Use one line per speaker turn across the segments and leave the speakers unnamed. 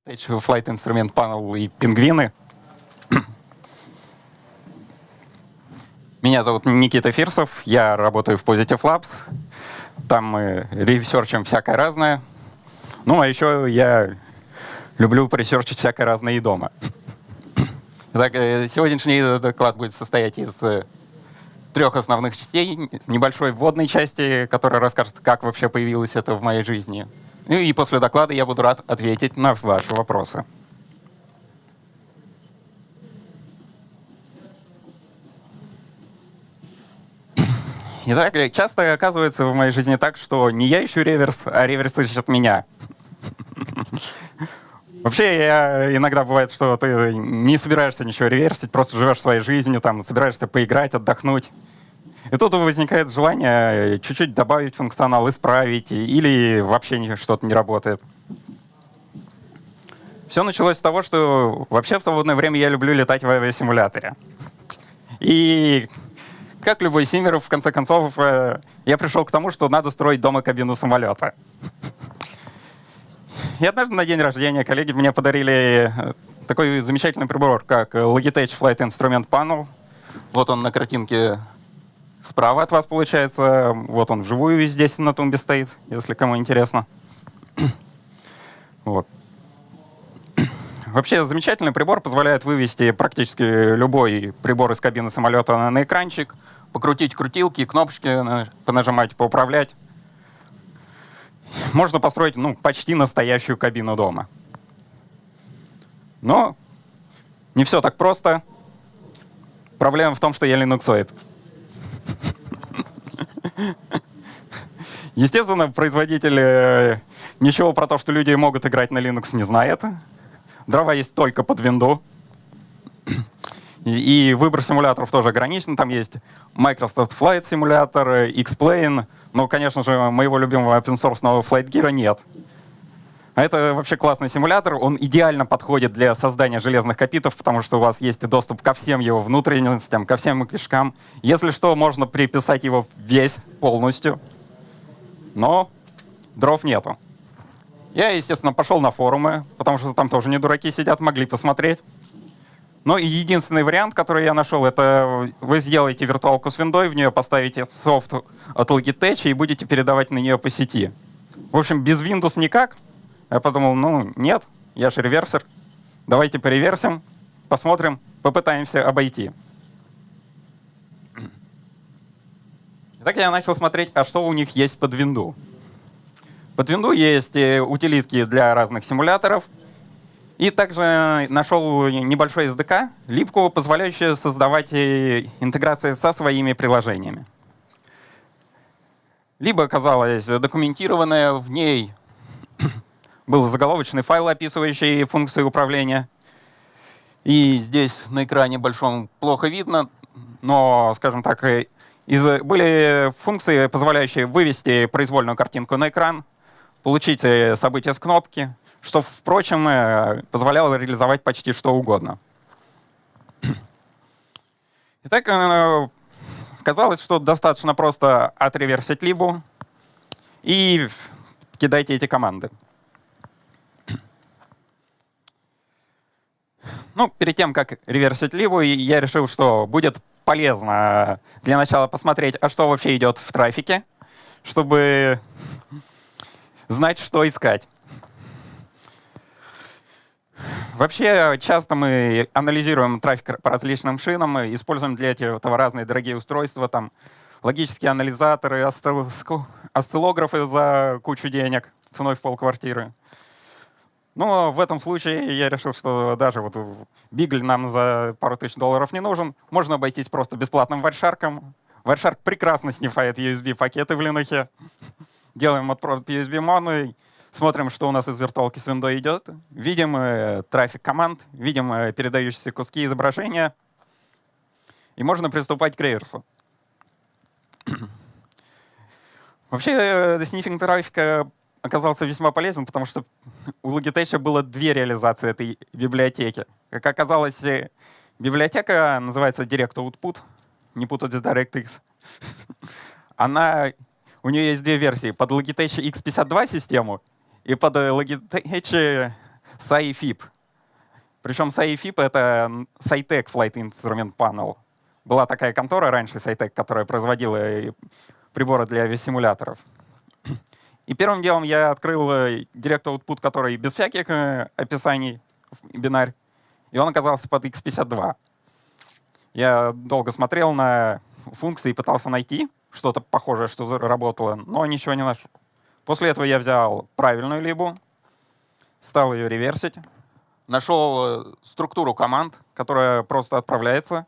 Flight Instrument Panel и пингвины. Меня зовут Никита Фирсов, я работаю в Positive Labs. Там мы ресерчим всякое разное. Ну, а еще я люблю поресерчить всякое разное и дома. Итак, сегодняшний доклад будет состоять из 3 основных частей. Небольшой вводной части, которая расскажет, как вообще появилось это в моей жизни. И после доклада я буду рад ответить на ваши вопросы. Итак, часто оказывается в моей жизни так, что не я ищу реверс, а реверс ищет меня. Вообще, иногда бывает, что ты не собираешься ничего реверсить, просто живешь своей жизнью, там, собираешься поиграть, отдохнуть. И тут возникает желание чуть-чуть добавить функционал, исправить, или вообще что-то не работает. Все началось с того, что вообще в свободное время я люблю летать в авиасимуляторе. И как любой симмер, в конце концов, я пришел к тому, что надо строить дома кабину самолета. И однажды на день рождения коллеги мне подарили такой замечательный прибор, как Logitech Flight Instrument Panel. Вот он на картинке справа от вас получается. Вот он вживую здесь на тумбе стоит, если кому интересно. Вот. Вообще замечательный прибор, позволяет вывести практически любой прибор из кабины самолета на экранчик, покрутить крутилки, кнопочки понажимать, поуправлять. Можно построить почти настоящую кабину дома. Но не все так просто. Проблема в том, что я линуксоид. Естественно, производитель ничего про то, что люди могут играть на Linux, не знает. Дрова есть только под винду. И выбор симуляторов тоже ограничен. Там есть Microsoft Flight Simulator, X-Plane. Но, конечно же, моего любимого open-source Flight Gear нет. А это вообще классный симулятор. Он идеально подходит для создания железных кокпитов, потому что у вас есть доступ ко всем его внутренностям, ко всем кишкам. Если что, можно приписать его весь полностью. Но дров нету. Я, естественно, пошел на форумы, потому что там тоже не дураки сидят, могли посмотреть. Но единственный вариант, который я нашел, это вы сделаете виртуалку с виндой, в нее поставите софт от Logitech и будете передавать на нее по сети. В общем, без Windows никак. Я подумал, нет, я же реверсер. Давайте пореверсим, посмотрим, попытаемся обойти. Итак, я начал смотреть, а что у них есть под винду. Под винду есть утилитки для разных симуляторов. И также нашел небольшой SDK, липку, позволяющую создавать интеграции со своими приложениями. Либо оказалась документированная, в ней был заголовочный файл, описывающий функции управления. И здесь на экране большом плохо видно, но, скажем так, были функции, позволяющие вывести произвольную картинку на экран, получить события с кнопки, что, впрочем, позволяло реализовать почти что угодно. Итак, казалось, что достаточно просто отреверсить либу и кидайте эти команды. Перед тем, как реверсить либу, я решил, что будет полезно для начала посмотреть, а что вообще идет в трафике, чтобы знать, что искать. Вообще, часто мы анализируем трафик по различным шинам, используем для этого разные дорогие устройства, там, логические анализаторы, осциллографы за кучу денег, ценой в полквартиры. Но в этом случае я решил, что даже Бигль нам за пару тысяч долларов не нужен. Можно обойтись просто бесплатным Wireshark. Wireshark прекрасно снифает USB-пакеты в Linux. Делаем отправку USB моно. Смотрим, что у нас из виртуалки с виндой идет. Видим трафик команд, видим передающиеся куски изображения. И можно приступать к реверсу. Вообще, снифинг трафика оказался весьма полезен, потому что у Logitech было 2 реализации этой библиотеки. Как оказалось, библиотека называется Direct Output, не путать с DirectX. У нее есть 2 версии. Под Logitech X52 систему и под Logitech SAI-FIP. Причем SAI-FIP — это Scitech Flight Instrument Panel. Была такая контора раньше, Scitech, которая производила приборы для авиасимуляторов. И первым делом я открыл Direct Output, который без всяких описаний, бинарь, и он оказался под x52. Я долго смотрел на функции и пытался найти что-то похожее, что работало, но ничего не нашел. После этого я взял правильную либу, стал ее реверсить, нашел структуру команд, которая просто отправляется.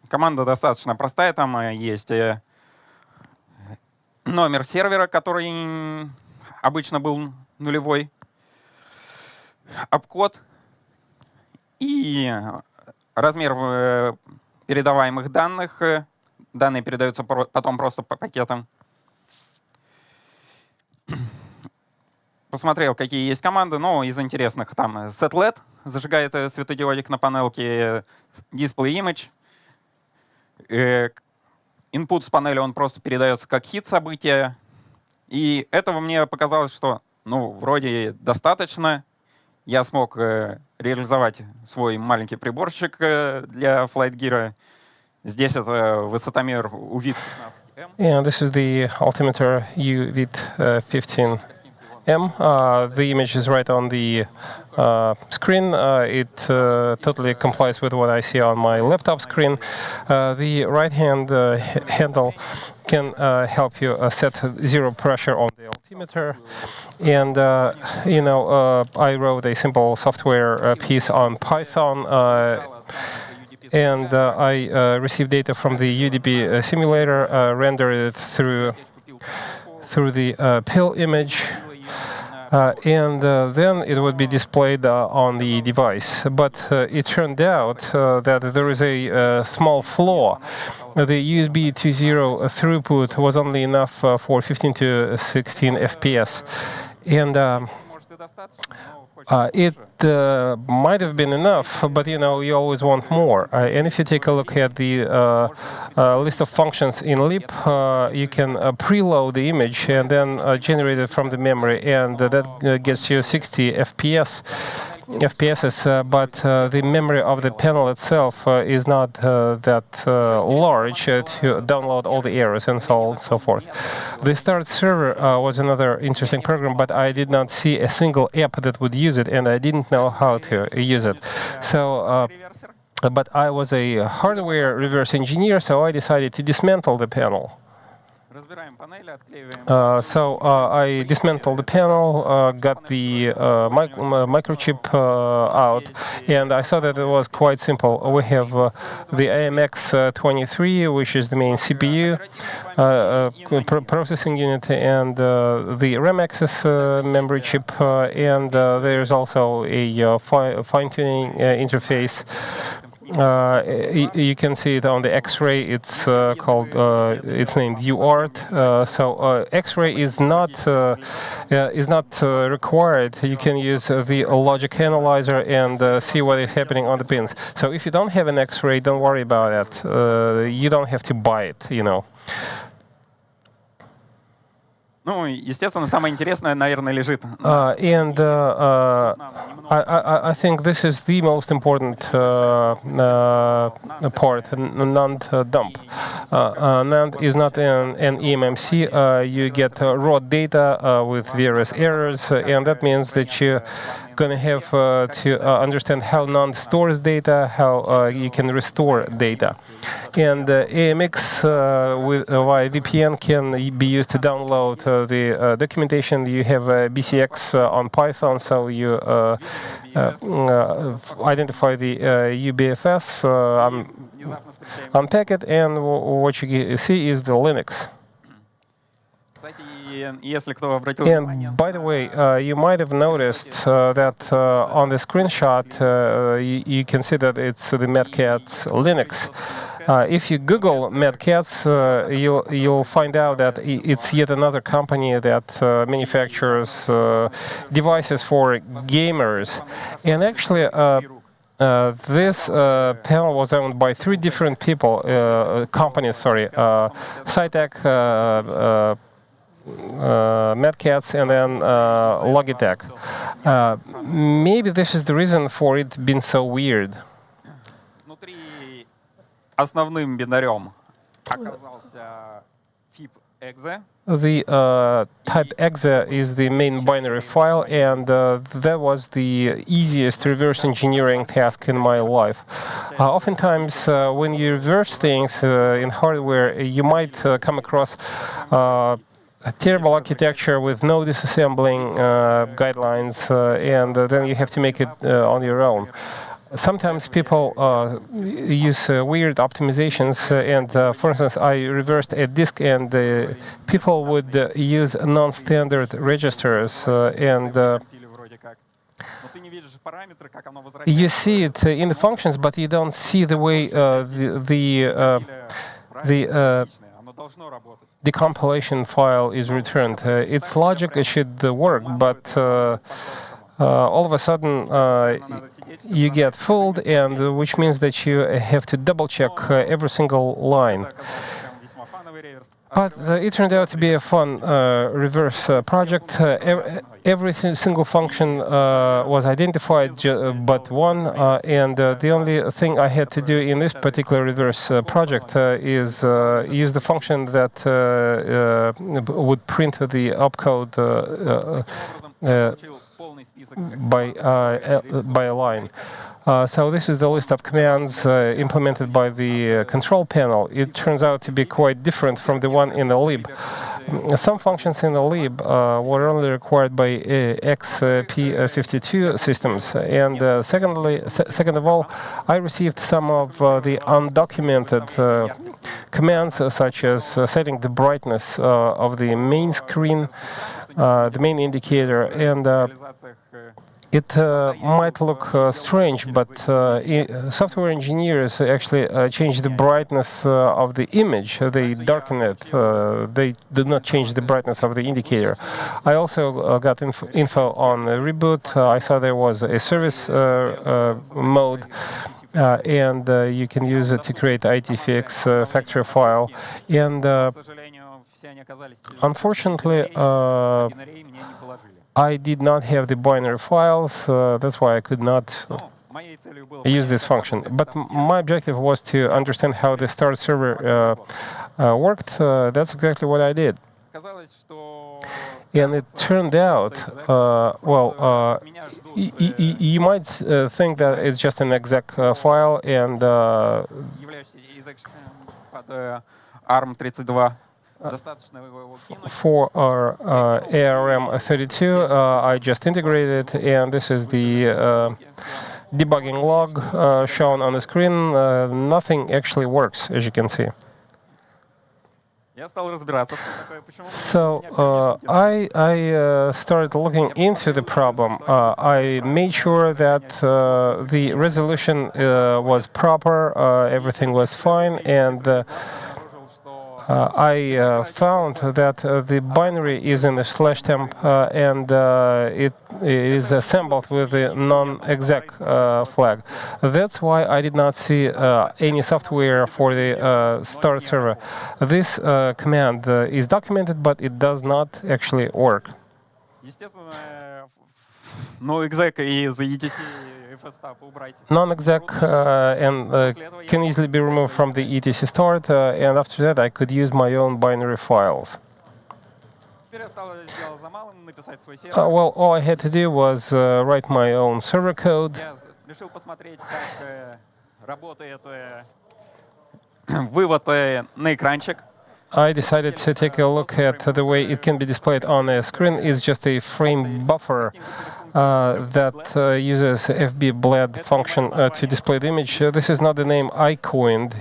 Команда достаточно простая, там есть номер сервера, который обычно был нулевой, обкод и размер передаваемых данных. Данные передаются потом просто по пакетам. Посмотрел, какие есть команды. Ну, из интересных там setLed зажигает светодиодик на панелке, display image. Input с панели он просто передается как хит события. И этого мне показалось, что ну, вроде достаточно. Я смог реализовать свой маленький приборчик для Flight Gear. Здесь это высотомер UVIT 15M.
Yeah, this is the altimeter UVIT 15M. The image is right on the screen. It totally complies with what I see on my laptop screen. The right-hand handle can help you set zero pressure on the altimeter. And, I wrote a simple software piece on Python. And I received data from the UDP simulator, rendered it through the pill image. And then it would be displayed on the device. But it turned out that there is a small flaw. The USB 2.0 throughput was only enough for 15 to 16 FPS. And it might have been enough, but you always want more. And if you take a look at the list of functions in LEAP, you can preload the image and then generate it from the memory, and that gets you 60 FPS. But the memory of the panel itself is not that large to download all the errors and so on and so forth. The Start server was another interesting program, but I did not see a single app that would use it, and I didn't know how to use it. So, but I was a hardware reverse engineer, so I decided to dismantle the panel. So I dismantled the panel, got the microchip out, and I saw that it was quite simple. We have the AMX23, which is the main CPU processing unit, and the RAM access memory chip, and there's also a fine-tuning interface. You can see it on the X-ray. It's it's named UART. So X-ray is not required. You can use the logic analyzer and see what is happening on the pins. So if you don't have an X-ray, don't worry about that. You don't have to buy it.
Ну, естественно, самое интересное, наверное, лежит.
And I think this is the most important part, NAND dump. NAND is not an eMMC. You get raw data with various errors, and that means that you're going to have to understand how NAND stores data, how you can restore data. And AMX via VPN can be used to download the documentation. You have BCX on Python, so you identify the UBFS, unpack it, and what you see is the Linux. And by the way, you might have noticed that on the screenshot, you can see that it's the Mad Catz Linux. If you Google Mad Catz, you'll find out that it's yet another company that manufactures devices for gamers. And actually, this panel was owned by three different companies. Scitech, Metcats, and then Logitech. Maybe this is the reason for it being so weird.
Внутри основным бинарем оказался FIP.exe.
The type exe is the main binary file, and that was the easiest reverse engineering task in my life. Oftentimes, when you reverse things in hardware, you might come across a terrible architecture with no disassembling guidelines, and then you have to make it on your own. Sometimes people use weird optimizations, and for instance, I reversed a disk, and people would use non-standard registers, and you see it in the functions, but you don't see the way the compilation file is returned. Its logic, it should work, but all of a sudden you get fooled, and which means that you have to double check every single line. But it turned out to be a fun reverse project. Every single function was identified but one, and the only thing I had to do in this particular reverse project is use the function that would print the opcode by a line. So this is the list of commands implemented by the control panel. It turns out to be quite different from the one in the lib. Some functions in the lib were only required by XP52 systems. And second of all, I received some of the undocumented commands, such as setting the brightness of the main screen, the main indicator, and it might look strange, but software engineers actually change the brightness of the image. They darken it. They do not change the brightness of the indicator. I also got info on reboot. I saw there was a service mode, and you can use it to create ITFX factory file. And unfortunately, I did not have the binary files. That's why I could not use this function. But my objective was to understand how the start server worked. That's exactly what I did. And it turned out, you might think that it's just an exec file, and for our ARM32, I just integrated, and this is the debugging log shown on the screen. Nothing actually works, as you can see. So I started looking into the problem. I made sure that the resolution was proper, everything was fine, and I found that the binary is in the /temp, and it is assembled with the non-exec flag. That's why I did not see any software for the start server. This command is documented, but it does not actually work.
Non-exec is etc.
Non-exec can easily be removed from the etc start, and after that I could use my own binary files. Well, all I had to do was write my own server code. I decided to take a look at the way it can be displayed on a screen. It's just a frame buffer that uses FBBLED function to display the image. This is not the name I coined.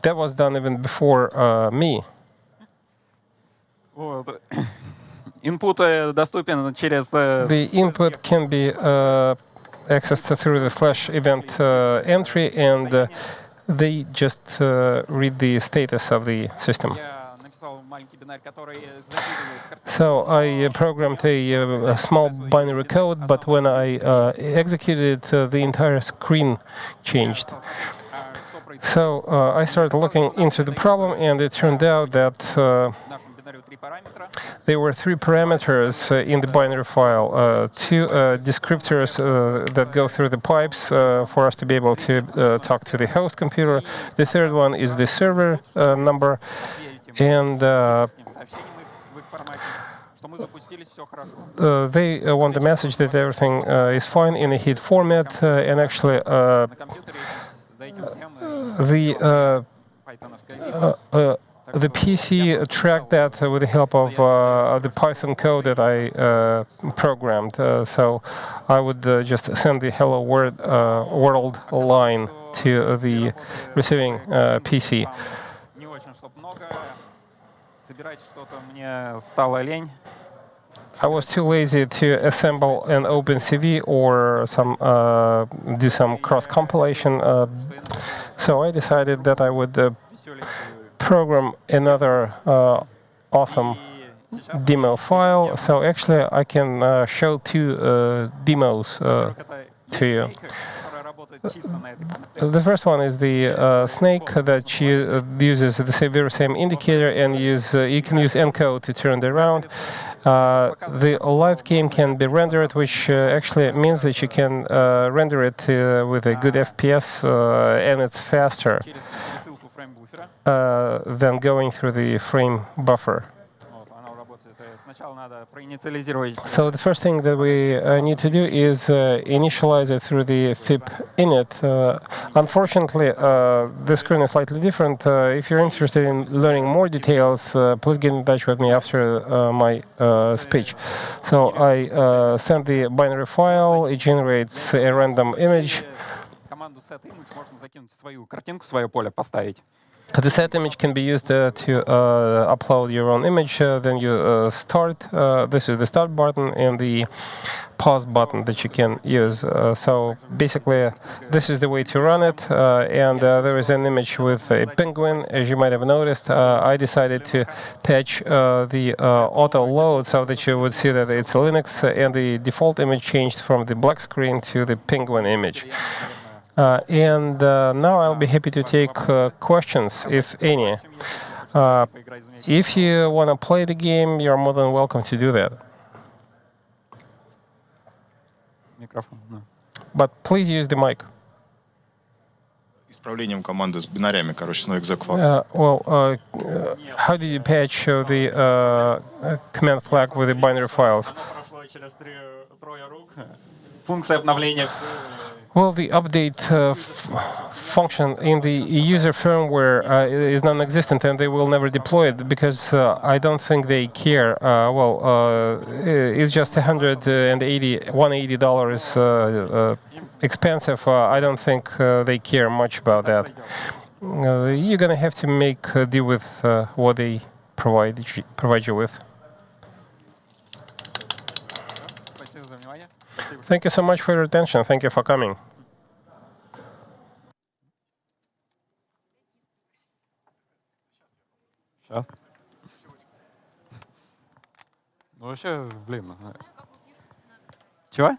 That was done even before me. The input can be accessed through the flash event entry, and they just read the status of the system. So I programmed a small binary code, but when I executed it, the entire screen changed. So I started looking into the problem, and it turned out that there were three parameters in the binary file, two descriptors that go through the pipes for us to be able to talk to the host computer. The third one is the server number, and they want the message that everything is fine in a HEAT format, and actually the PC tracked that with the help of the Python code that I programmed. So I would just send the hello world line to the receiving PC. I was too lazy to assemble an OpenCV or do some cross compilation, so I decided that I would program another awesome demo file. So actually, I can show two demos to you. The first one is the snake that uses the very same indicator, and you can use encode to turn it around. The live game can be rendered, which actually means that you can render it with a good FPS, and it's faster than going through the frame buffer. So the first thing that we need to do is initialize it through the FIP init. Unfortunately, the screen is slightly different. If you're interested in learning more details, please get in touch with me after my speech. So I send the binary file. It generates a random image. The set image can be used to upload your own image. Then you start. This is the start button and the pause button that you can use. So basically, this is the way to run it. And there is an image with a penguin. As you might have noticed, I decided to patch the auto load so that you would see that it's Linux, and the default image changed from the black screen to the penguin image. And now I'll be happy to take questions, if any. If you want to play the game, you're more than welcome to do that. But please use the mic.
Исправлением команды с бинарями, короче, no exec flag.
How did you patch the command flag with the binary files? Well, the update function in the user firmware is non-existent, and they will never deploy it because I don't think they care. It's just $180 expensive. I don't think they care much about that. You're gonna have to make deal with what they provide you with. Thank you so much for your attention. Thank you for coming.
Ну вообще, блин. Чего?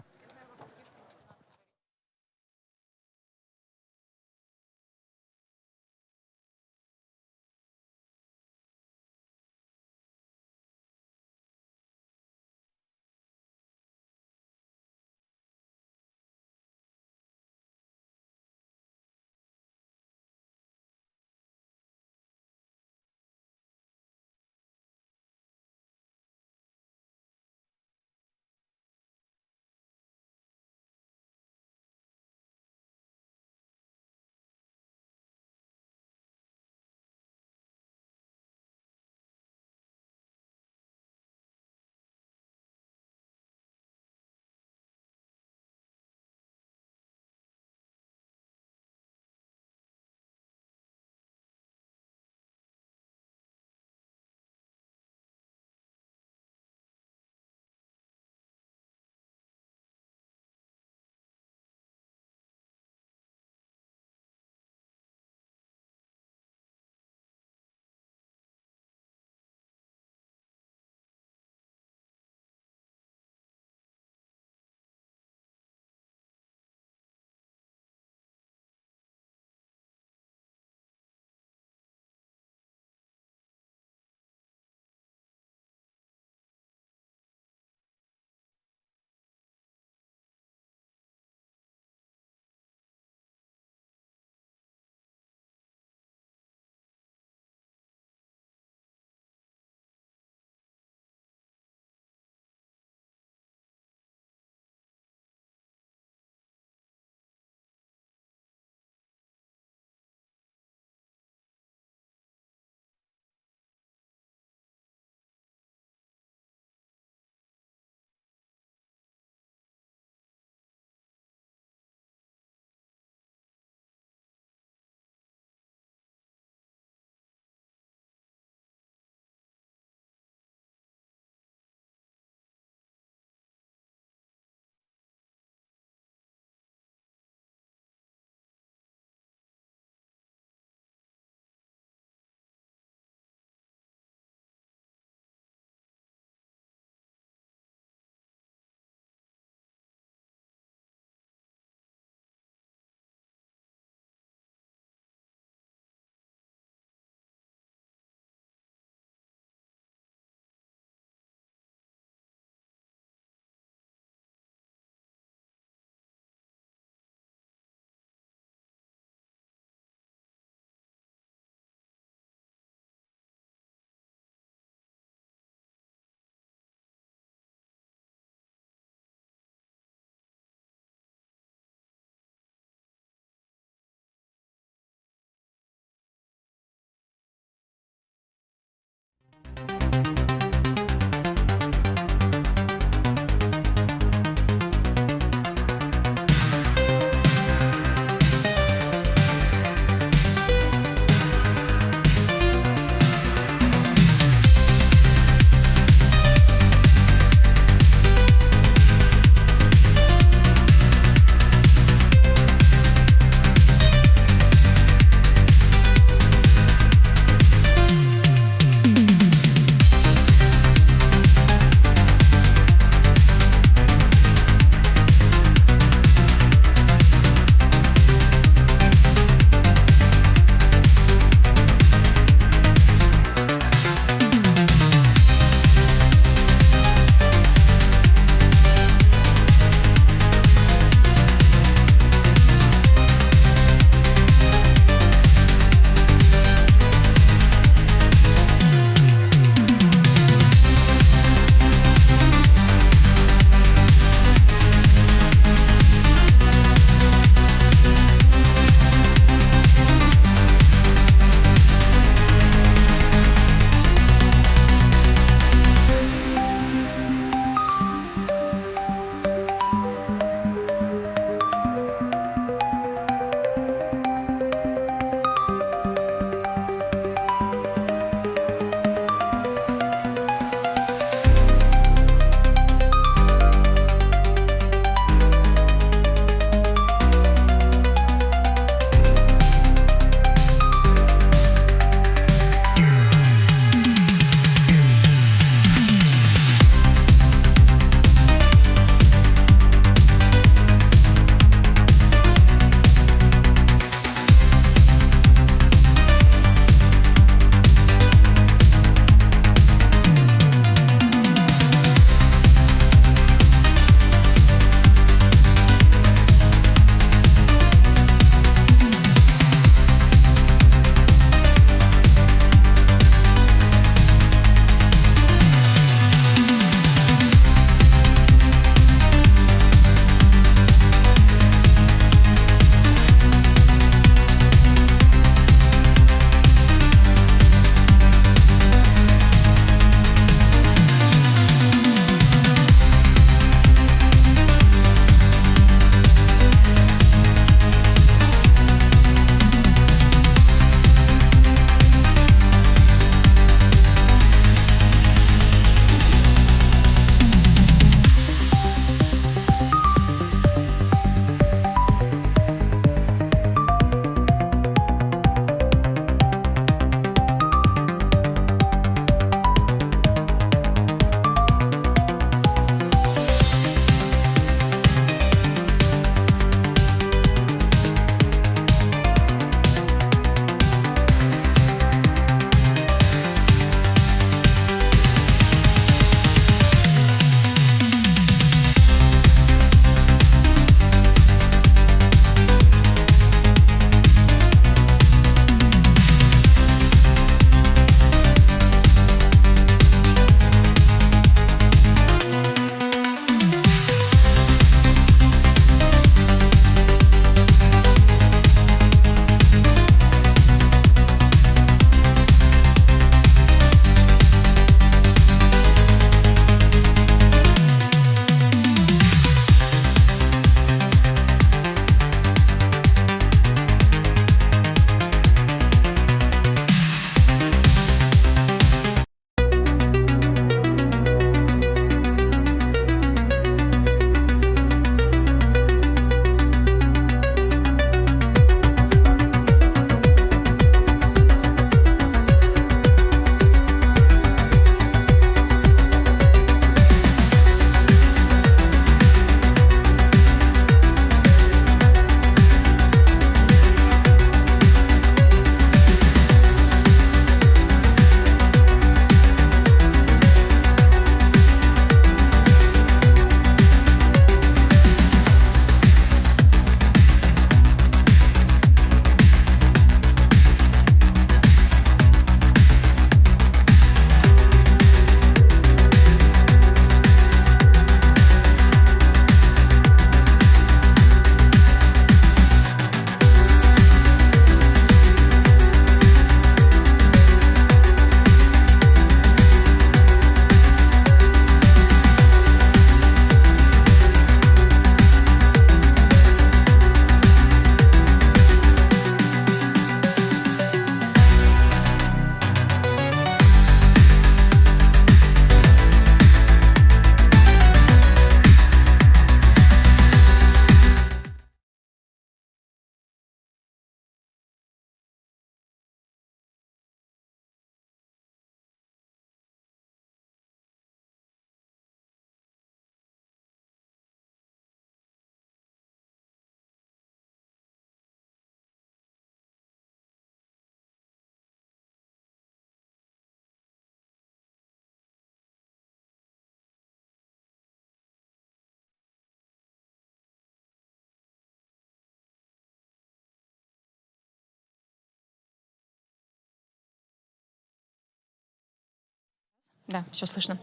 Да, все слышно.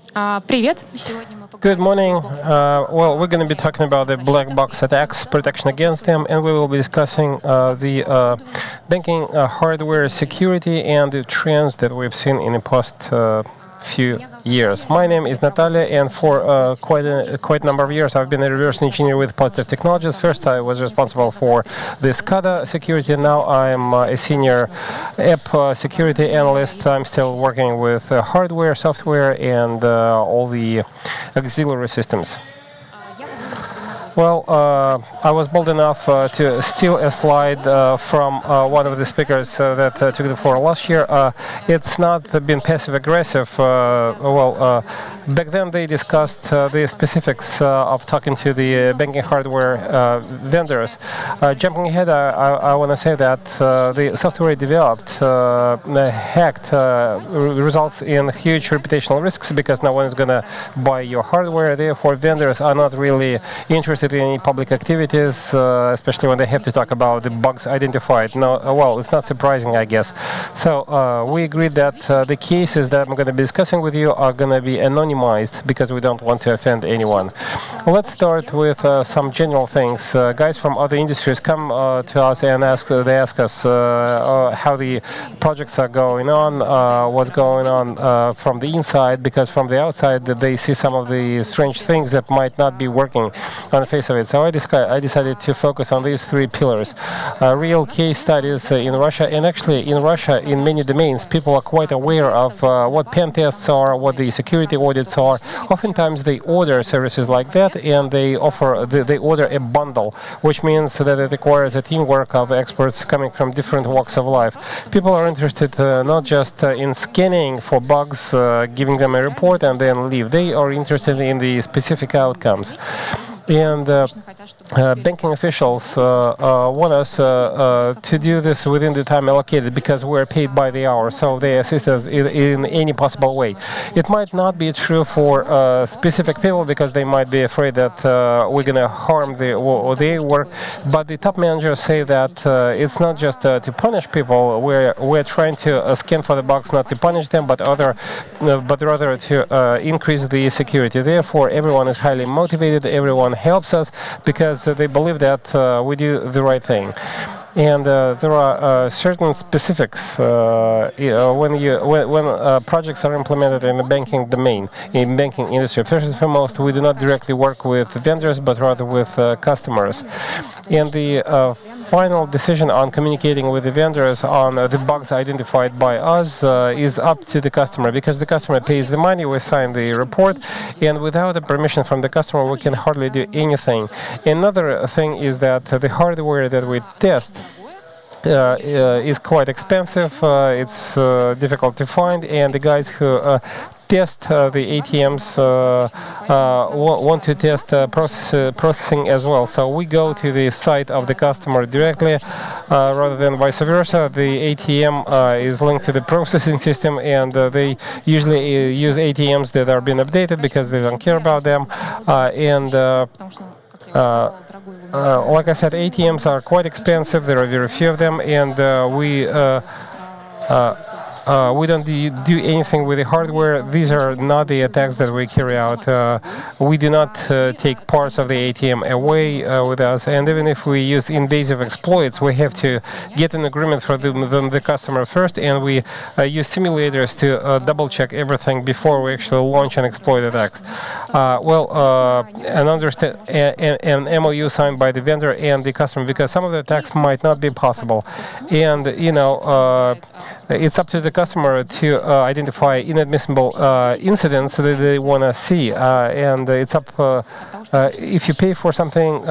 Привет. Сегодня мы
Good
поговорим
morning.
о
Well, we're going to be talking about the black box attacks, protection against them, and we will be discussing the banking hardware security and the trends that we've seen in the past few years. My name is Natalia, and for quite a number of years I've been a reverse engineer with Positive Technologies. First I was responsible for the SCADA security. Now I'm a senior app security analyst. I'm still working with hardware, software, and all the auxiliary systems. Well, I was bold enough to steal a slide from one of the speakers that took the floor last year. It's not been passive-aggressive. Back then they discussed the specifics of talking to the banking hardware vendors. Jumping ahead, I want to say that the software developed, hacked, results in huge reputational risks because no one is going to buy your hardware. Therefore, vendors are not really interested in any public activities, especially when they have to talk about the bugs identified. No, well, it's not surprising, I guess. So we agreed that the cases that I'm going to be discussing with you are going to be anonymized because we don't want to offend anyone. Let's start with some general things. Guys from other industries come to us and ask us how the projects are going on, what's going on from the inside, because from the outside they see some of the strange things that might not be working on the face of it. So I decided to focus on these three pillars. Real case studies in Russia, and actually in Russia in many domains people are quite aware of what pen tests are, what the security audits are. Oftentimes they order services like that and they order a bundle, which means that it requires a teamwork of experts coming from different walks of life. People are interested not just in scanning for bugs, giving them a report and then leave. They are interested in the specific outcomes. And banking officials want us to do this within the time allocated because we're paid by the hour, so they assist us in any possible way. It might not be true for specific people because they might be afraid that we're going to harm their work, but the top managers say that it's not just to punish people. We're trying to scan for the bugs, not to punish them, but rather to increase the security. Therefore, everyone is highly motivated. Everyone helps us because they believe that we do the right thing. And there are certain specifics when projects are implemented in the banking domain, in banking industry. First and foremost, we do not directly work with vendors, but rather with customers. And the final decision on communicating with the vendors on the bugs identified by us is up to the customer, because the customer pays the money, we sign the report, and without the permission from the customer, we can hardly do anything. Another thing is that the hardware that we test is quite expensive, it's difficult to find, and the guys who test the ATMs want to test processing as well. So we go to the site of the customer directly rather than vice versa. The ATM is linked to the processing system, and they usually use ATMs that are being updated because they don't care about them. Like I said, ATMs are quite expensive. There are very few of them, and we don't do anything with the hardware. These are not the attacks that we carry out. We do not take parts of the ATM away with us, and even if we use invasive exploits, we have to get an agreement from the customer first, and we use simulators to double-check everything before we actually launch and exploit attacks. An MOU signed by the vendor and the customer, because some of the attacks might not be possible, and it's up to the customer to identify inadmissible incidents that they want to see, and it's up. If you pay for something,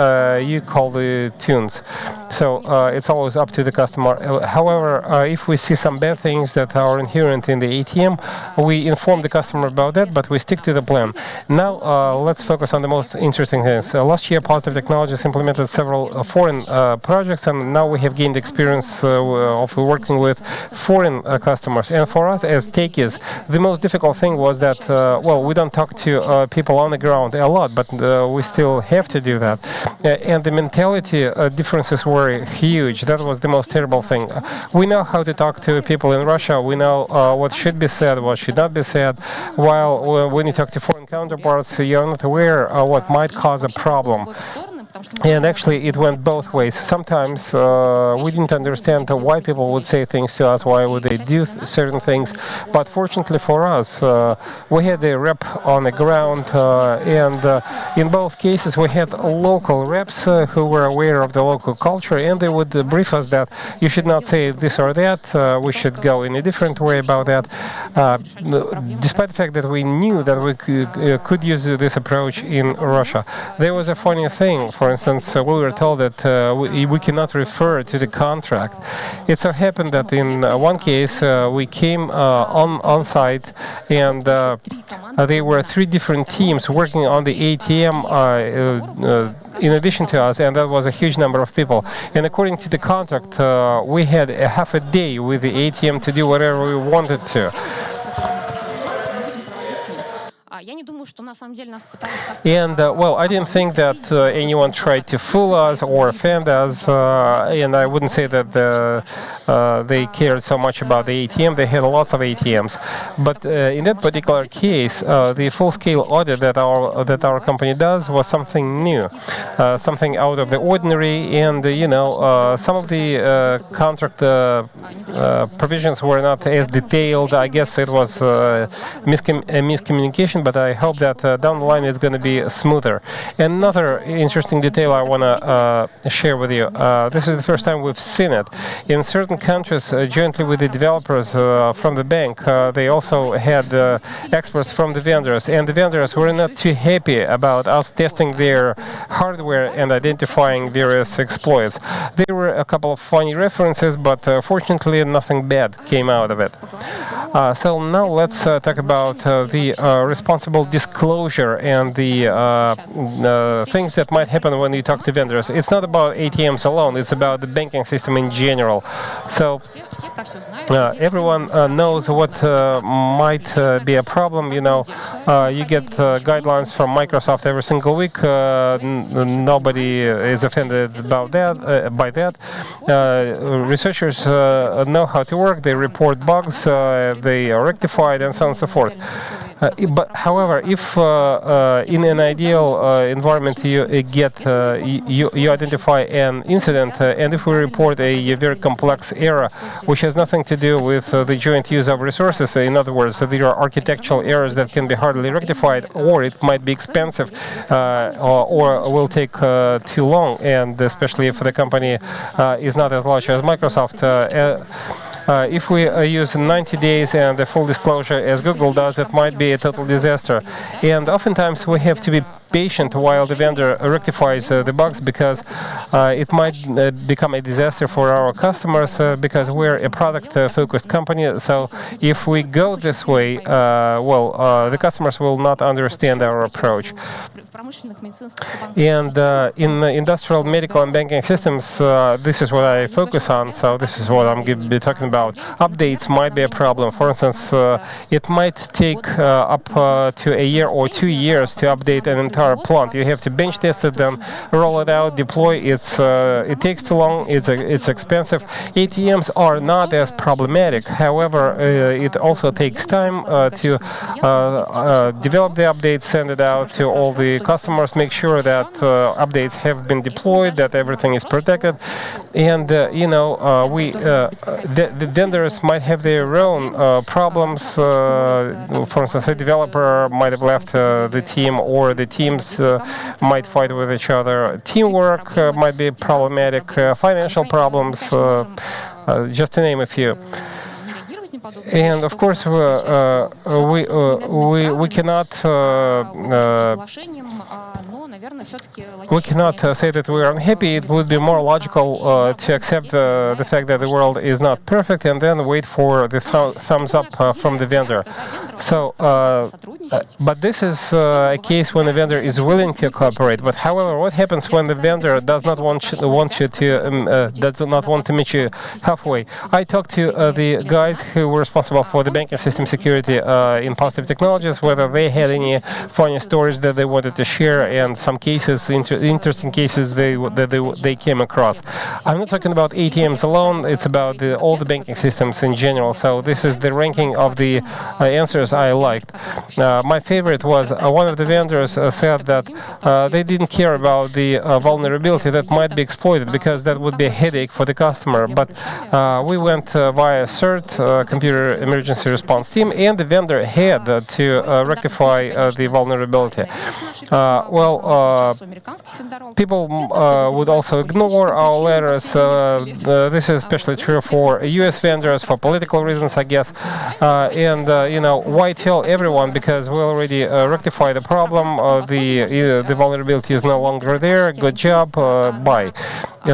you call the tunes. So it's always up to the customer. However, if we see some bad things that are inherent in the ATM, we inform the customer about that, but we stick to the plan. Now let's focus on the most interesting things. Last year, Positive Technologies implemented several foreign projects, and now we have gained experience of working with foreign customers customers. And for us as techies, the most difficult thing was that, well, we don't talk to people on the ground a lot, but we still have to do that. And the mentality differences were huge. That was the most terrible thing. We know how to talk to people in Russia. We know what should be said, what should not be said. While when you talk to foreign counterparts, you're not aware of what might cause a problem. And actually, it went both ways. Sometimes we didn't understand why people would say things to us, why would they do certain things. But fortunately for us, we had a rep on the ground, and in both cases, we had local reps who were aware of the local culture, and they would brief us that you should not say this or that, we should go in a different way about that. Despite the fact that we knew that we could use this approach in Russia. There was a funny thing. For instance, we were told that we cannot refer to the contract. It so happened that in one case we came on site, and there were 3 different teams working on the ATM in addition to us, and that was a huge number of people. And according to the contract, we had a half a day with the ATM to do whatever we wanted to. And, well, I didn't think that anyone tried to fool us or offend us, and I wouldn't say that they cared so much about the ATM. They had lots of ATMs. But in that particular case, the full-scale audit that our company does was something new, something out of the ordinary, and, you know, some of the contract provisions were not as detailed. I guess it was a miscommunication, but I hope that down the line it's going to be smoother. Another interesting detail I want to share with you. This is the first time we've seen it. In certain countries, jointly with the developers from the bank, they also had experts from the vendors, and the vendors were not too happy about us testing their hardware and identifying various exploits. There were a couple of funny references, but fortunately nothing bad came out of it. So now let's talk about the responsible disclosure and the things that might happen when you talk to vendors. It's not about ATMs alone, it's about the banking system in general. So everyone knows what might be a problem. You know, you get guidelines from Microsoft every single week. Nobody is offended about that. By that, researchers know how to work. They report bugs. They are rectified, and so on and so forth. But however, if in an ideal environment you you identify an incident, and if we report a very complex error which has nothing to do with the joint use of resources, in other words, there are architectural errors that can be hardly rectified, or it might be expensive, or will take too long, and especially if the company is not as large as Microsoft. If we use 90 days and the full disclosure as Google does, it might be a total disaster. And oftentimes we have to be patient while the vendor rectifies the bugs, because it might become a disaster for our customers, because we're a product-focused company. So if we go this way, the customers will not understand our approach. And in industrial, medical, and banking systems, this is what I focus on. So this is what I'm going to be talking about. Updates might be a problem. For instance, it might take up to a year or 2 years to update an entire plant. You have to bench test it, then roll it out, deploy. It takes too long. It's expensive. ATMs are not as problematic. However, it also takes time to develop the updates, send it out to all the customers, make sure that updates have been deployed, that everything is protected, and the vendors might have their own problems. For instance, a developer might have left the team, or the teams might fight with each other. Teamwork might be problematic. Financial problems, just to name a few. And of course, we cannot we cannot say that we are unhappy. It would be more logical to accept the fact that the world is not perfect and then wait for the thumbs up from the vendor. So, but this is a case when the vendor is willing to cooperate. But however, what happens when the vendor does not want you to does not want to meet you halfway? I talked to the guys who were responsible for the banking system security in Positive Technologies, whether they had any funny stories that they wanted to share, and some cases, interesting cases they came across. I'm not talking about ATMs alone, it's about all the banking systems in general. So this is the ranking of the answers I liked. My favorite was one of the vendors said that they didn't care about the vulnerability that might be exploited because that would be a headache for the customer. But we went via CERT, Computer Emergency Response Team, and the vendor had to rectify the vulnerability. People would also ignore our letters. This is especially true for US vendors for political reasons, I guess. Why tell everyone? Because we already rectified the problem. The vulnerability is no longer there. Good job. Bye.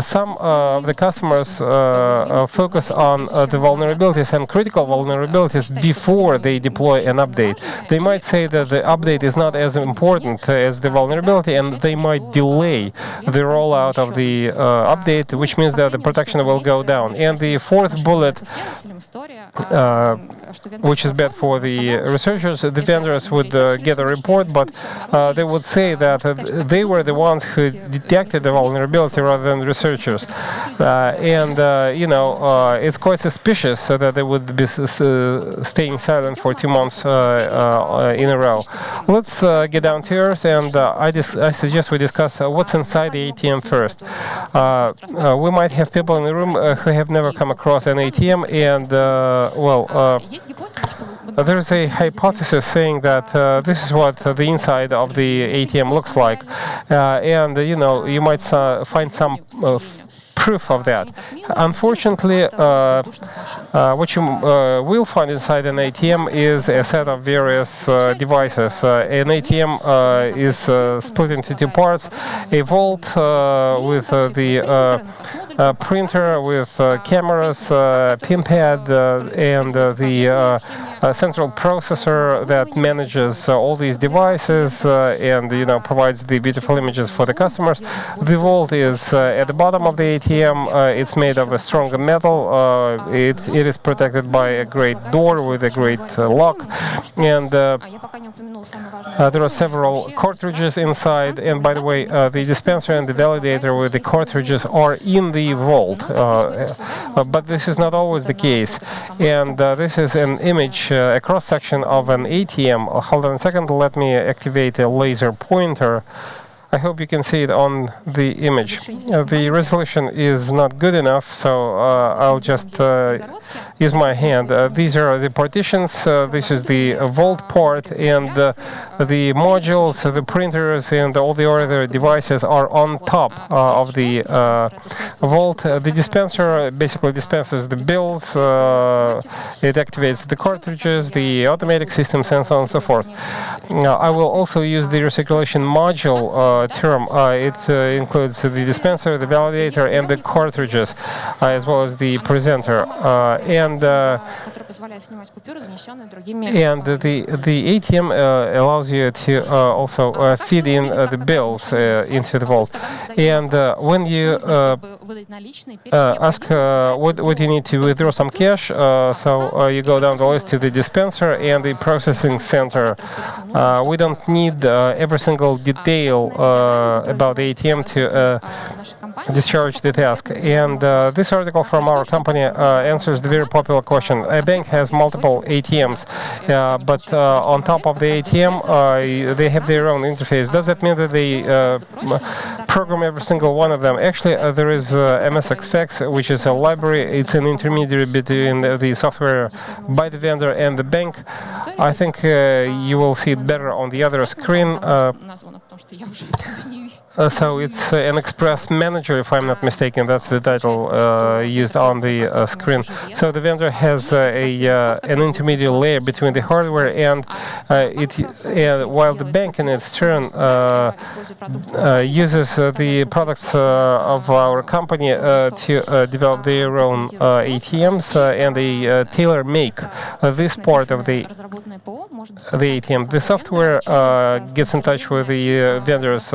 Some of the customers focus on the vulnerabilities and critical vulnerabilities before they deploy an update. They might say that the update is not as important as the vulnerability, and they might delay the rollout of the update, which means that the protection will go down. And the fourth bullet, which is bad for the researchers, the vendors would get a report, but they would say that they were the ones who detected the vulnerability rather than researchers. It's quite suspicious that they would be staying silent for 2 months in a row. Let's get down to earth, and I suggest we discuss what's inside the ATM first. We might have people in the room who have never come across an ATM, and there's a hypothesis saying that this is what the inside of the ATM looks like, you might find some proof of that. Unfortunately, what you will find inside an ATM is a set of various devices. An ATM is split into two parts: a vault with the printer with cameras, pin pad, and the central processor that manages all these devices and provides the beautiful images for the customers. The vault is at the bottom of the ATM. It's made of a strong metal. It is protected by a great door with a great lock, and there are several cartridges inside. And by the way, the dispenser and the validator with the cartridges are in the vault, but this is not always the case. And this is an image, a cross-section of an ATM. Hold on a second, let me activate a laser pointer. I hope you can see it on the image. The resolution is not good enough, so I'll just use my hand. These are the partitions. This is the vault part, and the modules, the printers, and all the other devices are on top of the vault. The dispenser basically dispenses the bills. It activates the cartridges, the automatic systems, and so on and so forth. I will also use the recirculation module term. It includes the dispenser, the validator, and the cartridges, as well as the presenter. And the ATM allows you to also feed in the bills into the vault. And when you ask what you need to withdraw some cash, so you go down the list to the dispenser and the processing center. We don't need every single detail about the ATM to discharge the task. And this article from our company answers the very popular question. A bank has multiple ATMs, but on top of the ATM, they have their own interface. Does that mean that they program every single one of them. Actually, there is MSXFX, which is a library. It's an intermediary between the software by the vendor and the bank. I think you will see it better on the other screen. So it's an Express Manager, if I'm not mistaken. That's the title used on the screen. So the vendor has an intermediate layer between the hardware and while the bank in its turn uses the products of our company to develop their own ATMs, and they tailor-make this part of the ATM. The software gets in touch with the vendor's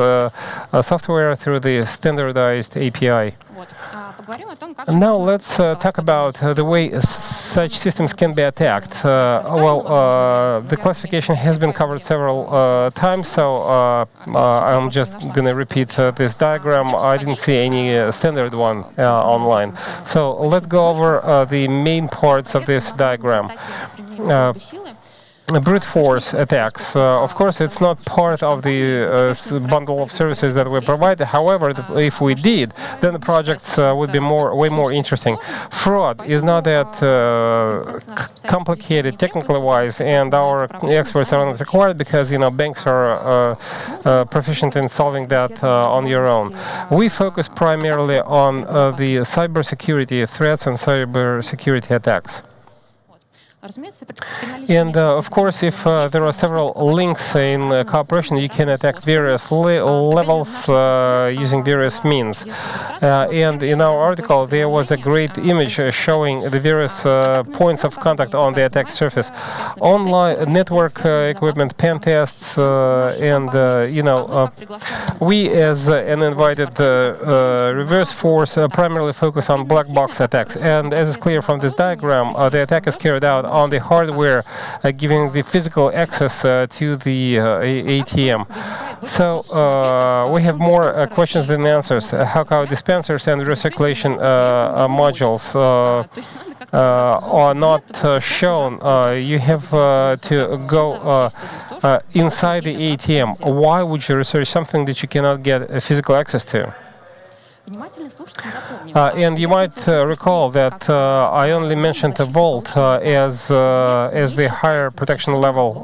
software through the standardized API. Now let's talk about the way such systems can be attacked. The classification has been covered several times, so I'm just going to repeat this diagram. I didn't see any standard one online. So let's go over the main parts of this diagram. Brute force attacks. Of course, it's not part of the bundle of services that we provide. However, if we did, then the projects would be way more interesting. Fraud is not that complicated technically wise, and our experts are not required because banks are proficient in solving that on your own. We focus primarily on the cybersecurity threats and cybersecurity attacks. And of course, if there are several links in cooperation, you can attack various levels using various means. And in our article, there was a great image showing the various points of contact on the attack surface. Online network equipment, pen tests, and we as an invited reverse force primarily focus on black box attacks. And as is clear from this diagram, the attack is carried out on the hardware, giving the physical access to the ATM. So we have more questions than answers. How come dispensers and recirculation modules are not shown? You have to go inside the ATM. Why would you research something that you cannot get physical access to? And you might recall that I only mentioned the vault as the higher protection level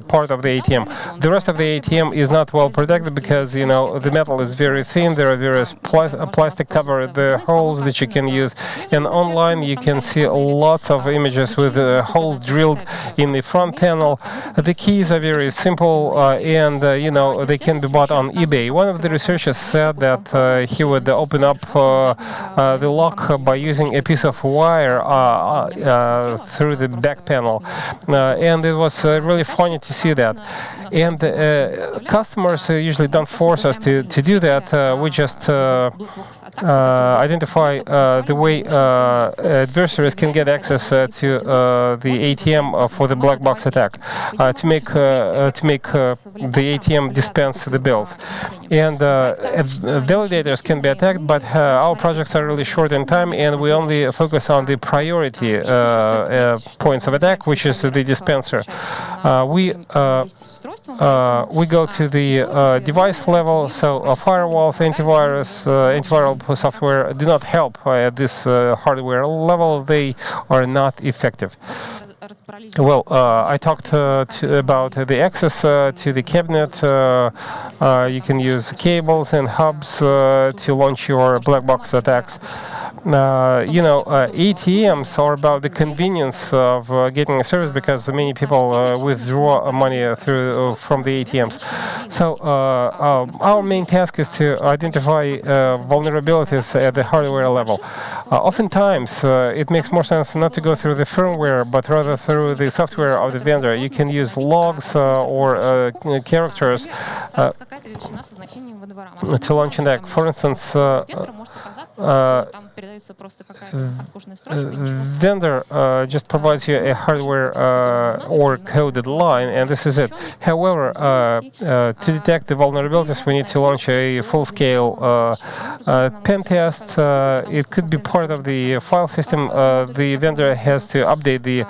part of the ATM. The rest of the ATM is not well protected because the metal is very thin. There are various plastic cover the holes that you can use. And online you can see lots of images with holes drilled in the front panel. The keys are very simple, and they can be bought on eBay. One of the researchers said that he would open up the lock by using a piece of wire through the back panel, and it was really funny to see that. And customers usually don't force us to do that. We just identify the way adversaries can get access to the ATM for the black box attack, to make the ATM dispense the bills. And validators can be attacked, but our projects are really short in time, and we only focus on the priority points of attack, which is the dispenser. We go to the device level, so firewalls, antiviral software do not help at this hardware level. They are not effective. Well, I talked about the access to the cabinet. You can use cables and hubs to launch your black box attacks. ATMs are about the convenience of getting a service because many people withdraw money from the ATMs. So our main task is to identify vulnerabilities at the hardware level. Oftentimes, it makes more sense not to go through the firmware, but rather through the software of the vendor. You can use logs or characters to launch an attack. For instance,
Там передается просто какая-то подкожная строчка, и ничего
vendor just provides you a hardware or coded line, and this is it. However, to detect the vulnerabilities, we need to launch a full-scale pen test. It could be part of the file system. The vendor has to update the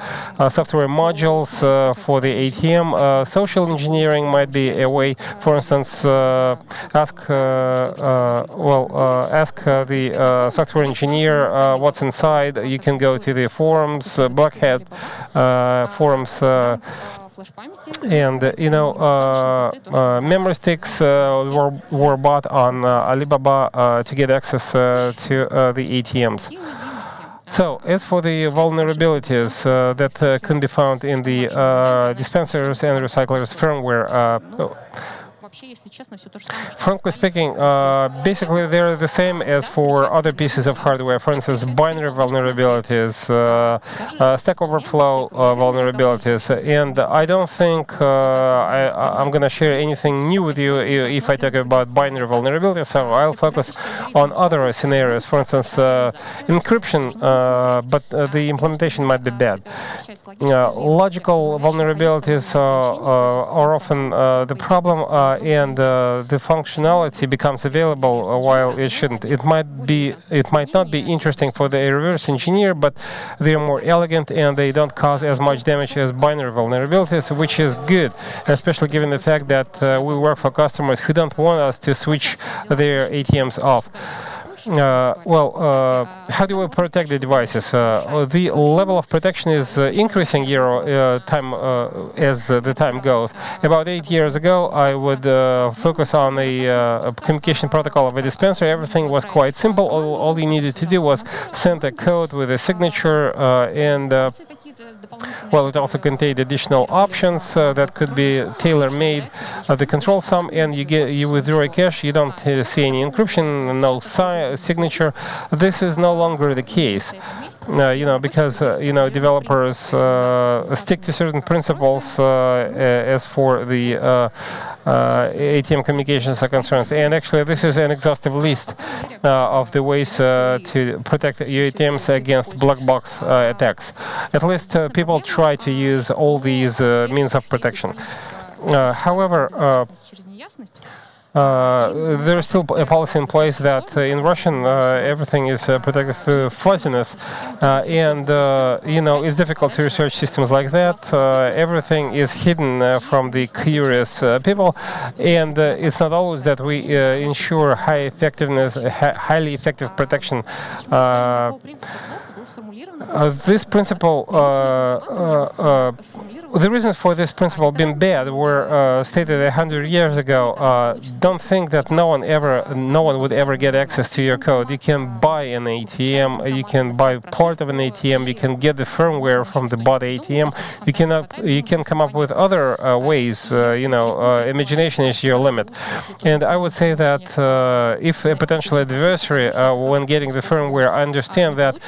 software modules for the ATM. Social engineering might be a way. For instance, ask the software engineer what's inside. You can go to the forums, Black Hat forums, and memory sticks were bought on Alibaba to get access to the ATMs. So, as for the vulnerabilities that can be found in the dispensers and recyclers firmware, frankly speaking, basically they're the same as for other pieces of hardware. For instance, binary vulnerabilities, Stack Overflow vulnerabilities. And I don't think I'm going to share anything new with you if I talk about binary vulnerabilities. So I'll focus on other scenarios. For instance, encryption, but the implementation might be bad. Logical vulnerabilities are often the problem. And the functionality becomes available while it shouldn't. It might not be interesting for the reverse engineer, but they are more elegant and they don't cause as much damage as binary vulnerabilities, which is good, especially given the fact that we work for customers who don't want us to switch their ATMs off. How do we protect the devices? The level of protection is increasing as the time goes. About 8 years ago, I would focus on a communication protocol of a dispenser. Everything was quite simple. All you needed to do was send a code with a signature, and it also contained additional options that could be tailor-made. The control sum, and you withdraw a cache. You don't see any encryption, no signature. This is no longer the case, because developers stick to certain principles as for the ATM communications are concerned. And actually, this is an exhaustive list of the ways to protect your ATMs against black box attacks. At least people try to use all these means of protection. However, there is still a policy in place that in Russian everything is protected through fuzziness, and it's difficult to research systems like that. Everything is hidden from the curious people, and it's not always that we ensure highly effective protection. This principle, the reasons for this principle being bad were stated 100 years ago. Don't think that no one would ever get access to your code. You can buy an ATM, you can buy part of an ATM, you can get the firmware from the bought ATM. You can come up with other ways. Imagination is your limit. And I would say that if a potential adversary, when getting the firmware, understand that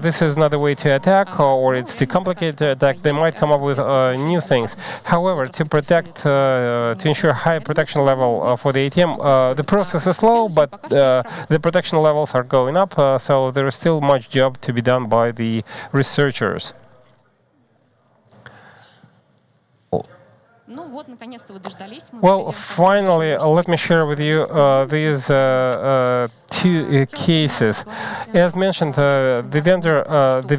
this is not a way to attack, or it's too complicated to attack, they might come up with new things. However, to ensure high protection level for the ATM, the process is slow, but the protection levels are going up, so there is still much job to be done by the researchers. Well, finally, let me share with you these two cases. As mentioned, the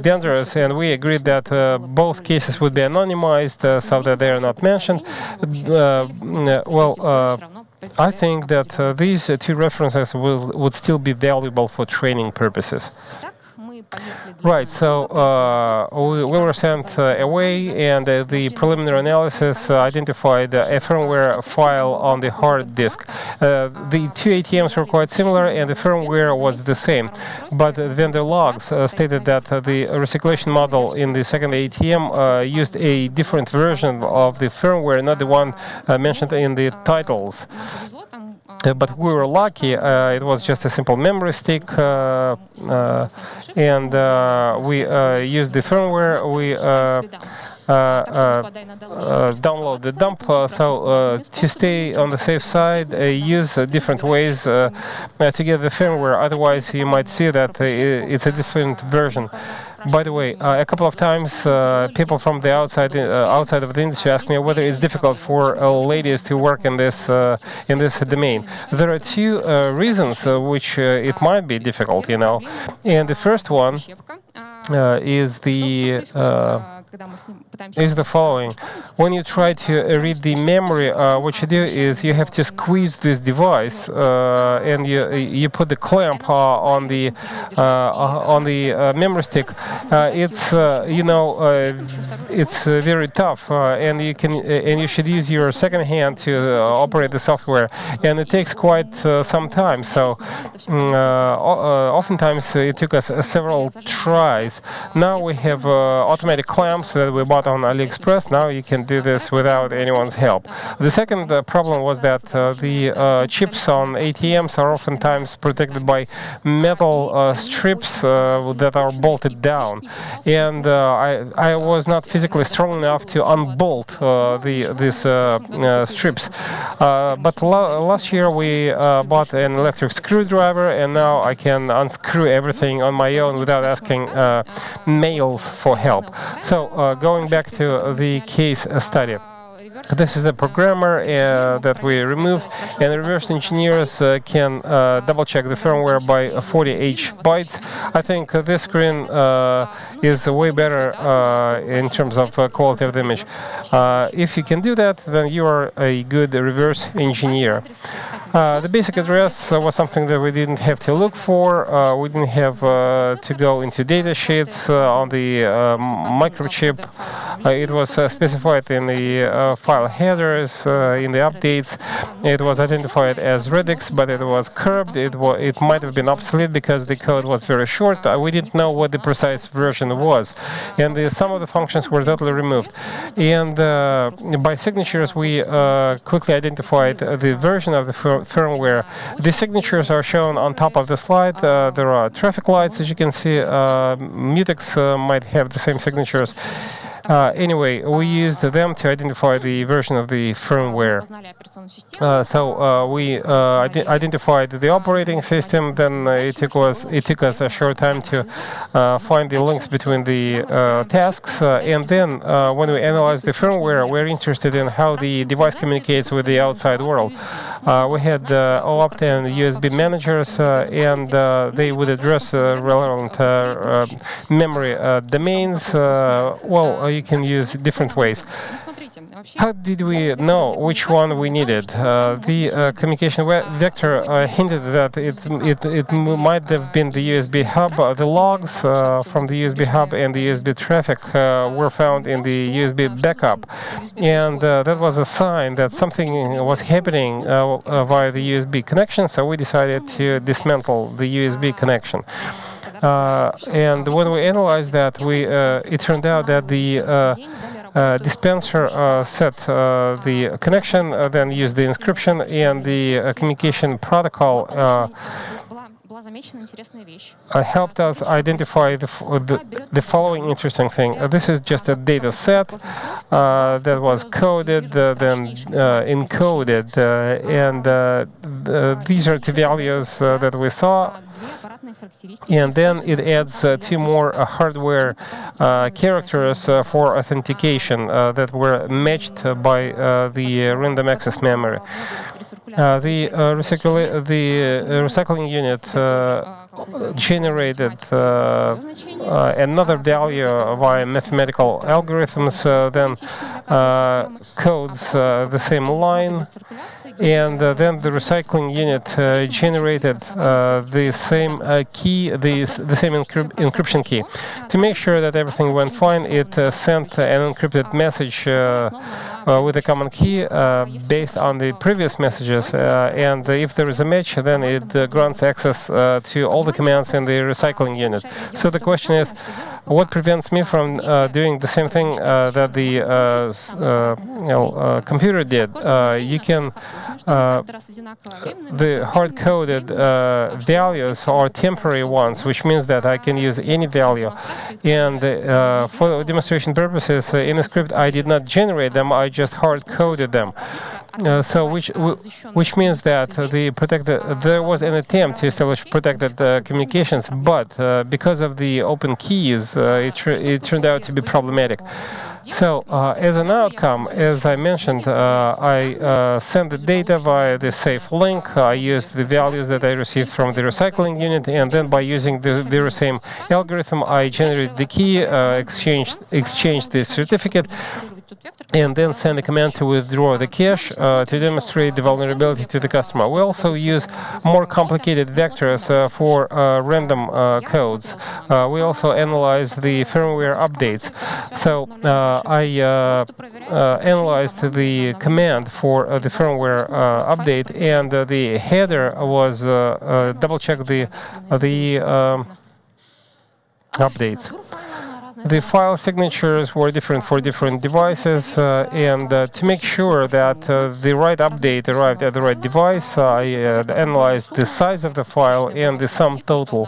vendors and we agreed that both cases would be anonymized so that they are not mentioned. I think that these two references would still be valuable for training purposes. Right, so we were sent away, and the preliminary analysis identified a firmware file on the hard disk. The two ATMs were quite similar, and the firmware was the same. But the vendor logs stated that the recirculation model in the second ATM used a different version of the firmware, not the one mentioned in the titles. But we were lucky. It was just a simple memory stick, and we used the firmware. We download the dump. So to stay on the safe side, use different ways to get the firmware. Otherwise, you might see that it's a different version. By the way, a couple of times people from the outside of the industry ask me whether it's difficult for ladies to work in this domain. There are two reasons which it might be difficult, you know. And the first one is the following. When you try to read the memory, what you do is you have to squeeze this device, and you put the clamp on the memory stick. It's it's very tough, and you should use your second hand to operate the software, and it takes quite some time. So oftentimes it took us several tries. Now we have automatic clamps that we bought on AliExpress. Now you can do this without anyone's help. The second problem was that the chips on ATMs are oftentimes protected by metal strips that are bolted down, and I was not physically strong enough to unbolt these strips. But last year we bought an electric screwdriver, and now I can unscrew everything on my own without asking males for help. So going back to the case study. This is a programmer that we removed, and reverse engineers can double-check the firmware by 40H bytes. I think this screen is way better in terms of quality of the image. If you can do that, then you are a good reverse engineer. The basic address was something that we didn't have to look for. We didn't have to go into data sheets on the microchip. It was specified in the file headers, in the updates. It was identified as Redux, but it was curbed. It might have been obsolete because the code was very short. We didn't know what the precise version was, and some of the functions were totally removed. And by signatures, we quickly identified the version of the firmware. The signatures are shown on top of the slide. There are traffic lights, as you can see. Mutex might have the same signatures. Anyway, we used them to identify the version of the firmware. So we identified the operating system. Then it took us a short time to find the links between the tasks. And then when we analyzed the firmware, we're interested in how the device communicates with the outside world. We had OAuth and USB managers, and they would address relevant memory domains. Well, you can use different ways. How did we know which one we needed? The communication vector hinted that it might have been the USB hub. The logs from the USB hub and the USB traffic were found in the USB backup, and that was a sign that something was happening via the USB connection. So we decided to dismantle the USB connection. And when we analyzed that, it turned out that the dispenser set the connection, then used the inscription, and the communication protocol helped us identify the following interesting thing. This is just a data set that was coded, then encoded, and these are the values that we saw. And then it adds two more hardware characters for authentication that were matched by the random access memory. The recycling unit generated another value via mathematical algorithms, then codes the same line, and then the recycling unit generated the same key, the same encryption key. To make sure that everything went fine, it sent an encrypted message with a common key based on the previous messages, and if there is a match, then it grants access to all the commands in the recycling unit. So the question is, what prevents me from doing the same thing that the computer did? You can the hard-coded values are temporary ones, which means that I can use any value. And for demonstration purposes, in the script, I did not generate them; I just hard-coded them. So, which means that there was an attempt to establish protected communications, but because of the open keys, it turned out to be problematic. So, as an outcome, as I mentioned, I sent the data via the safe link. I used the values that I received from the recycling unit, and then by using the very same algorithm, I generated the key, exchanged the certificate, and then send a command to withdraw the cache to demonstrate the vulnerability to the customer. We also use more complicated vectors for random codes. We also analyze the firmware updates. So I analyzed the command for the firmware update, and the header was double-check the updates. The file signatures were different for different devices, and to make sure that the right update arrived at the right device, I analyzed the size of the file and the sum total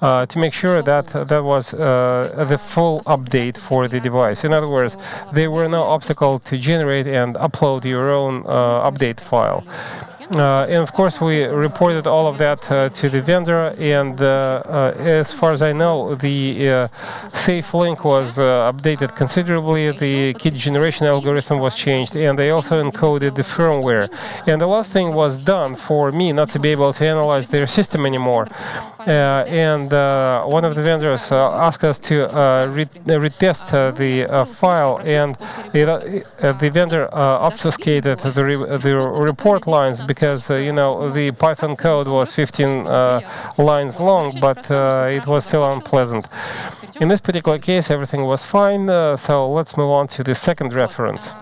to make sure that that was the full update for the device. In other words, there were no obstacle to generate and upload your own update file. And of course, we reported all of that to the vendor, and as far as I know, the safe link was updated considerably, the key generation algorithm was changed, and they also encoded the firmware. And the last thing was done for me not to be able to analyze their system anymore. And one of the vendors asked us to retest the file, and the vendor obfuscated the report lines because the Python code was 15 lines long, but it was still unpleasant. In this particular case, everything was fine. So let's move on to the second reference.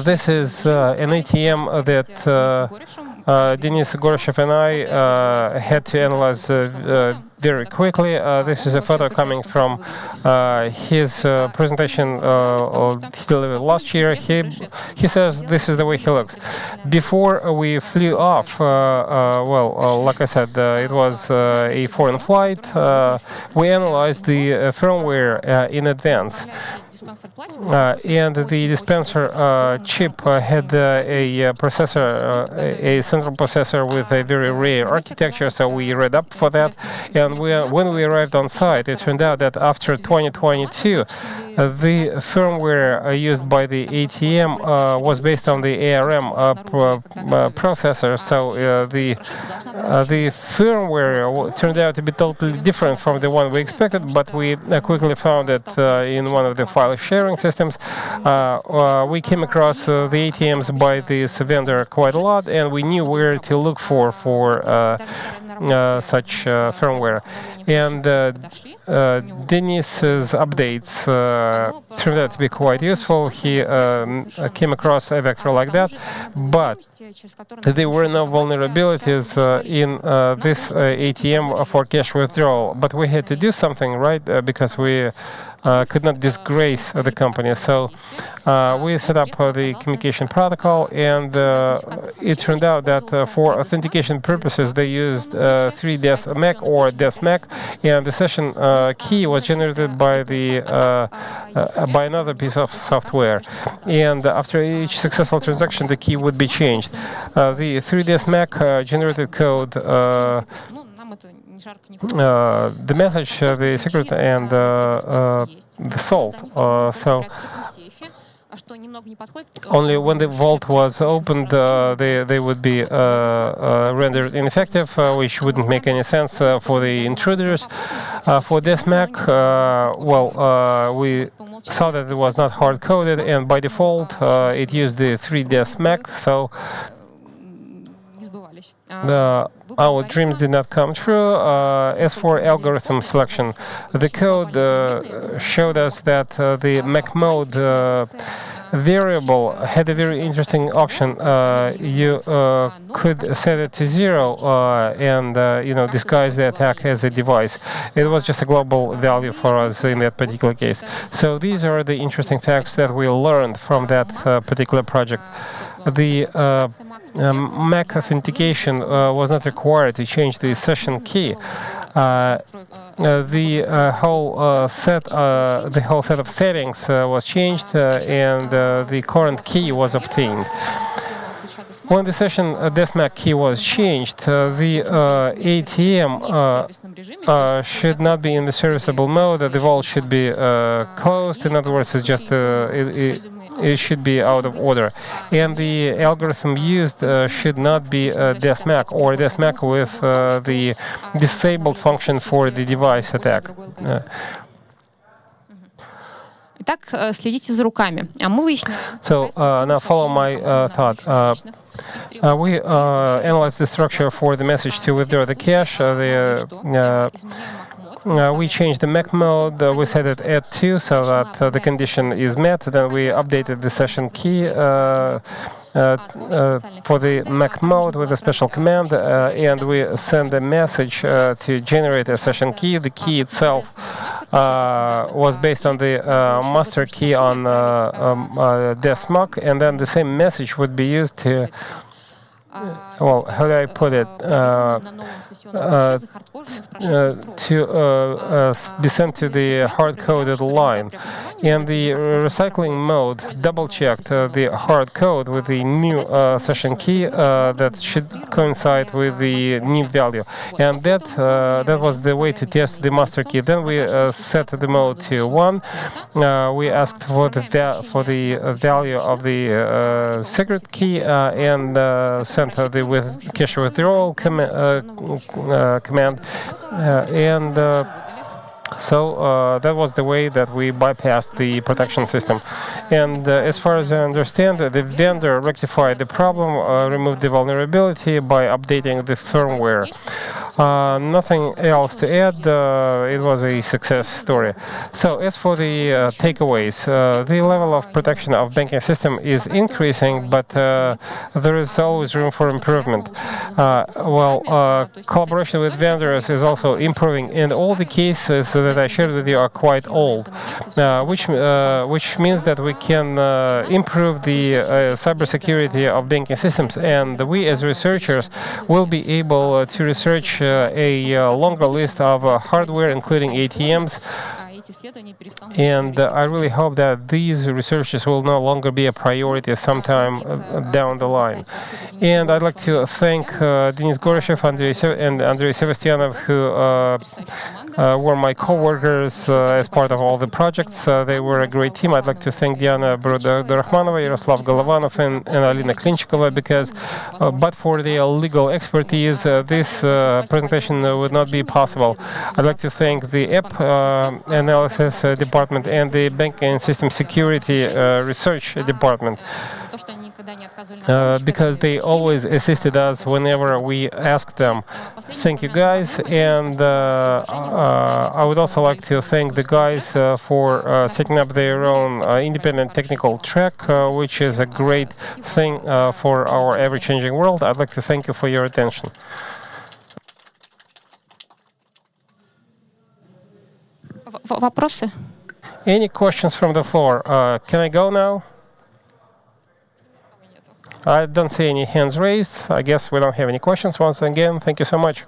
This is an ATM that Denis Goryshev and I had to analyze very quickly. This is a photo coming from his presentation he delivered last year. He says this is the way he looks. Before we flew off, like I said, it was a foreign flight. We analyzed the firmware in advance. And the dispenser chip had a processor, a central processor with a very rare architecture, so we read up for that. And when we arrived on site, it turned out that after 2022, the firmware used by the ATM was based on the ARM processor, so the firmware turned out to be totally different from the one we expected, but we quickly found it in one of the file sharing systems. We came across the ATMs by this vendor quite a lot, and we knew where to look for such firmware. And Denis's updates turned out to be quite useful. He came across a vector like that, but there were no vulnerabilities in this ATM for cash withdrawal. But we had to do something, right? Because we could not disgrace the company. So we set up the communication protocol, and it turned out that for authentication purposes they used 3DES-MAC or DES-MAC, and the session key was generated by by another piece of software. And after each successful transaction, the key would be changed. The 3DES-MAC generated code, the message, the secret, and the salt. So only when the vault was opened, they would be rendered ineffective, which wouldn't make any sense for the intruders. For DES-MAC, we saw that it was not hard-coded, and by default, it used the 3DES-MAC. So our dreams did not come true. As for algorithm selection, the code showed us that the MAC mode variable had a very interesting option. You could set it to 0 and disguise the attack as a device. It was just a global value for us in that particular case. So these are the interesting facts that we learned from that particular project. The MAC authentication was not required to change the session key. The whole set of settings was changed, and the current key was obtained. When the session DESMAC key was changed, the ATM should not be in the serviceable mode. The vault should be closed. In other words, it's just it should be out of order. And the algorithm used should not be DESMAC or DESMAC with the disabled function for the device attack.
Итак, следите за руками. А мы выясняем.
So now follow my thought. We analyzed the structure for the message to withdraw the cache. We changed the MAC mode. We set it at 2 so that the condition is met. Then we updated the session key for the MAC mode with a special command, and we send a message to generate a session key. The key itself was based on the master key on DESMAC, and then the same message would be used to well, how do I put it? To be sent to the hard-coded line. And the recycling mode double-checked the hard code with the new session key that should coincide with the new value. And that was the way to test the master key. Then we set the mode to 1. We asked for the value of the secret key and sent the cache withdrawal command, and so that was the way that we bypassed the protection system. And as far as I understand, the vendor rectified the problem, removed the vulnerability by updating the firmware. Nothing else to add. It was a success story. So as for the takeaways, the level of protection of banking system is increasing, but there is always room for improvement. Collaboration with vendors is also improving, and all the cases that I shared with you are quite old, which means that we can improve the cybersecurity of banking systems, and we as researchers will be able to research a longer list of hardware, including ATMs. And I really hope that these researches will no longer be a priority sometime down the line. And I'd like to thank Denis Gorishev and Andrei Sevastianov, who were my co-workers as part of all the projects. They were a great team. I'd like to thank Diana Dorahmanova, Yaroslav Golovanov, and Alina Klinchikova, because but for their legal expertise, this presentation would not be possible. I'd like to thank the app analysis department and the banking system security research department, because they always assisted us whenever we asked them. Thank you, guys. And I would also like to thank the guys for setting up their own independent technical track, which is a great thing for our ever-changing world. I'd like to thank you for your attention.
Вопросы?
Any questions from the floor? Can I go now? I don't see any hands raised. I guess we don't have any questions. Once again, thank you so much.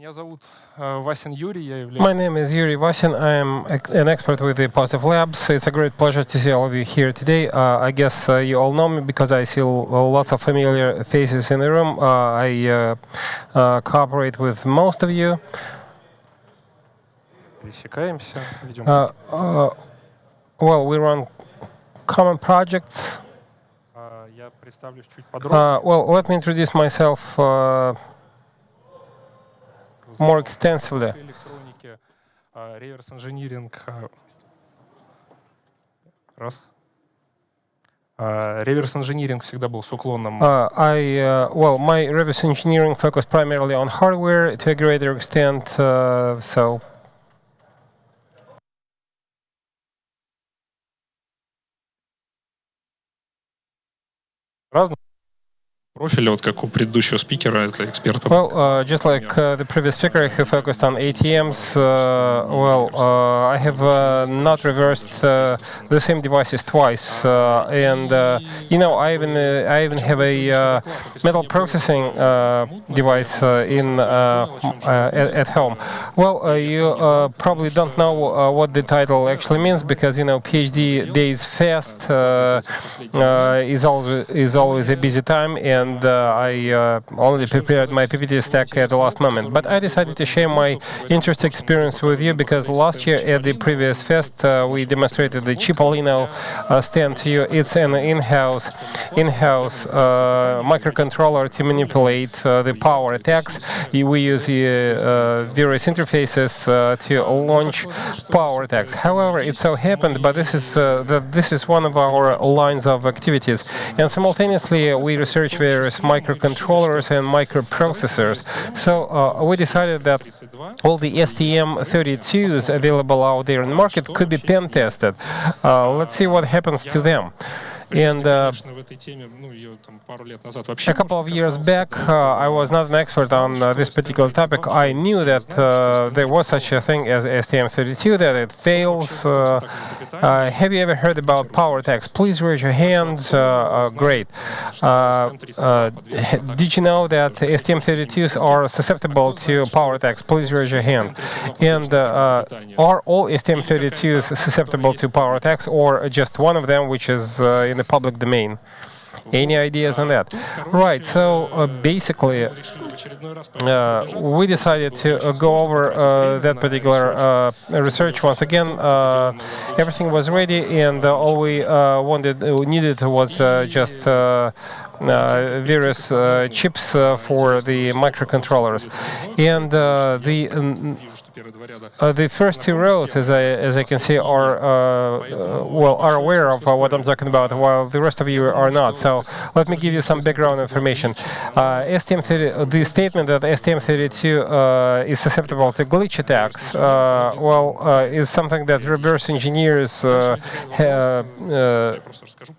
Меня зовут Васин Юрий, я являюсь...
My name is Yuri Vasin. I am an expert with the Positive Labs. It's a great pleasure to see all of you here today. I guess you all know me because I see lots of familiar faces in the room. I cooperate with most of you.
Пересекаемся, ведем...
Well, we run common projects.
Я представлюсь чуть подробнее.
Well, let me introduce myself more extensively.
Электроники, реверс-инжиниринг... Раз. Реверс-инжиниринг всегда был с уклоном...
Well, my reverse engineering focused primarily on hardware to a greater extent, so...
разных профиля, вот как у предыдущего спикера, это эксперт.
Well, just like the previous speaker who focused on ATMs, I have not reversed the same devices twice, and you know, I even have a metal processing device at home. Well, you probably don't know what the title actually means because you know PhD days fast is always a busy time, and I only prepared my PPT stack at the last moment. But I decided to share my interesting experience with you because last year at the previous fest we demonstrated the Cipollino stand to you. It's an in-house microcontroller to manipulate the power attacks. We use various interfaces to launch power attacks. However, it so happened, but this is one of our lines of activities, and simultaneously we research various microcontrollers and microprocessors. So we decided that all the STM32s available out there in the market could be pen tested. Let's see what happens to them. And a couple of years back, I was not an expert on this particular topic. I knew that there was such a thing as STM32, that it fails. Have you ever heard about power attacks? Please raise your hands. Great. Did you know that STM32s are susceptible to power attacks? Please raise your hand. And are all STM32s susceptible to power attacks, or just one of them, which is in the public domain? Any ideas on that? Right, so basically we decided to go over that particular research once again. Everything was ready, and all we needed was just various chips for the microcontrollers. And the first two rows, as I can see, are aware of what I'm talking about, while the rest of you are not. So let me give you some background information. The statement that STM32 is susceptible to glitch attacks, is something that reverse engineers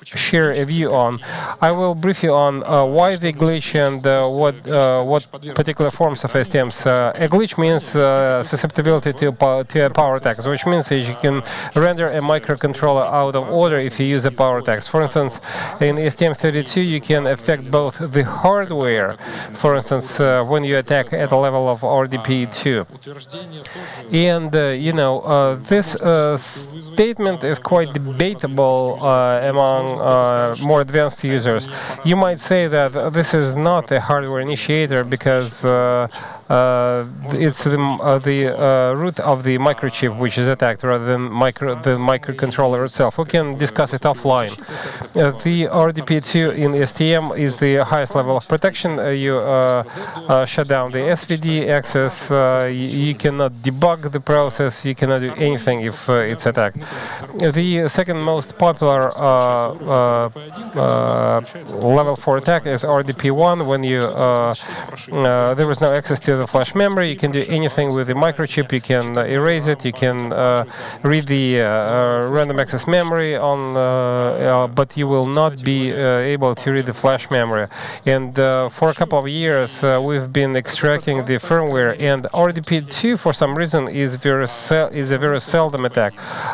share a view on. I will brief you on why they glitch and what particular forms of STMs. A glitch means susceptibility to power attacks, which means that you can render a microcontroller out of order if you use a power attacks. For instance, in STM32 you can affect both the hardware, for instance, when you attack at the level of RDP2. And this statement is quite debatable among more advanced users. You might say that this is not a hardware initiator because it's the root of the microchip which is attacked rather than the microcontroller itself. We can discuss it offline. The RDP2 in STM is the highest level of protection. You shut down the SVD access. You cannot debug the process. You cannot do anything if it's attacked. The second most popular level for attack is RDP1. When there is no access to the flash memory, you can do anything with the microcontroller microchip, you can erase it, you can read the random access memory on, but you will not be able to read the flash memory. And for a couple of years, we've been extracting the firmware, and RDP2 for some reason is a very seldom attack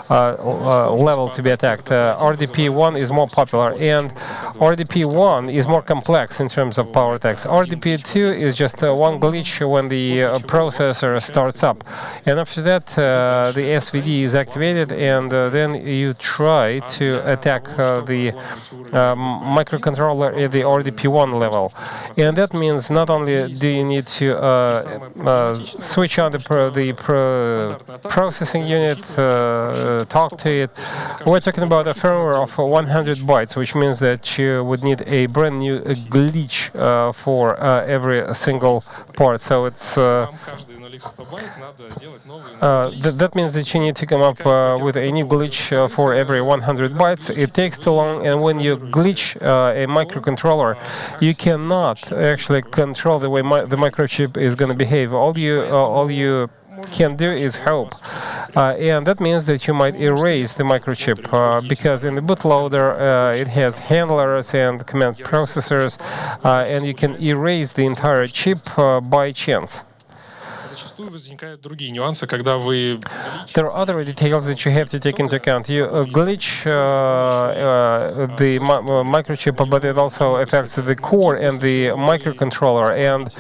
level to be attacked. RDP1 is more popular, and RDP1 is more complex in terms of power attacks. RDP2 is just one glitch when the processor starts up, and after that the SVD is activated, and then you try to attack the microcontroller at the RDP1 level. And that means not only do you need to switch on the processing unit, talk to it. We're talking about a firmware of 100 bytes, which means that you would need a brand new glitch for every single part. So it's that means that you need to come up with a new glitch for every 100 bytes. It takes too long, and when you glitch a microcontroller, you cannot actually control the way the microchip is going to behave. All you can do is hope, and that means that you might erase the microchip because in the bootloader it has handlers and command processors, and you can erase the entire chip by chance. There are other details that you have to take into account. You glitch the microchip, but it also affects the core and the microcontroller, and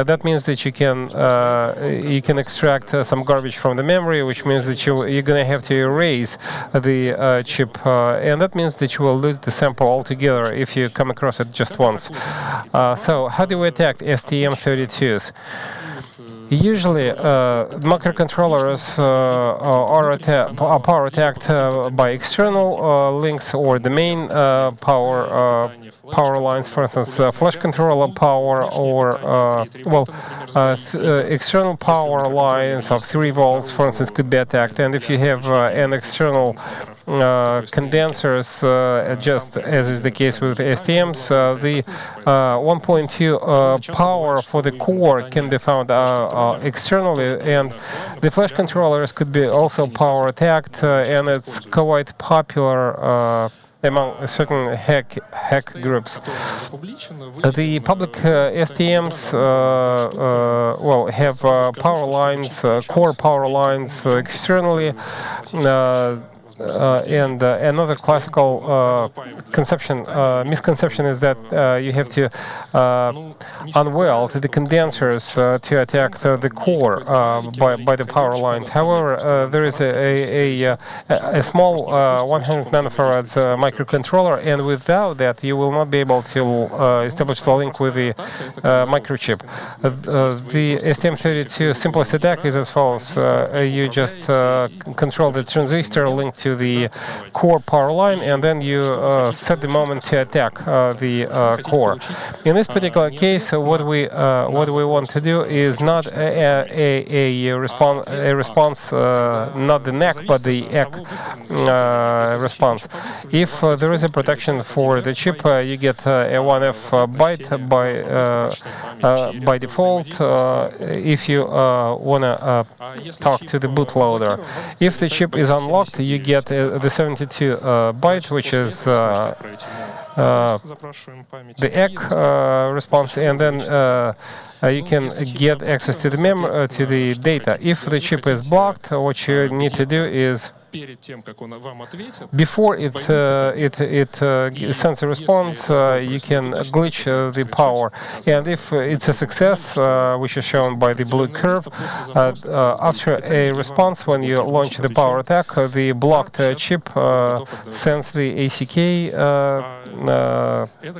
that means that you can extract some garbage from the memory, which means that you're going to have to erase the chip, and that means that you will lose the sample altogether if you come across it just once. So how do we attack STM32s? Usually, microcontrollers are power attacked by external links or the main power lines, for instance, flash controller power, or external power lines of 3 volts, for instance, could be attacked. And if you have an external condensers, just as is the case with STMs, the 1.2 power for the core can be found externally, and the flash controllers could be also power attacked, and it's quite popular among certain hack groups. The public STMs have power lines, core power lines externally. And another classical misconception is that you have to unweld the condensers to attack the core by the power lines. However, there is a small 100 nanofarads microcontroller, and without that you will not be able to establish the link with the microchip. The STM32 simplest attack is as follows. You just control the transistor linked to the core power line, and then you set the moment to attack the core. In this particular case, what we want to do is not a response, not the NAC, but the EC response. If there is a protection for the chip, you get a 1F byte by default if you want to talk to the bootloader. If the chip is unlocked, you get the 72 byte, which is the EC response, and then you can get access to the data. If the chip is blocked, what you need to do is, before it sends a response, you can glitch the power, and if it's a success, which is shown by the blue curve, after a response, when you launch the power attack, the blocked chip sends the ACK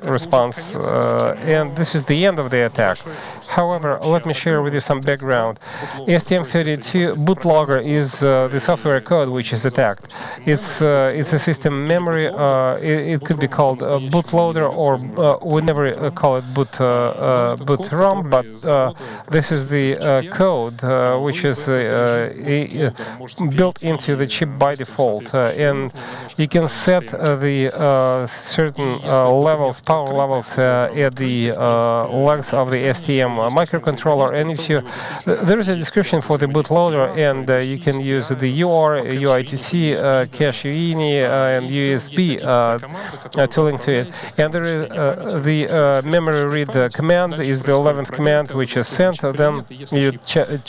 response, and this is the end of the attack. However, let me share with you some background. STM32 bootloader is the software code which is attacked. It's a system memory. It could be called bootloader, or we never call it boot ROM, but this is the code which is built into the chip by default, and you can set the certain certain levels, power levels at the legs of the STM microcontroller, and if you there is a description for the bootloader, and you can use the UART, UITC, cache UINI, and USB to link to it. And there is the memory read command is the 11th command which is sent. Then you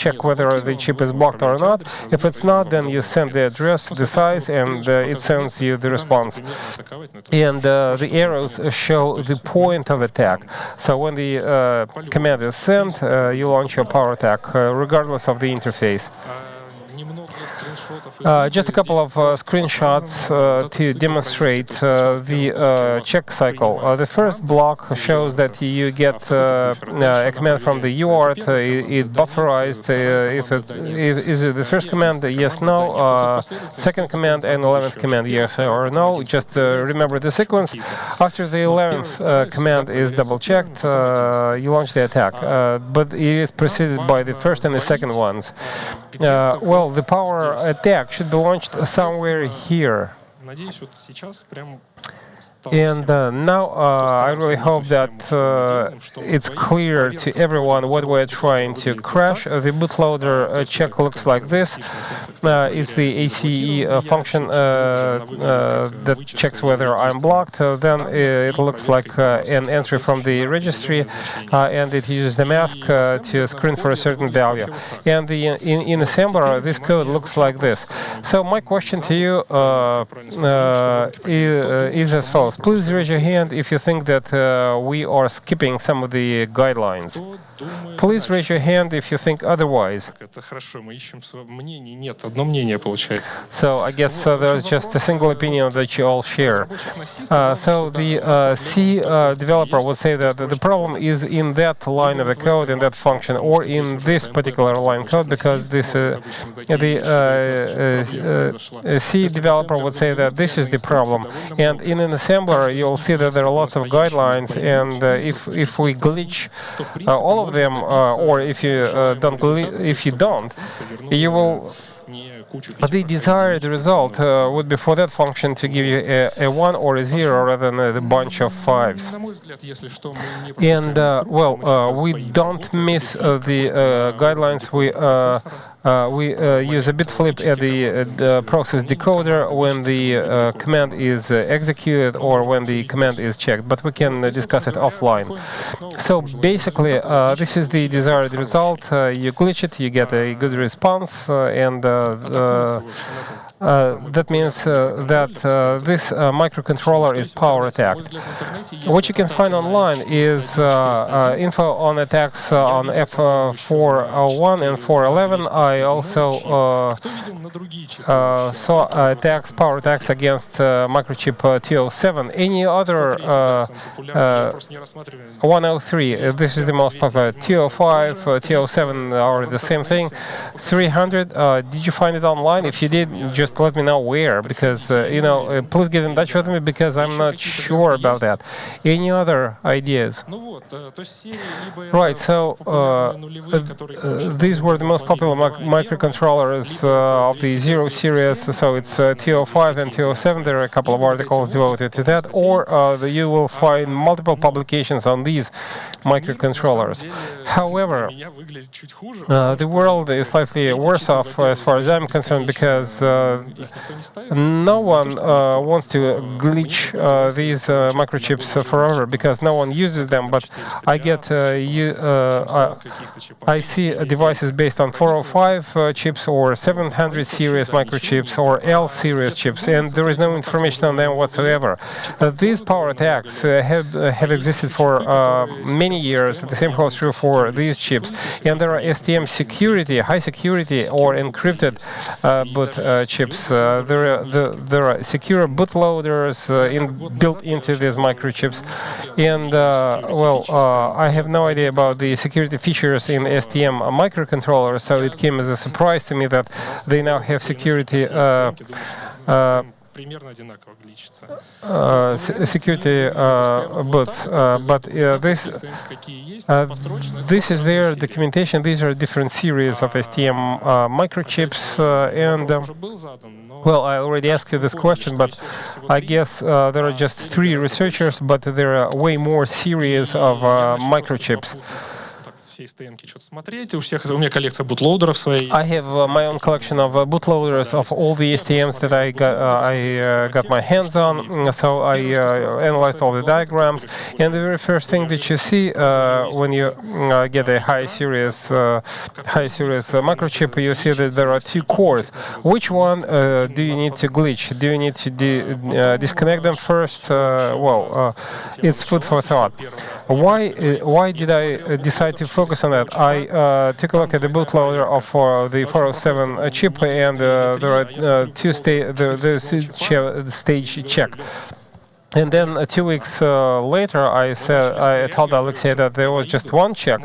check whether the chip is blocked or not. If it's not, then you send the address, the size, and it sends you the response. And the arrows show the point of attack. So when the command is sent, you launch your power attack, regardless of the interface. Just a couple of screenshots to demonstrate the check cycle. The first block shows that you get a command from the UART. It bufferized. Is it the first command? Yes, no. Second command and 11th command, yes or no. Just remember the sequence. After the 11th command is double-checked, you launch the attack. But it is preceded by the first and the second ones. Well, the power attack should be launched somewhere here. And now I really hope that it's clear to everyone what we're trying to crash. The bootloader check looks like this. It's the ACE function that checks whether I'm blocked. Then it looks like an entry from the registry, and it uses the mask to screen for a certain value. And in assembler, this code looks like this. So my question to you is as follows. Please raise your hand if you think that we are skipping some of the guidelines. Please raise your hand if you think otherwise. So I guess there's just a single opinion that you all share. So the C developer would say that the problem is in that line of the code, in that function, or in this particular line code, because this C developer would say that this is the problem. And in an assembler, you'll see that there are lots of guidelines, and if we glitch all of them, or if you don't, you will. The desired result would be for that function to give you a 1 or a 0 rather than a bunch of 5s. And well, we don't miss the guidelines. We use a bit flip at the process decoder when the command is executed or when the command is checked, but we can discuss it offline. So basically, this is the desired result. You glitch it, you get a good response, and that means that this microcontroller is power attacked. What you can find online is info on attacks on F401 and 411. I also saw attacks, power attacks against microchip T07. Any other 103, this is the most popular. T05, T07 are the same thing. 300, did you find it online? If you did, just let me know where, because please get in touch with me, because I'm not sure about that. Any other ideas? Right, so these were the most popular microcontrollers of the 0 series, so it's T05 and T07. There are a couple of articles devoted to that, or you will find multiple publications on these microcontrollers. However, the world is slightly worse off as far as I'm concerned, because no one wants to glitch these microchips forever, because no one uses them. But I get I see devices based on 405 chips or 700 series microchips or L series chips, and there is no information on them whatsoever. These power attacks have existed for many years. The same holds true for these chips, and there are STM security, high security or encrypted boot chips. There are secure bootloaders built into these microchips, and well, I have no idea about the security features in STM microcontrollers, so it came as a surprise to me that they now have security
примерно одинаково гличится.
Security boots, but this is their documentation. These are different series of STM microchips, and well, I already asked you this question, but I guess there are just 3 researchers, but there are way more series of microchips.
Все STM-ки что-то смотреть. У меня коллекция бутлоудеров своей.
I have my own collection of bootloaders of all the STMs that I got my hands on. So I analyzed all the diagrams, and the very first thing that you see when you get a high series microchip, you see that there are 2 cores. Which one do you need to glitch? Do you need to disconnect them first? It's food for thought. Why did I decide to focus on that? I took a look at the bootloader of the 407 chip, and there are 2 stage check. And then 2 weeks later, I told Alexei that there was just 1 check,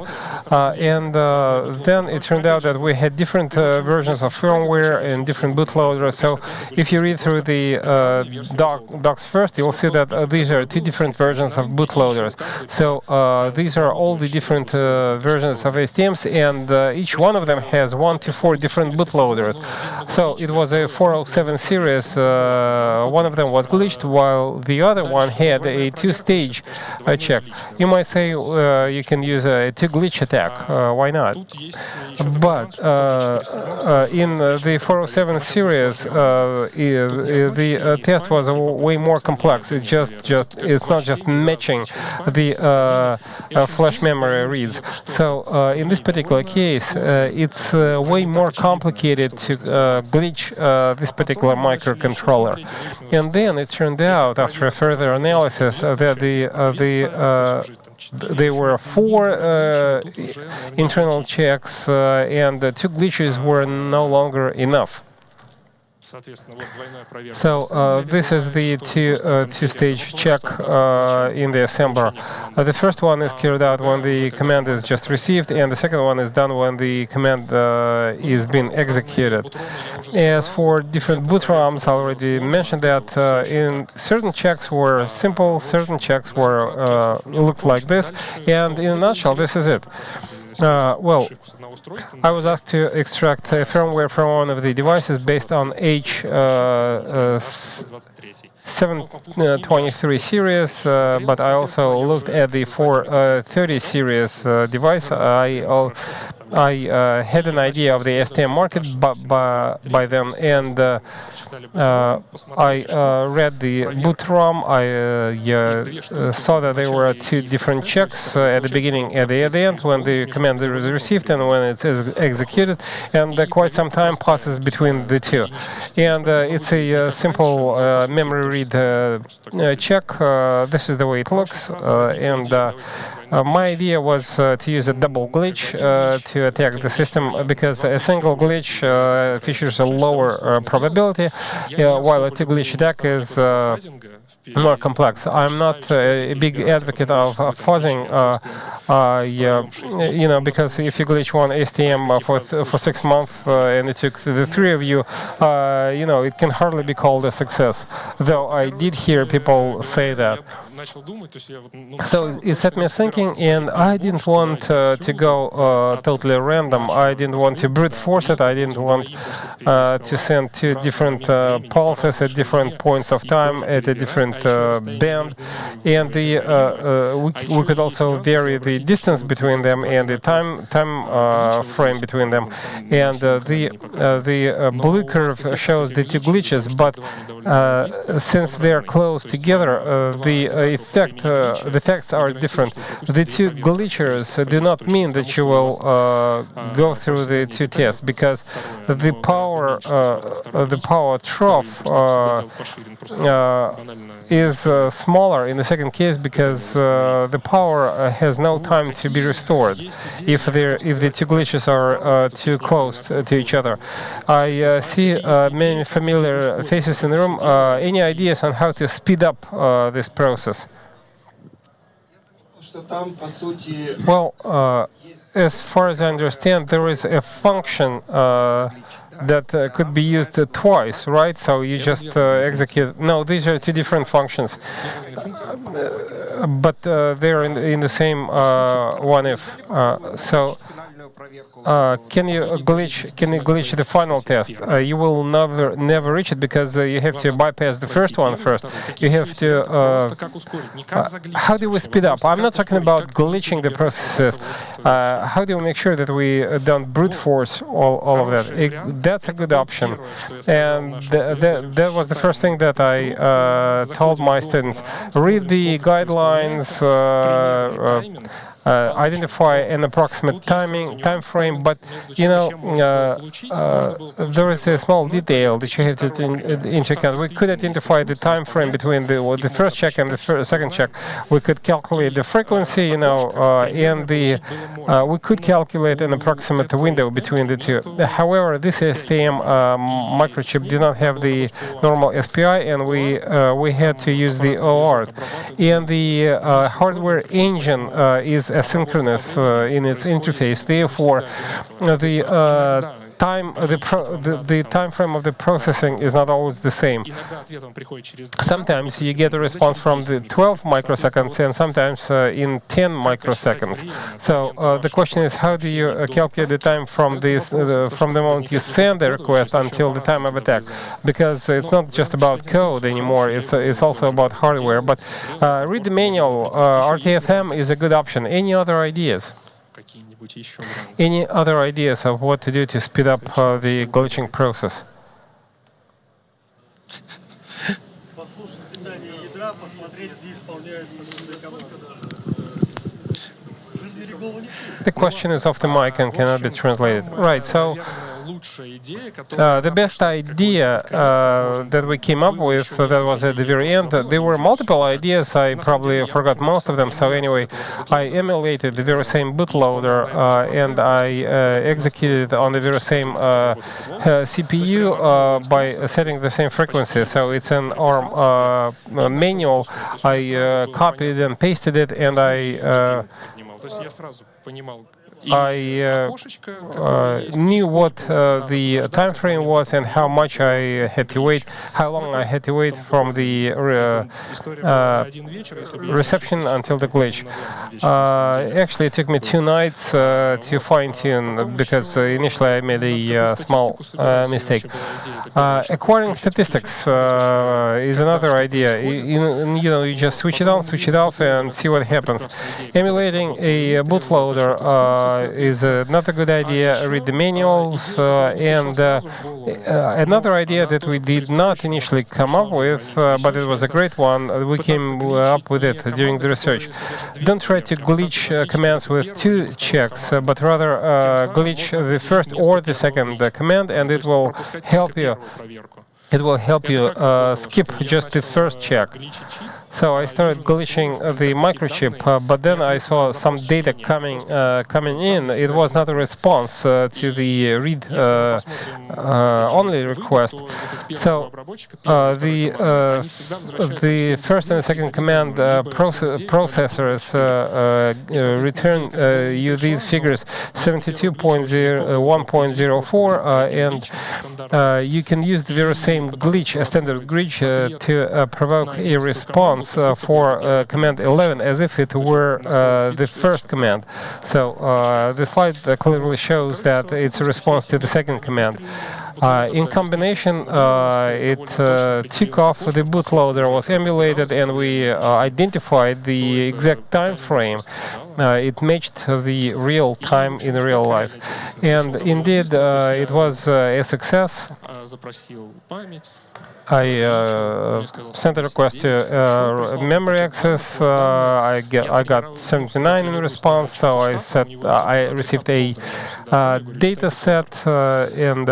and then it turned out that we had different versions of firmware and different bootloaders. So if you read through the docs first, you'll see that these are 2 different versions of bootloaders. So these are all the different versions of STMs, and each one of them has 1 to 4 different bootloaders. So it was a 407 series. One of them was glitched, while the other one had a 2-stage check. You might say you can use a 2-glitch attack. Why not? But in the 407 series, the test was way more complex. It's not just matching the flash memory reads. So in this particular case, it's way more complicated to glitch this particular microcontroller. And then it turned out, after a further analysis, that there were 4 internal checks, and 2 glitches were no longer enough. So this is the 2-stage check in the assembler. The first one is carried out when the command is just received, and the second one is done when the command is being executed. As for different boot ROMs, I already mentioned that in certain checks were simple, certain checks were looked like this, and in a nutshell, this is it. Well, I was asked to extract firmware from one of the devices based on H723 series, but I also looked at the 430 series device. I had an idea of the STM market by then, and I read the boot ROM. I saw that there were 2 different checks at the beginning and at the end, when the command is received and when it's executed, and quite some time passes between the 2. And it's a simple memory read check. This is the way it looks, and my idea was to use a double glitch to attack the system, because a single glitch features a lower probability, while a 2-glitch attack is more complex. I'm not a big advocate of fuzzing, because if you glitch one STM for 6 months and it took the 3 of you, it can hardly be called a success. Though I did hear people say that. So it set me thinking, and I didn't want to go totally random. I didn't want to brute force it. I didn't want to send 2 different pulses at different points of time at a different band, and we could also vary the distance between them and the time frame between them. And the blue curve shows the 2 glitches, but since they are close together, the effects are different. The 2 glitchers do not mean that you will go through the 2 tests, because the power trough is smaller in the second case, because the power has no time to be restored if the 2 glitches are too close to each other. I see many familiar faces in the room. Any ideas on how to speed up this process? Well, as far as I understand, there is a function that could be used twice, right? So you just execute. No, these are two different functions, but they're in the same one if. So can you glitch the final test? You will never reach it because you have to bypass the first one first. You have to. How do we speed up? I'm not talking about glitching the processes. How do we make sure that we don't brute force all of that? That's a good option, and that was the first thing that I told my students. Read the guidelines. Identify an approximate time frame, but there is a small detail that you have to take into account. We could identify the time frame between the first check and the second check. We could calculate the frequency, and we could calculate an approximate window between the two. However, this STM microchip did not have the normal SPI, and we had to use the OR. And the hardware engine is asynchronous in its interface. Therefore, the time frame of the processing is not always the same. Sometimes you get a response from the 12 microseconds, and sometimes in 10 microseconds. So the question is, how do you calculate the time from the moment you send the request until the time of attack? Because it's not just about code anymore; it's also about hardware. But read the manual. RTFM is a good option. Any other ideas? Any other ideas of what to do to speed up the glitching process? The question is off the mic and cannot be translated. Right, so the best idea that we came up with, that was at the very end, there were multiple ideas. I probably forgot most of them. So anyway, I emulated the very same bootloader and I executed on the very same CPU by setting the same frequency. So it's an ARM manual. I copied and pasted it, and I knew what the time frame was and how much I had to wait, how long I had to wait from the reception until the glitch. Actually, it took me 2 nights to fine-tune because initially I made a small mistake. Acquiring statistics is another idea. You just switch it on, switch it off, and see what happens. Emulating a bootloader is not a good idea. Read the manuals. And another idea that we did not initially come up with, but it was a great one, we came up with it during the research. Don't try to glitch commands with 2 checks, but rather glitch the first or the second command, and it will help you. It will help you skip just the first check. So I started glitching the microchip, but then I saw some data coming in. It was not a response to the read only request. So the first and the second command processors return you these figures 72.1.04, and you can use the very same glitch, a standard glitch, to provoke a response for command 11 as if it were the first command. So the slide clearly shows that it's a response to the second command. In combination, it took off the bootloader, was emulated, and we identified the exact time frame. It matched the real time in real life. And indeed, it was a success. I sent a request to memory access. I got 79 in response, so I received a data set, and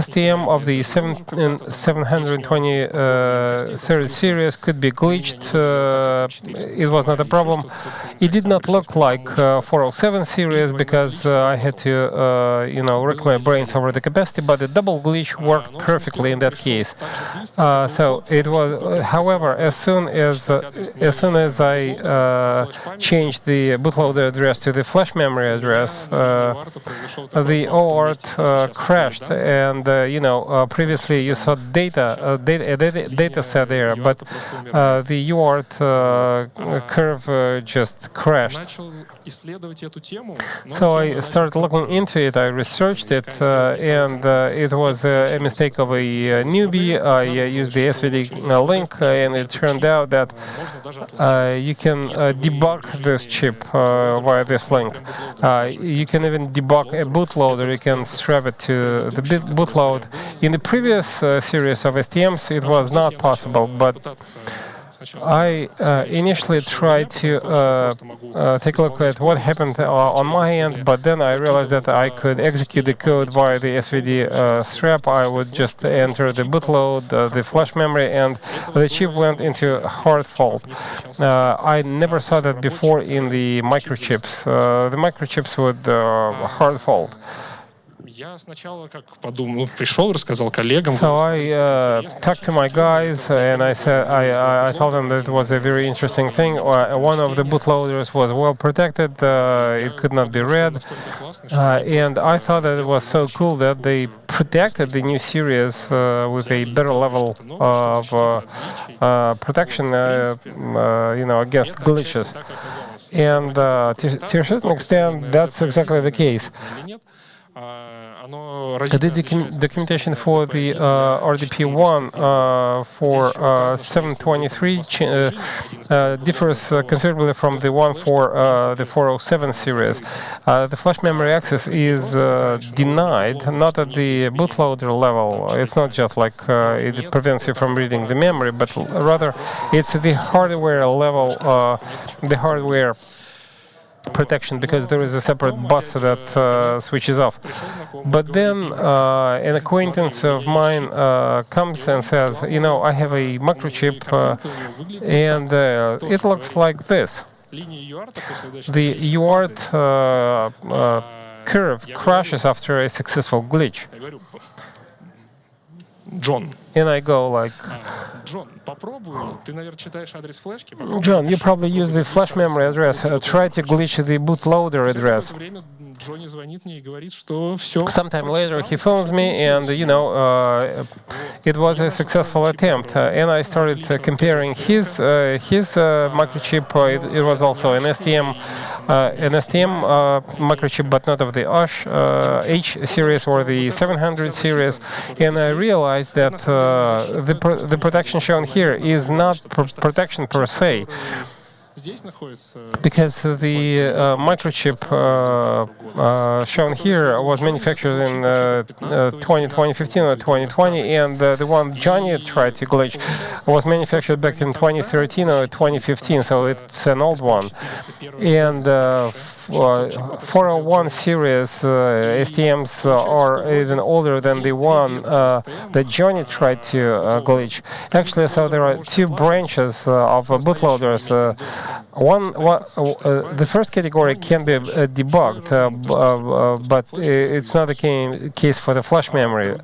STM of the 723rd series could be glitched. It was not a problem. It did not look like 407 series because I had to, rack my brain complaints over the capacity, but the double glitch worked perfectly in that case. So it was, however, as soon as I changed the bootloader address to the flash memory address, the OAuth crashed, and previously you saw data set there, but the UART curve just crashed. So I started looking into it, I researched it, and it was a mistake of a newbie. I used the SVD link, and it turned out that you can debug this chip via this link. You can even debug a bootloader. You can strap it to the bootload. In the previous series of STMs, it was not possible, but I initially tried to take a look at what happened on my end, but then I realized that I could execute the code via the SVD strap. I would just enter the bootload, the flash memory, and the chip went into hard fault. I never saw that before in the microchips. The microchips would hard fault. So I talked to my guys, and I said, I told them that it was a very interesting thing. One of the bootloaders was well protected; it could not be read, and I thought that it was so cool that they protected the new series with a better level of protection, against glitches. And to a certain extent, that's exactly the case. The documentation for the RDP1 for 723 differs considerably from the one for the 407 series. The flash memory access is denied, not at the bootloader level. It's not just like it prevents you from reading the memory, but rather it's the hardware level, the hardware protection, because there is a separate bus that switches off. But then an acquaintance of mine comes and says, I have a microchip and it looks like this. The UART curve crashes after a successful glitch.
John.
And I go like, John, you probably use the flash memory address. Try to glitch the bootloader address. Sometime later, he phones me, and it was a successful attempt. And I started comparing his microchip. It was also an STM microchip, but not of the H series or the 700 series. And I realized that the protection shown here is not protection per se, because the microchip shown here was manufactured in 2015 or 2020, and the one Johnny tried to glitch was manufactured back in 2013 or 2015, so it's an old one. And 401 series STMs are even older than the one that Johnny tried to glitch. Actually, so there are two branches of bootloaders. The first category can be debugged, but it's not the case for the flash memory,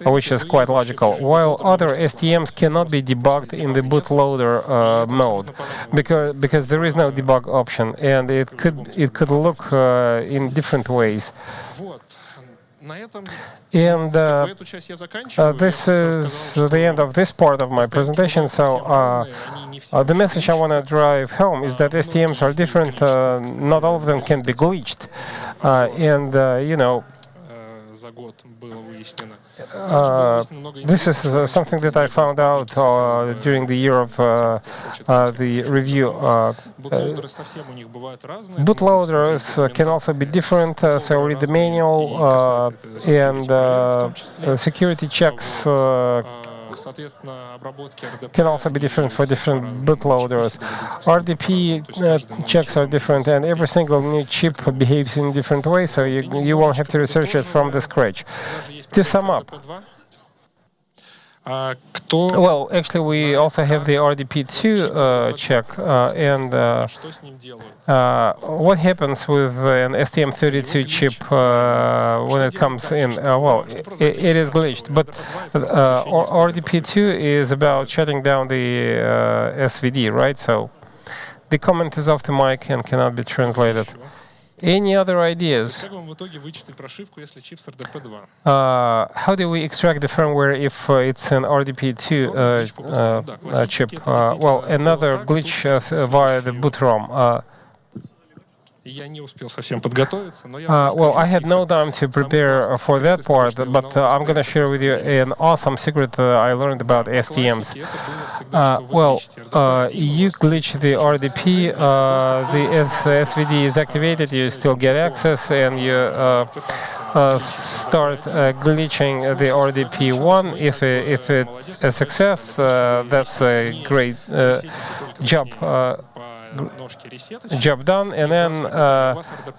which is quite logical. While other STMs cannot be debugged in the bootloader mode, because there is no debug option, and it could look in different ways. And this is the end of this part of my presentation. So the message I want to drive home is that STMs are different. Not all of them can be glitched. This is something that I found out during the year of the review. Bootloaders can also be different, so read the manual, and security checks can also be different for different bootloaders. RDP checks are different, and every single new chip behaves in different ways, so you won't have to research it from the scratch. To sum up,
Кто...
Well, actually, we also have the RDP2 check, and
Что с ним делают?
what happens with an STM32 chip when it comes in? Well, it is glitched, but RDP2 is about shutting down the SVD, right? So the comment is off the mic and cannot be translated. Any other ideas?
Как вам в итоге вычитать прошивку, если чип с RDP2?
How do we extract the firmware if it's an RDP2 chip? Well, another glitch via the boot ROM.
Я не успел совсем подготовиться, но я
Well, I had no time to prepare for that part, but I'm going to share with you an awesome secret I learned about STMs. Well, you glitch the RDP, the SVD is activated, you still get access, and you start glitching the RDP1. If it's a success, that's a great job done, and then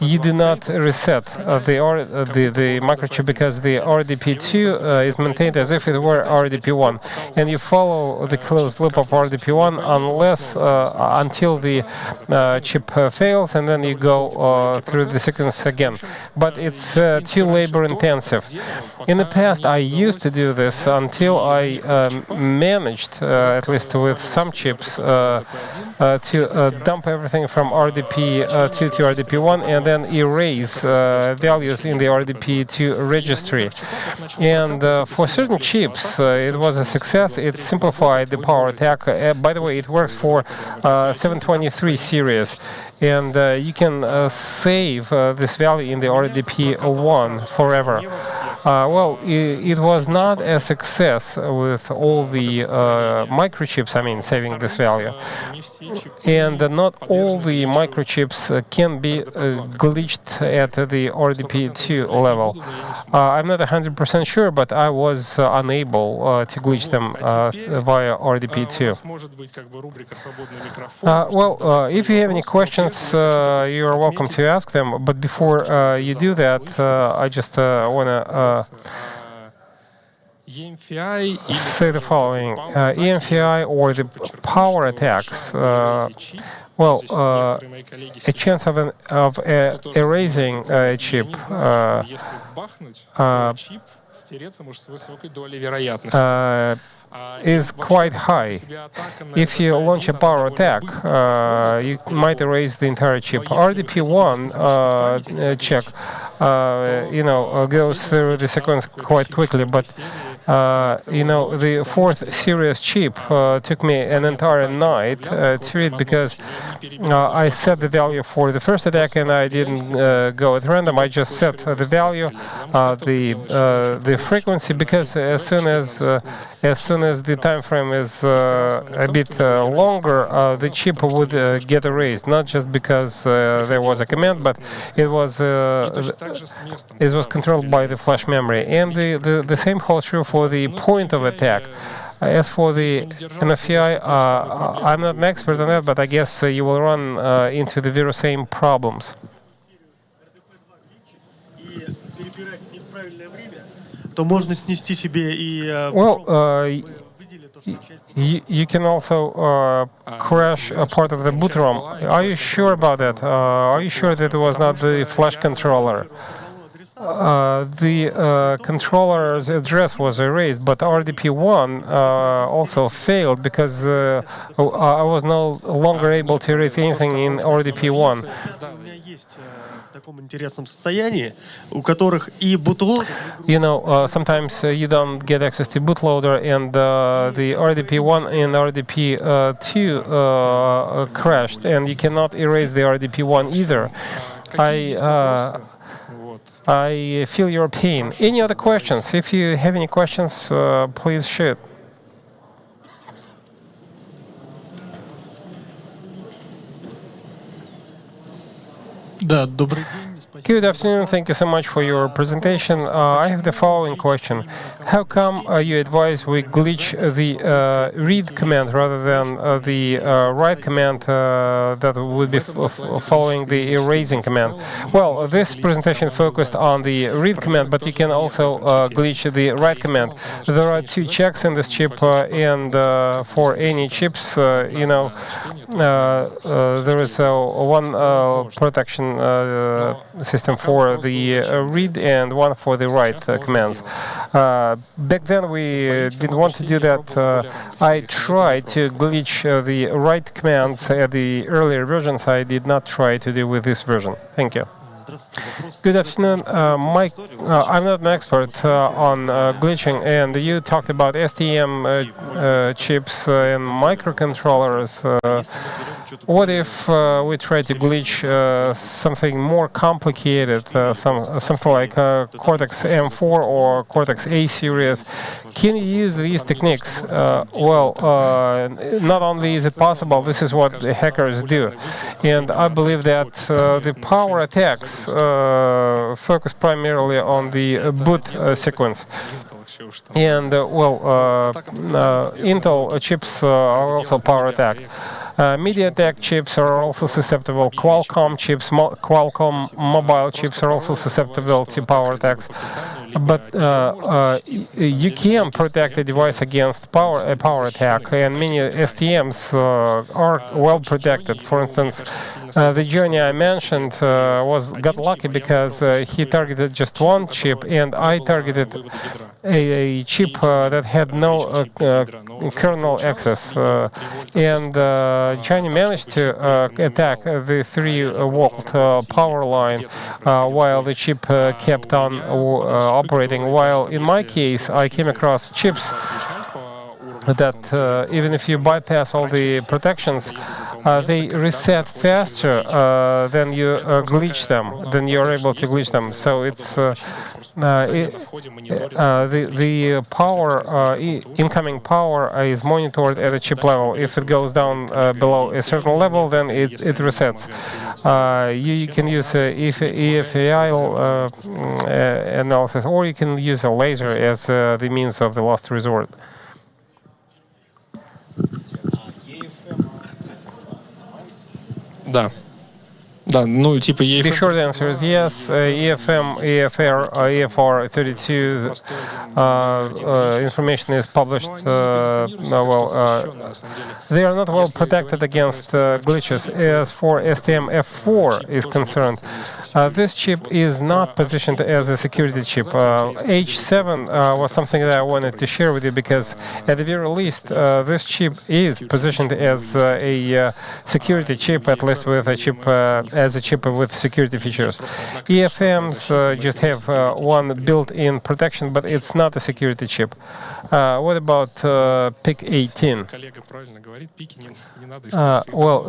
you do not reset the microchip because the RDP2 is maintained as if it were RDP1, and you follow the closed loop of RDP1 unless until the chip fails, and then you go through the sequence again. But it's too labor intensive. In the past, I used to do this until I managed, at least with some chips, to dump everything from RDP2 to RDP1 and then erase values in the RDP2 registry. And for certain chips, it was a success. It simplified the power attack. By the way, it works for 723 series. And you can save this value in the RDP1 forever. Well, it was not a success with all the microchips, I mean, saving this value. And not all the microchips can be glitched at the RDP2 level. I'm not 100% sure, but I was unable to glitch them via RDP2. Well, if you have any questions, you are welcome to ask them. But before you do that, I just want to say the following. EMFI or the power attacks, well, a chance of erasing a chip is quite high. If you launch a power attack, you might erase the entire chip. RDP1 check, goes through the sequence quite quickly, but the fourth series chip took me an entire night to read because I set the value for the first attack and I didn't go at random. I just set the value, the frequency, because as soon as the time frame is a bit longer, the chip would get erased. Not just because there was a command, but it was controlled by the flash memory. And the same holds true for the point of attack. As for the NFI, I'm not an expert on that, but I guess you will run into the very same problems. Well, you can also crash a part of the boot ROM. Are you sure about that? Are you sure that it was not the flash controller? The controller's address was erased, but RDP1 also failed because I was no longer able to erase anything in RDP1. Sometimes you don't get access to bootloader, and the RDP1 and RDP2 crashed, and you cannot erase the RDP1 either. I feel your pain. Any other questions? If you have any questions, please shoot.
Да, добрый день.
Good afternoon. Thank you so much for your presentation. I have the following question. How come you advise we glitch the read command rather than the write command that would be following the erasing command? Well, this presentation focused on the read command, but you can also glitch the write command. There are two checks in this chip, and for any chips, there is one protection system for the read and one for the write commands. Back then we didn't want to do that. I tried to glitch the write commands at the earlier versions. I did not try to do with this version. Thank you. Good afternoon, Mike. I'm not an expert on glitching, and you talked about STM chips and microcontrollers. What if we try to glitch something more complicated, something like Cortex M4 or Cortex A series? Can you use these techniques? Not only is it possible, this is what the hackers do. And I believe that the power attacks focus primarily on the boot sequence. And Intel chips are also power attacked. MediaTek chips are also susceptible. Qualcomm chips, Qualcomm mobile chips are also susceptible to power attacks. But you can protect a device against a power attack, and many STMs are well protected. For instance, the journey I mentioned got lucky because he targeted just one chip, and I targeted a chip that had no kernel access. And Johnny managed to attack the 3-volt power line while the chip kept on operating. While in my case, I came across chips that even if you bypass all the protections, they reset faster than you glitch them, than you're able to glitch them. So it's the power, incoming power is monitored at a chip level. If it goes down below a certain level, then it resets. You can use EFI analysis, or you can use a laser as the means of the last resort.
Да. Да, ну типа EFM.
The short answer is yes. EFM, EFR32 information is published. They are not well protected against glitches. As for STM-F4 is concerned, this chip is not positioned as a security chip. H7 was something that I wanted to share with you because, at the very least, this chip is positioned as a security chip, at least with a chip as a chip with security features. EFMs just have one built-in protection, but it's not a security chip. What about PIC-18?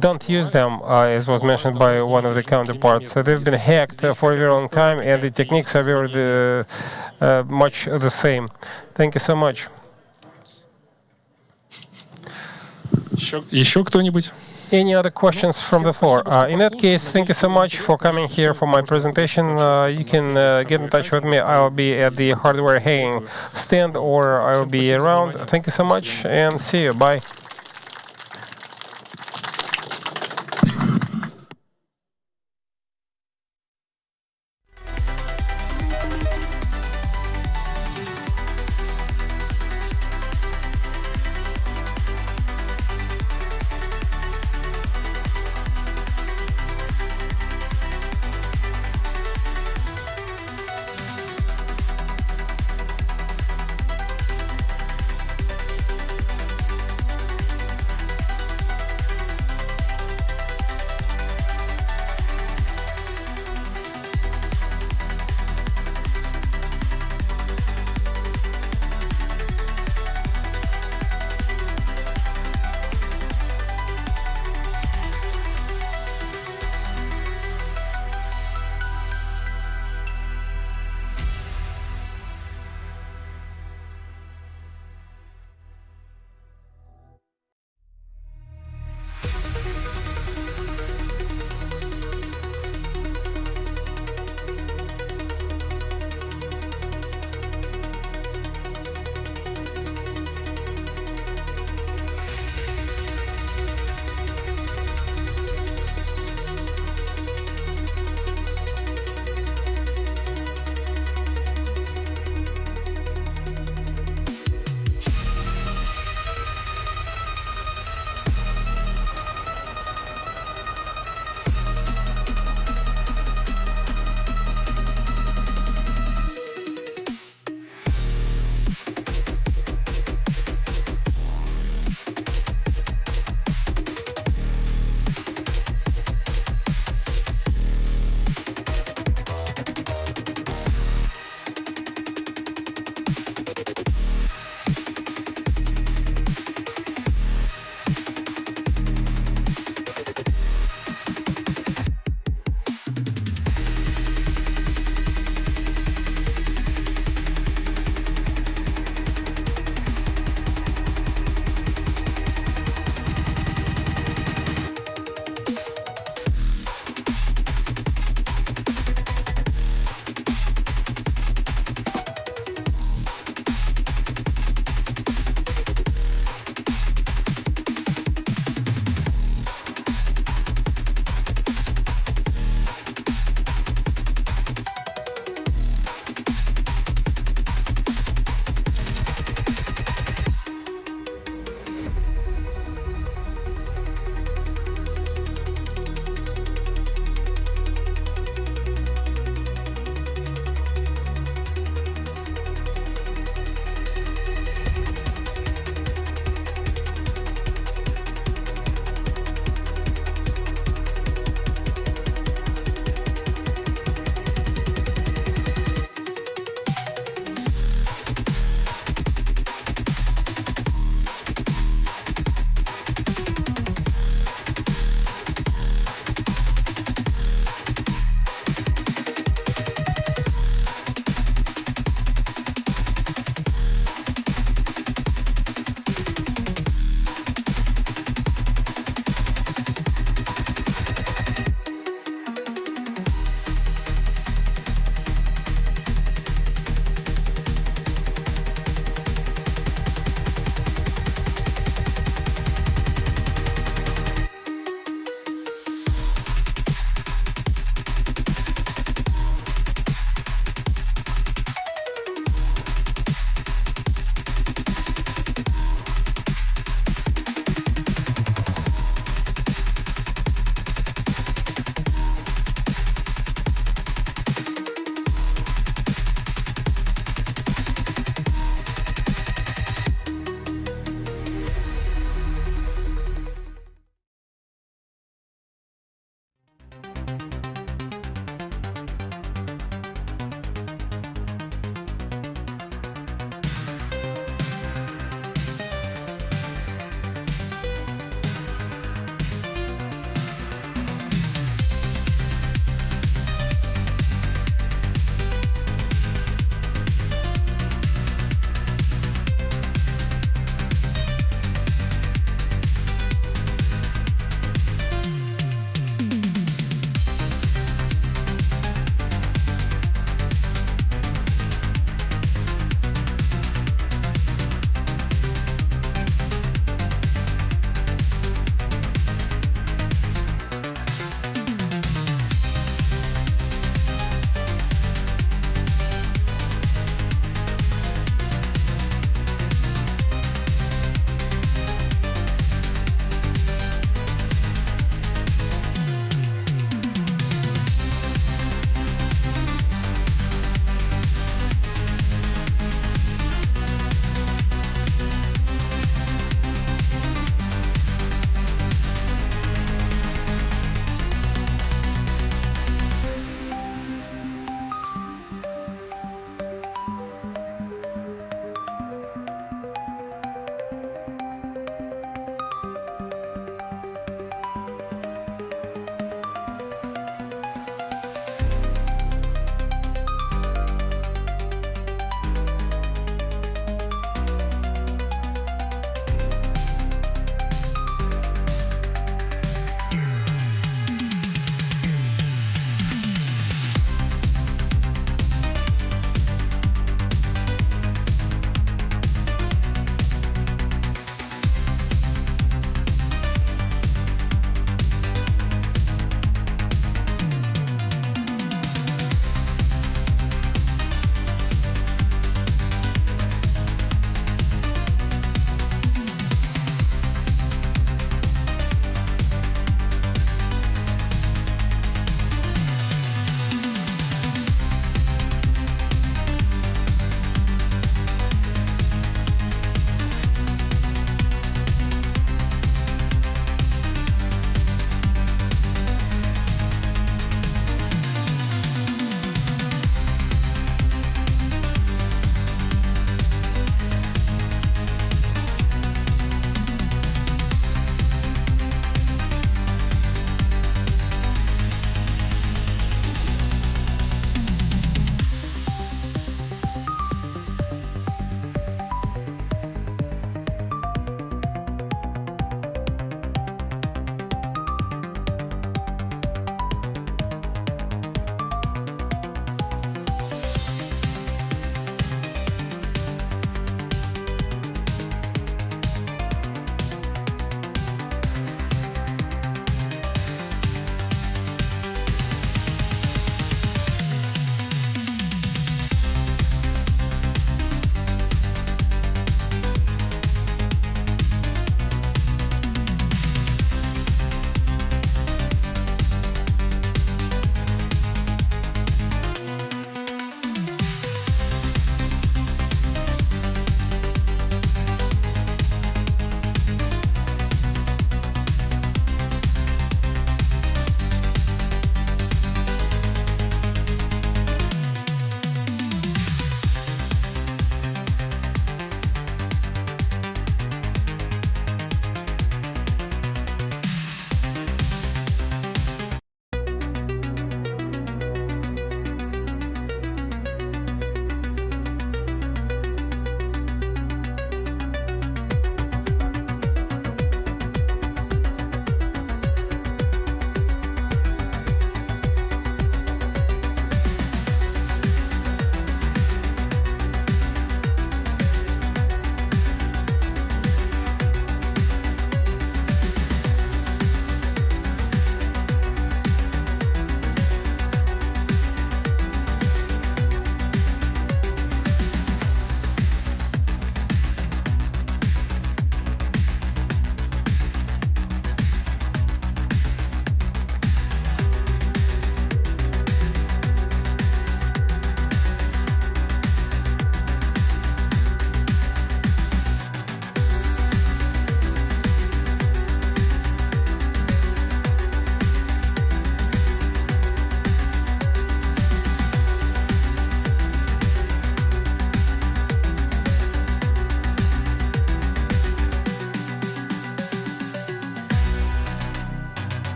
Don't use them, as was mentioned by one of the counterparts. They've been hacked for a very long time, and the techniques are very much the same. Thank you so much.
Еще кто-нибудь?
Any other questions from the floor? In that case, thank you so much for coming here for my presentation. You can get in touch with me. I'll be at the hardware hanging stand, or I'll be around. Thank you so much, and see you. Bye.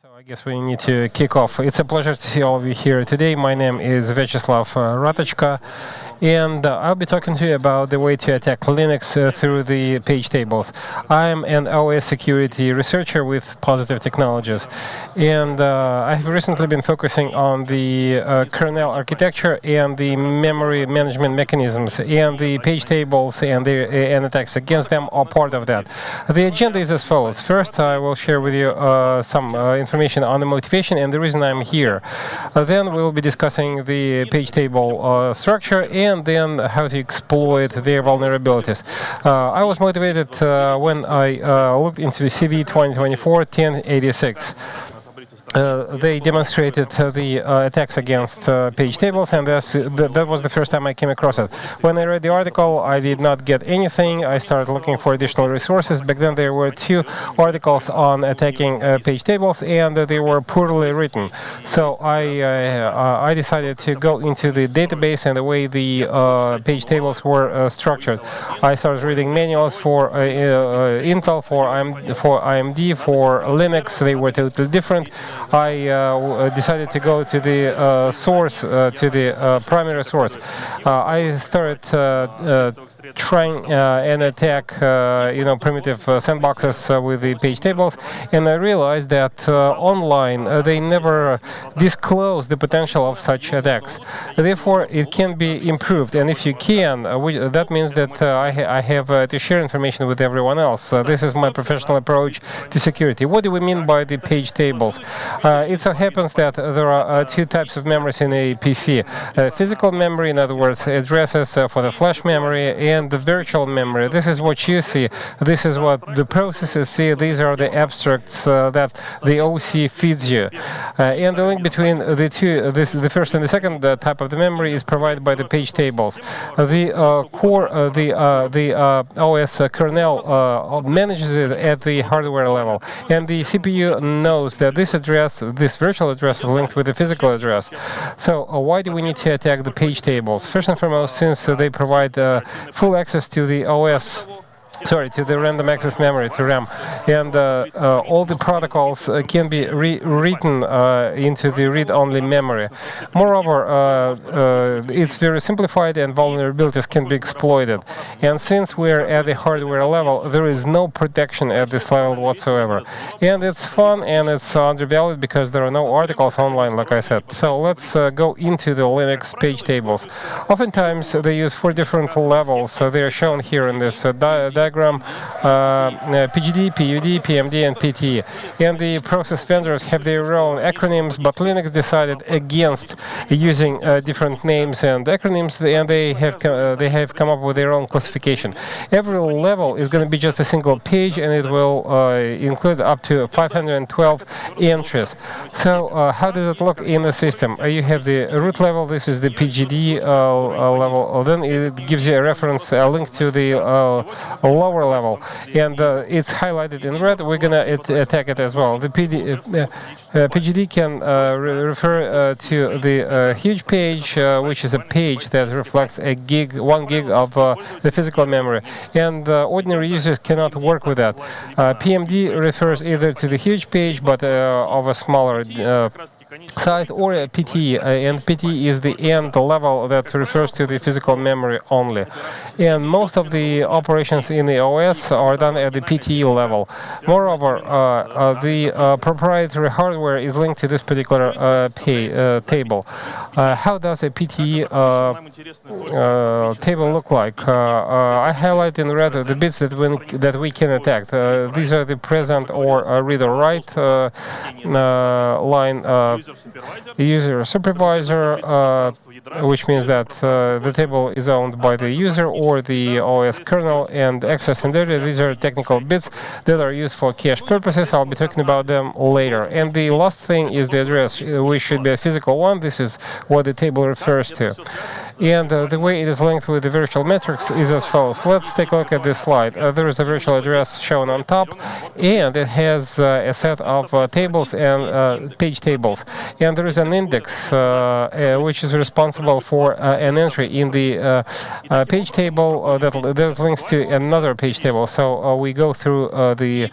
So I guess we need to kick off. It's a pleasure to see all of you here today. My name is Vyacheslav Ratachka, and I'll be talking to you about the way to attack Linux through the page tables. I'm an OS security researcher with Positive Technologies, and I have recently been focusing on the kernel architecture and the memory management mechanisms, and the page tables and attacks against them are part of that. The agenda is as follows. First, I will share with you some information on the motivation and the reason I'm here. Then we'll be discussing the page table structure and then how to exploit their vulnerabilities. I was motivated when I looked into the CV 2024-1086. They demonstrated the attacks against page tables, and that was the first time I came across it. When I read the article, I did not get anything. I started looking for additional resources. Back then, there were 2 articles on attacking page tables, and they were poorly written. So I decided to go into the database and the way the page tables were structured. I started reading manuals for Intel, for AMD, for Linux. They were totally different. I decided to go to the source, to the primary source. I started trying and attack, primitive sandboxes with the page tables, and I realized that online they never disclose the potential of such attacks. Therefore, it can be improved, and if you can, that means that I have to share information with everyone else. This is my professional approach to security. What do we mean by the page tables? It so happens that there are 2 types of memories in a PC. Physical memory, in other words, addresses for the flash memory, and the virtual memory. This is what you see. This is what the processes see. These are the abstracts that the OC feeds you. And the link between the 2, the first and the second type of the memory, is provided by the page tables. The core, the OS kernel manages it at the hardware level, and the CPU knows that this virtual address is linked with the physical address. So why do we need to attack the page tables? First and foremost, since they provide full access to the to the random access memory, to RAM, and all the protocols can be rewritten into the read-only memory. Moreover, it's very simplified and vulnerabilities can be exploited. And since we're at the hardware level, there is no protection at this level whatsoever. And it's fun and it's undervalued because there are no articles online, like I said. So let's go into the Linux page tables. Oftentimes, they use 4 different levels. So they are shown here in this diagram. PGD, PUD, PMD, and PT. And the process vendors have their own acronyms, but Linux decided against using different names and acronyms, and they have come up with their own classification. Every level is going to be just a single page, and it will include up to 512 entries. So how does it look in the system? You have the root level. This is the PGD level. Then it gives you a reference, a link to the lower level, and it's highlighted in red. We're gonna attack it as well. The PGD can refer to the huge page, which is a page that reflects 1 gig of the physical memory, and ordinary users cannot work with that. PMD refers either to the huge page, but of a smaller size, or a PT, and PT is the end level that refers to the physical memory only. And most of the operations in the OS are done at the PT level. Moreover, the proprietary hardware is linked to this particular table. How does a PT table look like? I highlight in red the bits that we can attack. These are the present or read or write line. User supervisor, which means that the table is owned by the user or the OS kernel, and access and data. These are technical bits that are used for cache purposes. I'll be talking about them later. And the last thing is the address, which should be a physical one. This is what the table refers to. And the way it is linked with the virtual metrics is as follows. Let's take a look at this slide. There is a virtual address shown on top, and it has a set of tables and page tables. And there is an index which is responsible for an entry in the page table that links to another page table. So we go through the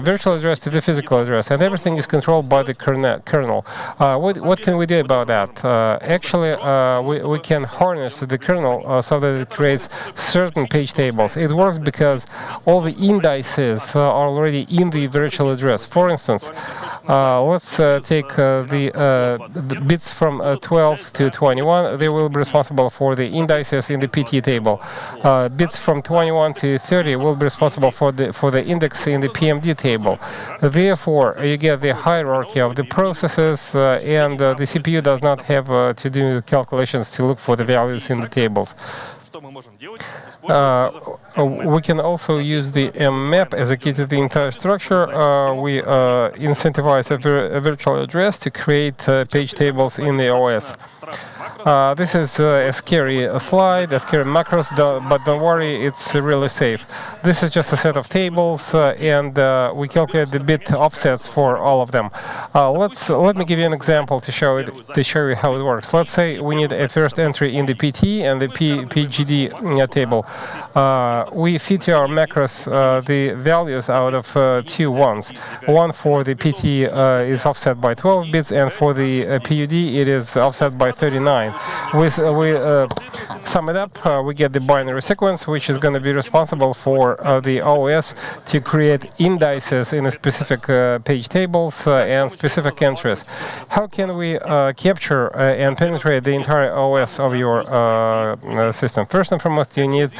virtual address to the physical address, and everything is controlled by the kernel. What can we do about that? Actually, we can harness the kernel so that it creates certain page tables. It works because all the indices are already in the virtual address. For instance, let's take the bits from 12 to 21. They will be responsible for the indices in the PT table. Bits from 21 to 30 will be responsible for the index in the PMD table. Therefore, you get the hierarchy of the processes, and the CPU does not have to do calculations to look for the values in the tables. We can also use the mmap as a key to the entire structure. We incentivize a virtual address to create page tables in the OS. This is a scary slide, a scary macros, but don't worry, it's really safe. This is just a set of tables, and we calculate the bit offsets for all of them. Let me give you an example to show you how it works. Let's say we need a first entry in the PT and the PGD table. We feed to our macros the values out of two ones. One for the PT is offset by 12 bits, and for the PUD it is offset by 39. We sum it up, we get the binary sequence, which is going to be responsible for the OS to create indices in a specific page tables and specific entries. How can we capture and penetrate the entire OS of your system? First and foremost, you need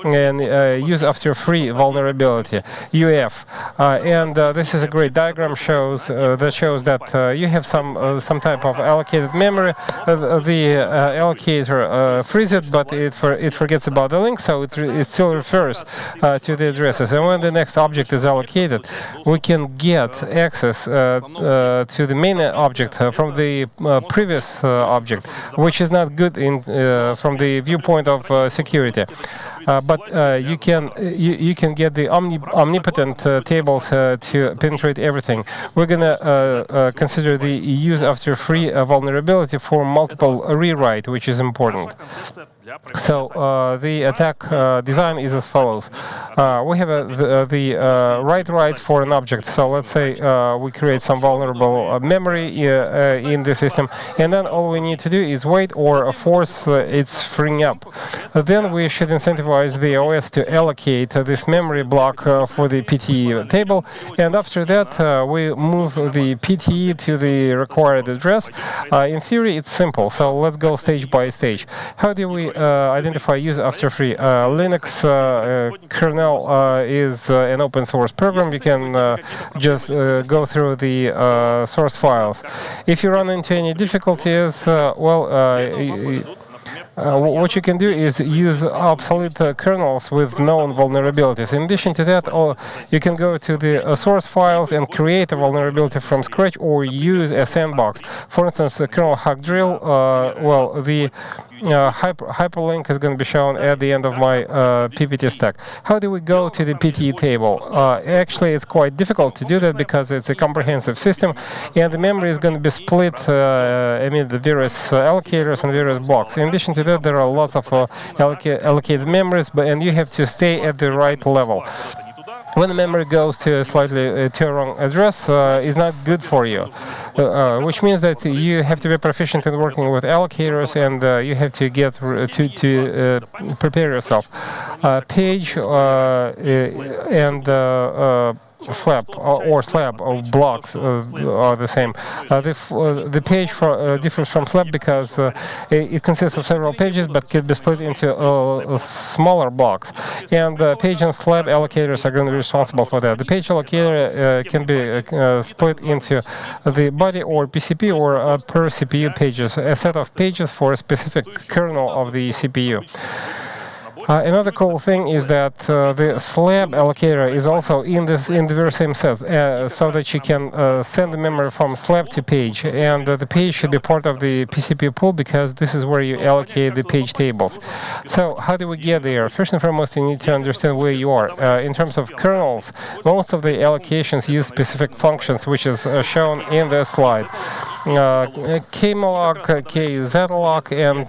an use after free vulnerability, UF. And this is a great diagram that shows that you have some type of allocated memory. The allocator frees it, but it forgets about the link, so it still refers to the addresses. And when the next object is allocated, we can get access to the main object from the previous object, which is not good from the viewpoint of security. But you can get the omnipotent tables to penetrate everything. We're gonna consider the use after free vulnerability for multiple rewrite, which is important. So the attack design is as follows. We have the write rights for an object. So let's say we create some vulnerable memory in the system, and then all we need to do is wait or force its freeing up. Then we should incentivize the OS to allocate this memory block for the PT table, and after that we move the PT to the required address. In theory, it's simple. So let's go stage by stage. How do we identify use after free? Linux kernel is an open source program. You can just go through the source files. If you run into any difficulties, what you can do is use obsolete kernels with known vulnerabilities. In addition to that, you can go to the source files and create a vulnerability from scratch, or use a sandbox. For instance, a kernel hack drill. The hyperlink is going to be shown at the end of my PPT stack. How do we go to the PT table? Actually, it's quite difficult to do that because it's a comprehensive system, and the memory is going to be split amid the various allocators and various blocks. In addition to that, there are lots of allocated memories, and you have to stay at the right level. When the memory goes to a slightly to a wrong address, is not good for you, which means that you have to be proficient in working with allocators, and you have to get to prepare yourself. Page and flap or slab of blocks are the same. The page differs from slab because it consists of several pages, but can be split into smaller blocks. And page and slab allocators are going to be responsible for that. The page allocator can be split into the body or PCP or per CPU pages, a set of pages for a specific kernel of the CPU. Another cool thing is that the slab allocator is also in the very same set, so that you can send the memory from slab to page, and the page should be part of the PCP pool because this is where you allocate the page tables. So how do we get there? First and foremost, you need to understand where you are. In terms of kernels, most of the allocations use specific functions, which is shown in the slide. kmalloc, kzalloc, and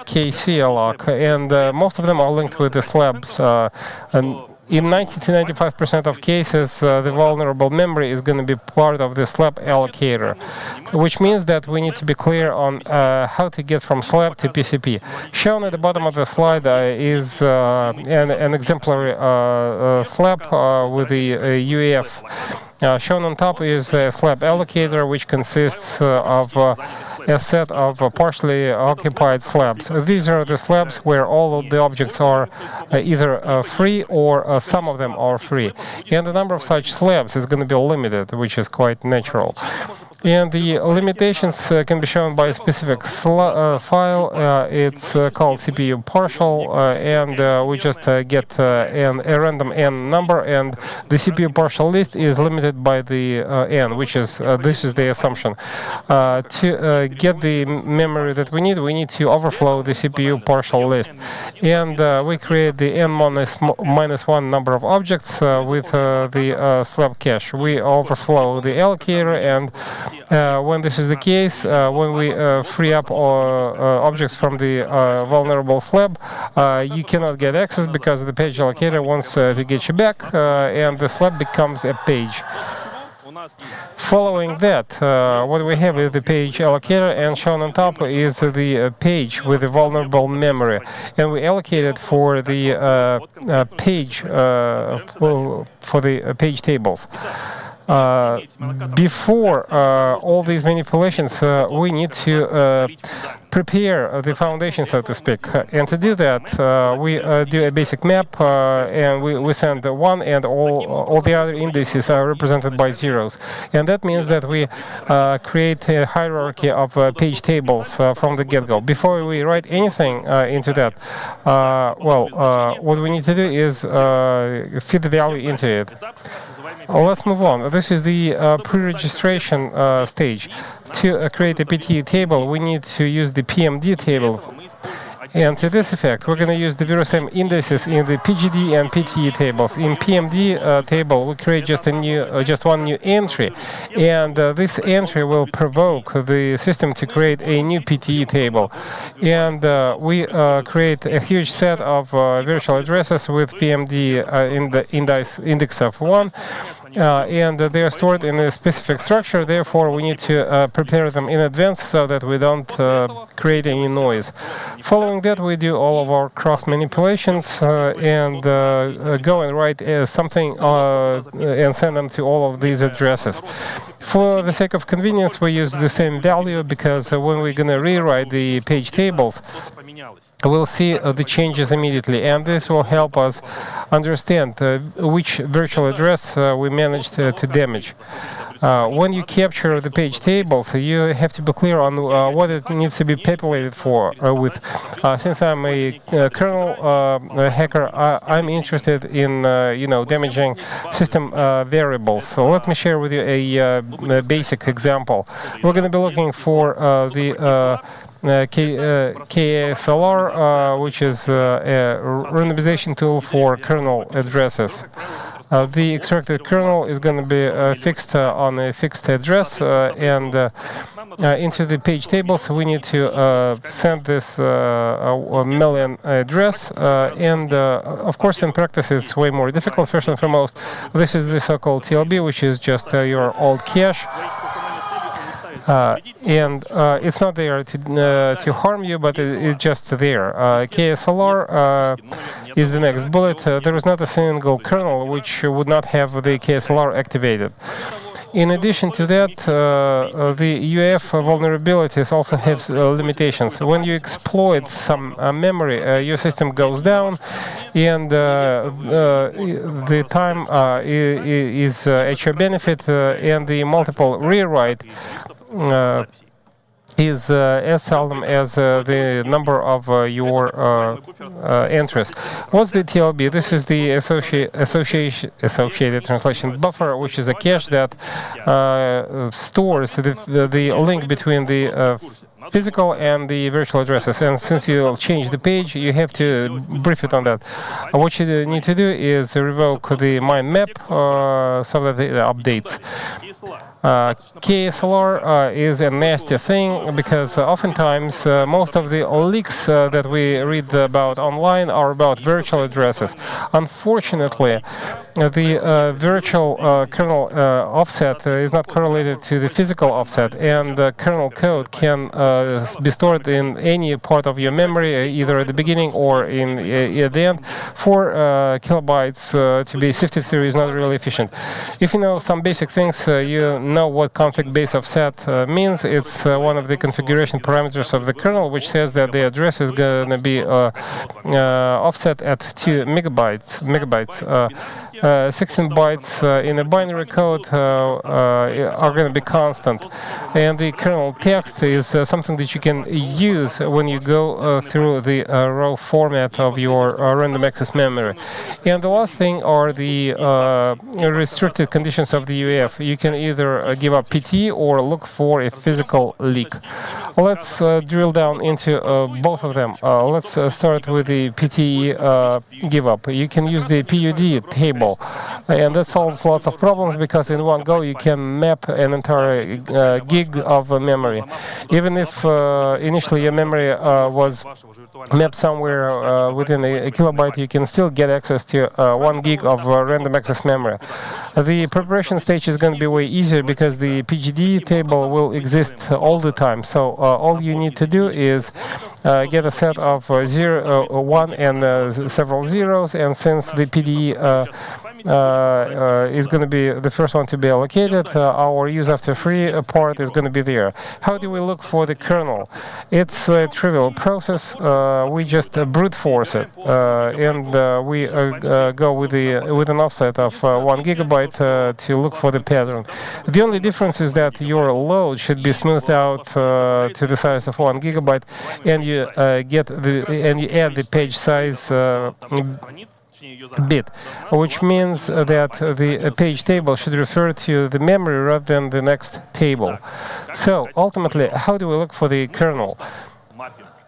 kcalloc, and most of them are linked with the slabs. And in 90 to 95% of cases, the vulnerable memory is going to be part of the slab allocator, which means that we need to be clear on how to get from slab to PCP. Shown at the bottom of the slide is an exemplary slab with the UEF. Shown on top is a slab allocator, which consists of a set of partially occupied slabs. These are the slabs where all of the objects are either free or some of them are free. And the number of such slabs is going to be limited, which is quite natural. And the limitations can be shown by a specific file. It's called CPU partial, and we just get a random n number, and the CPU partial list is limited by the n, which is this is the assumption. To get the memory that we need to overflow the CPU partial list, and we create the n minus one number of objects with the slab cache. We overflow the allocator, and when this is the case, when we free up objects from the vulnerable slab, you cannot get access because the page allocator wants to get you back, and the slab becomes a page. Following that, what we have is the page allocator, and shown on top is the page with the vulnerable memory, and we allocate it for the page for the page tables. Before all these manipulations, we need to prepare the foundation, so to speak. And to do that, we do a basic map, and we send one, and all the other indices are represented by zeros. And that means that we create a hierarchy of page tables from the get-go. Before we write anything into that, what we need to do is feed the value into it. Let's move on. This is the pre-registration stage. To create a PTE table, we need to use the PMD table. And to this effect, we're going to use the very same indices in the PGD and PTE tables. In PMD table, we create just one new entry, and this entry will provoke the system to create a new PTE table. And we create a huge set of virtual addresses with PMD in the index of 1. And they are stored in a specific structure. Therefore, we need to prepare them in advance so that we don't create any noise. Following that, we do all of our cross manipulations and go and write something and send them to all of these addresses. For the sake of convenience, we use the same value because when we're going to rewrite the page tables, we'll see the changes immediately, and this will help us understand which virtual address we managed to damage. When you capture the page tables, you have to be clear on what it needs to be populated with. Since I'm a kernel hacker, I'm interested in damaging system variables. So let me share with you a basic example. We're going to be looking for the KASLR, which is a randomization tool for kernel addresses. The extracted kernel is going to be fixed on a fixed address, and into the page tables we need to send this million address, and of course in practice it's way more difficult. First and foremost, this is the so-called TLB, which is just your old cache. And it's not there to harm you, but it's just there. KSLR is the next bullet. There is not a single kernel which would not have the KSLR activated. In addition to that, the UEF vulnerabilities also have limitations. When you exploit some memory, your system goes down, and the time is at your benefit, and the multiple rewrite is as seldom as the number of your entries. What's the TLB? This is the associated translation buffer, which is a cache that stores the link between the physical and the virtual addresses. And since you'll change the page, you have to brief it on that. What you need to do is revoke the mind map so that it updates. KSLR is a nasty thing because oftentimes most of the leaks that we read about online are about virtual addresses. Unfortunately, the virtual kernel offset is not correlated to the physical offset, and the kernel code can be stored in any part of your memory, either at the beginning or at the end. 4 kilobytes to be sifted through is not really efficient. If you know some basic things, you know what config base offset means. It's one of the configuration parameters of the kernel, which says that the address is going to be offset at 2 megabytes. 16 bytes in a binary code are going to be constant, and the kernel text is something that you can use when you go through the raw format of your random access memory. And the last thing are the restricted conditions of the UEF. You can either give up PT or look for a physical leak. Let's drill down into both of them. Let's start with the PTE give up. You can use the PUD table, and that solves lots of problems because in one go you can map an entire gig of memory. Even if initially your memory was mapped somewhere within a kilobyte, you can still get access to 1 gig of random access memory. The preparation stage is going to be way easier because the PGD table will exist all the time. So all you need to do is get a set of 0, 1, and several zeros, and since the PDE is going to be the first one to be allocated, our use after free part is going to be there. How do we look for the kernel? It's a trivial process. We just brute force it, and we go with an offset of 1 gigabyte to look for the pattern. The only difference is that your load should be smoothed out to the size of 1 gigabyte, and you add the page size bit, which means that the page table should refer to the memory rather than the next table. So ultimately, how do we look for the kernel?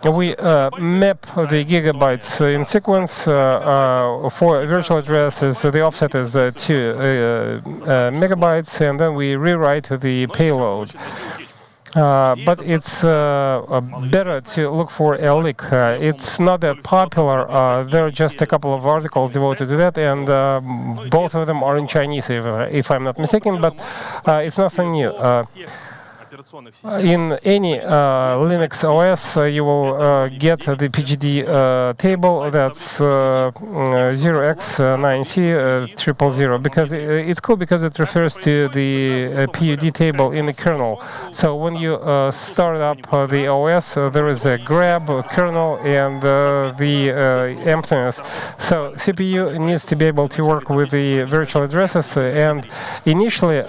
We map the gigabytes in sequence. For virtual addresses, the offset is 2 megabytes, and then we rewrite the payload. But it's better to look for a leak. It's not that popular. There are just a couple of articles devoted to that, and both of them are in Chinese, if I'm not mistaken, but it's nothing new. In any Linux OS, you will get the PGD table that's 0x9c000, because it's cool because it refers to the PUD table in the kernel. So when you start up the OS, there is a grab kernel and the emptiness. So CPU needs to be able to work with the virtual addresses, and initially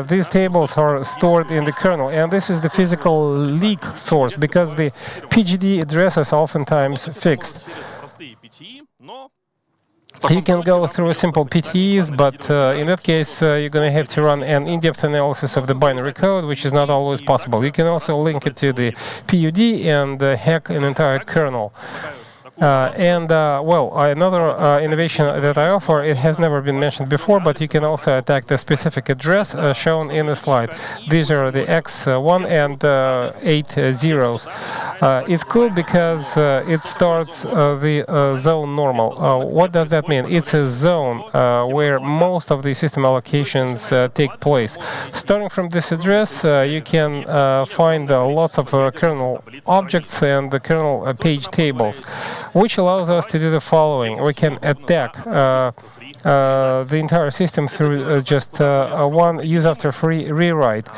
these tables are stored in the kernel. And this is the physical leak source because the PGD addresses are oftentimes fixed. You can go through simple PTEs, but in that case, you're going to have to run an in-depth analysis of the binary code, which is not always possible. You can also link it to the PUD and hack an entire kernel. Another innovation that I offer, it has never been mentioned before, but you can also attack the specific address shown in the slide. These are the X1 and 8 zeros. It's cool because it starts the zone normal. What does that mean? It's a zone where most of the system allocations take place. Starting from this address, you can find lots of kernel objects and the kernel page tables, which allows us to do the following. We can attack the entire system through just one use after free rewrite.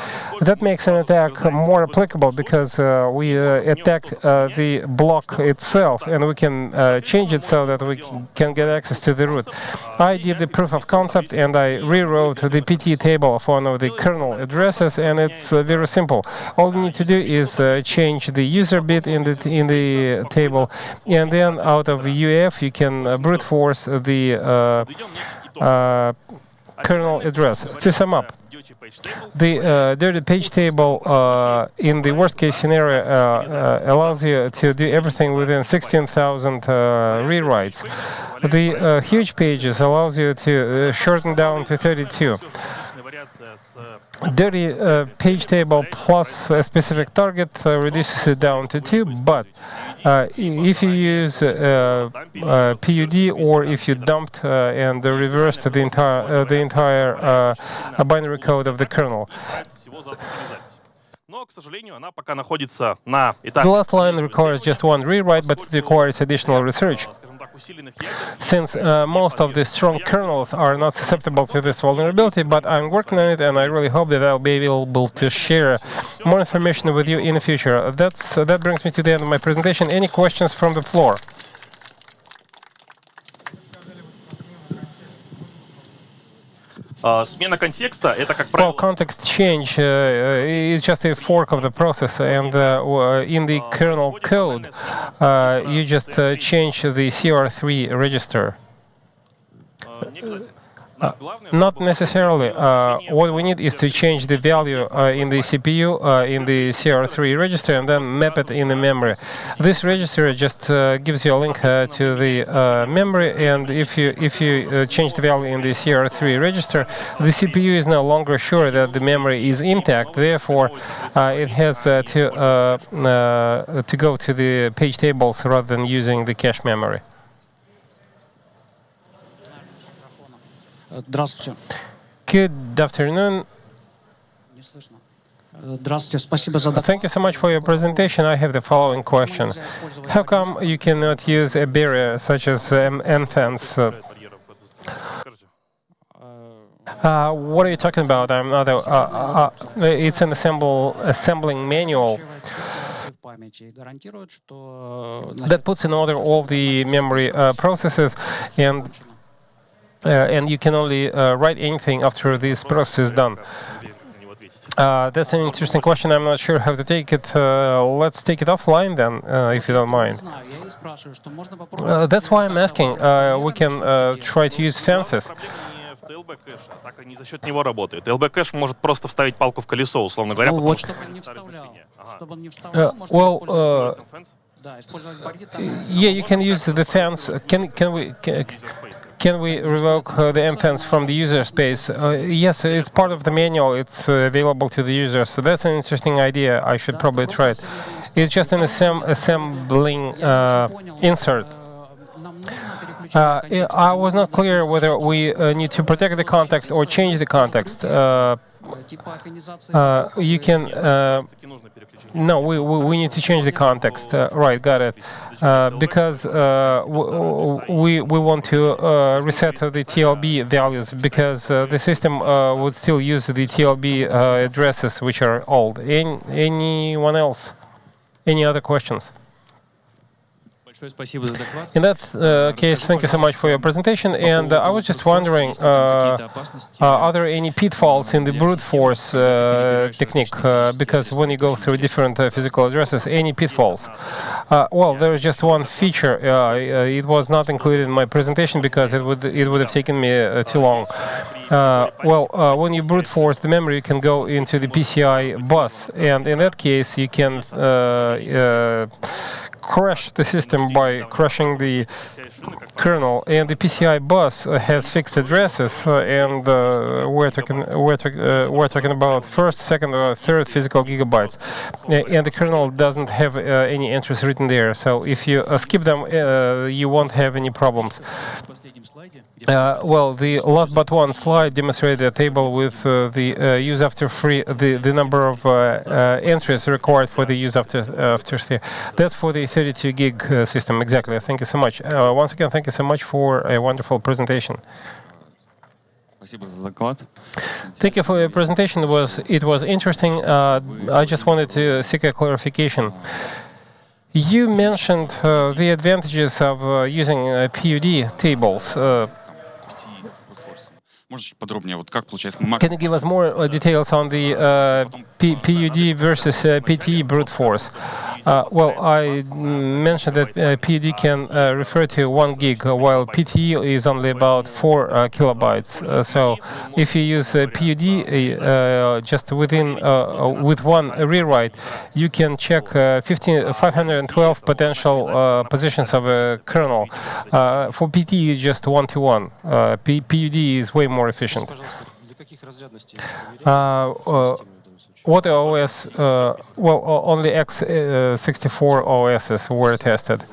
That makes an attack more applicable because we attacked the block itself, and we can change it so that we can get access to the root. I did the proof of concept, and I rewrote the PT table of one of the kernel addresses, and it's very simple. All you need to do is change the user bit in the table, and then out of the UEF you can brute force the kernel address. To sum up, the dirty page table in the worst case scenario allows you to do everything within 16,000 rewrites. The huge pages allows you to shorten down to 32. Dirty page table plus a specific target reduces it down to 2, but if you use PUD, or if you dumped and reversed the entire binary code of the kernel. The last line requires just one rewrite, but it requires additional research. Since most of the strong kernels are not susceptible to this vulnerability, but I'm working on it, and I really hope that I'll be able to share more information with you in the future. That brings me to the end of my presentation. Any questions from the floor? Well, context change is just a fork of the process, and in the kernel code, you just change the CR3 register. Not necessarily. What we need is to change the value in the CPU, in the CR3 register, and then map it in the memory. This register just gives you a link to the memory, and if you change the value in the CR3 register, the CPU is no longer sure that the memory is intact. Therefore, it has to go to the page tables rather than using the cache memory.
Здравствуйте.
Good afternoon.
Здравствуйте, спасибо за доклад.
Thank you so much for your presentation. I have the following question. How come you cannot use a barrier such as NFence? What are you talking about? I'm not. It's an assembling manual that puts in order all the memory processes, and you can only write anything after this process is done. That's an interesting question. I'm not sure how to take it. Let's take it offline then, if you don't mind. That's why I'm asking. We can try to use fences.
Атака не за счет него работает. LB-кэш может просто вставить палку в колесо, условно говоря.
Вот, чтобы он не вставлял. Чтобы он не вставлял, можно использовать барьер. Да, использовать барьер.
Yeah, you can use the fence. Can we revoke the mFence from the user space? Yes, it's part of the manual. It's available to the users. So that's an interesting idea. I should probably try it. It's just an assembling insert. I was not clear whether we need to protect the context or change the context. You can no, we need to change the context. Right, got it. Because we want to reset the TLB values, because the system would still use the TLB addresses which are old. Anyone else? Any other questions? In that case, thank you so much for your presentation. And I was just wondering, are there any pitfalls in the brute force technique? Because when you go through different physical addresses, any pitfalls? Well, there is just one feature. It was not included in my presentation because it would have taken me too long. When you brute force the memory, you can go into the PCI bus, and in that case, you can crash the system by crashing the kernel, and the PCI bus has fixed addresses, and we're talking about first, second, or third physical gigabytes, and the kernel doesn't have any entries written there. So if you skip them, you won't have any problems. The last but one slide demonstrated a table with the use after free, the number of entries required for the use after free. That's for the 32 gig system. Exactly. Thank you so much. Once again, thank you so much for a wonderful presentation.
Спасибо за доклад.
Thank you for your presentation. It was interesting. I just wanted to seek a clarification. You mentioned the advantages of using PUD tables.
Можешь чуть подробнее, вот как получается мы
Can you give us more details on the PUD versus PTE brute force? Well, I mentioned that PUD can refer to 1 gig, while PTE is only about 4 kilobytes. So if you use PUD just with one rewrite, you can check 512 potential positions of a kernel. For PTE, just 1-to-1. PUD is way more efficient. What OS? Well, only x64 OSs were tested,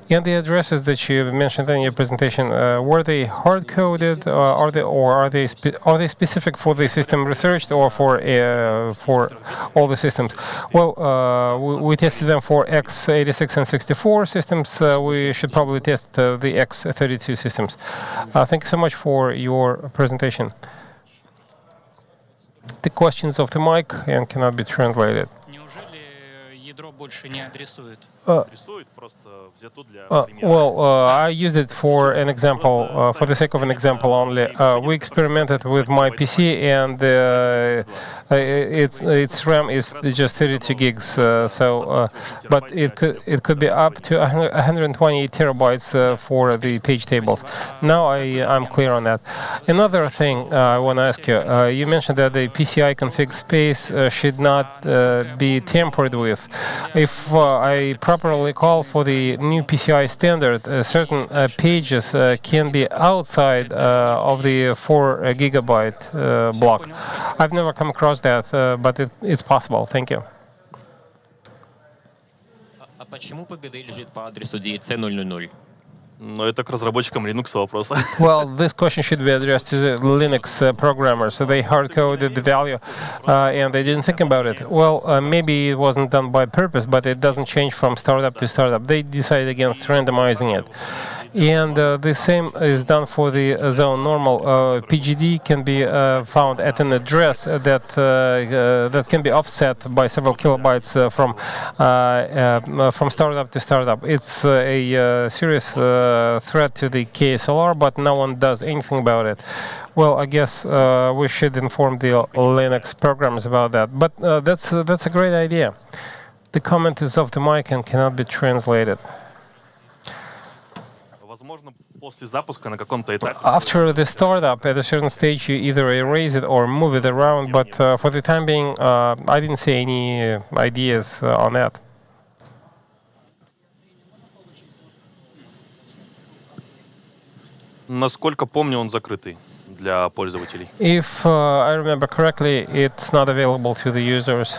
and the addresses that you mentioned in your presentation were they hard-coded, are they specific for the system researched or for all the systems? Well, we tested them for x86 and 64 systems. We should probably test the x32 systems. Thank you so much for your presentation. The questions of the mic and cannot be translated.
Неужели ядро больше не адресует?
Рисует просто взяту для примера.
Well, I used it for an example, for the sake of an example only. We experimented with my PC, and its RAM is just 32 gigs. But it could be up to 120 terabytes for the page tables. Now I'm clear on that. Another thing I want to ask you: you mentioned that the PCI config space should not be tampered with. If I properly call for the new PCI standard, certain pages can be outside of the 4 gigabyte block. I've never come across that, but it's possible. Thank you.
А почему PGD лежит по адресу DEC000?
Но это к разработчикам Linux вопрос.
Well, this question should be addressed to the Linux programmers. So they hard-coded the value, and they didn't think about it. Well, maybe it wasn't done by purpose, but it doesn't change from startup to startup. They decided against randomizing it. And the same is done for the zone normal. PGD can be found at an address that can be offset by several kilobytes from startup to startup. It's a serious threat to the KSLR, but no one does anything about it. Well, I guess we should inform the Linux programmers about that. But that's a great idea. The comment is off the mic and cannot be translated.
Возможно, после запуска на каком-то этапе.
After the startup, at a certain stage, you either erase it or move it around. But for the time being, I didn't see any ideas on that.
Насколько помню, он закрытый для пользователей.
If I remember correctly, it's not available to the users.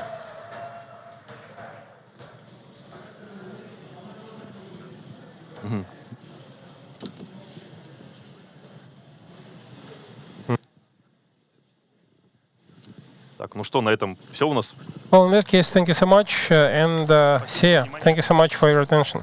Так, ну что, на этом все у нас.
Well, in that case, thank you so much, and see ya. Thank you so much for your attention.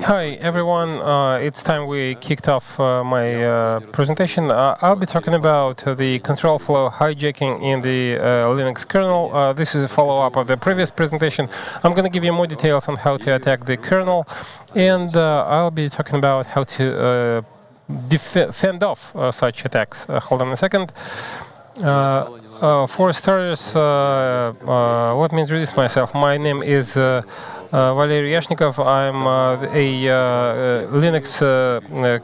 Hi everyone, it's time we kicked off my presentation. I'll be talking about the control flow hijacking in the Linux kernel. This is a follow-up of the previous presentation. I'm going to give you more details on how to attack the kernel, and I'll be talking about how to fend off such attacks. Hold on a second. For starters, let me introduce myself. My name is Valery Yashnikov. I'm a Linux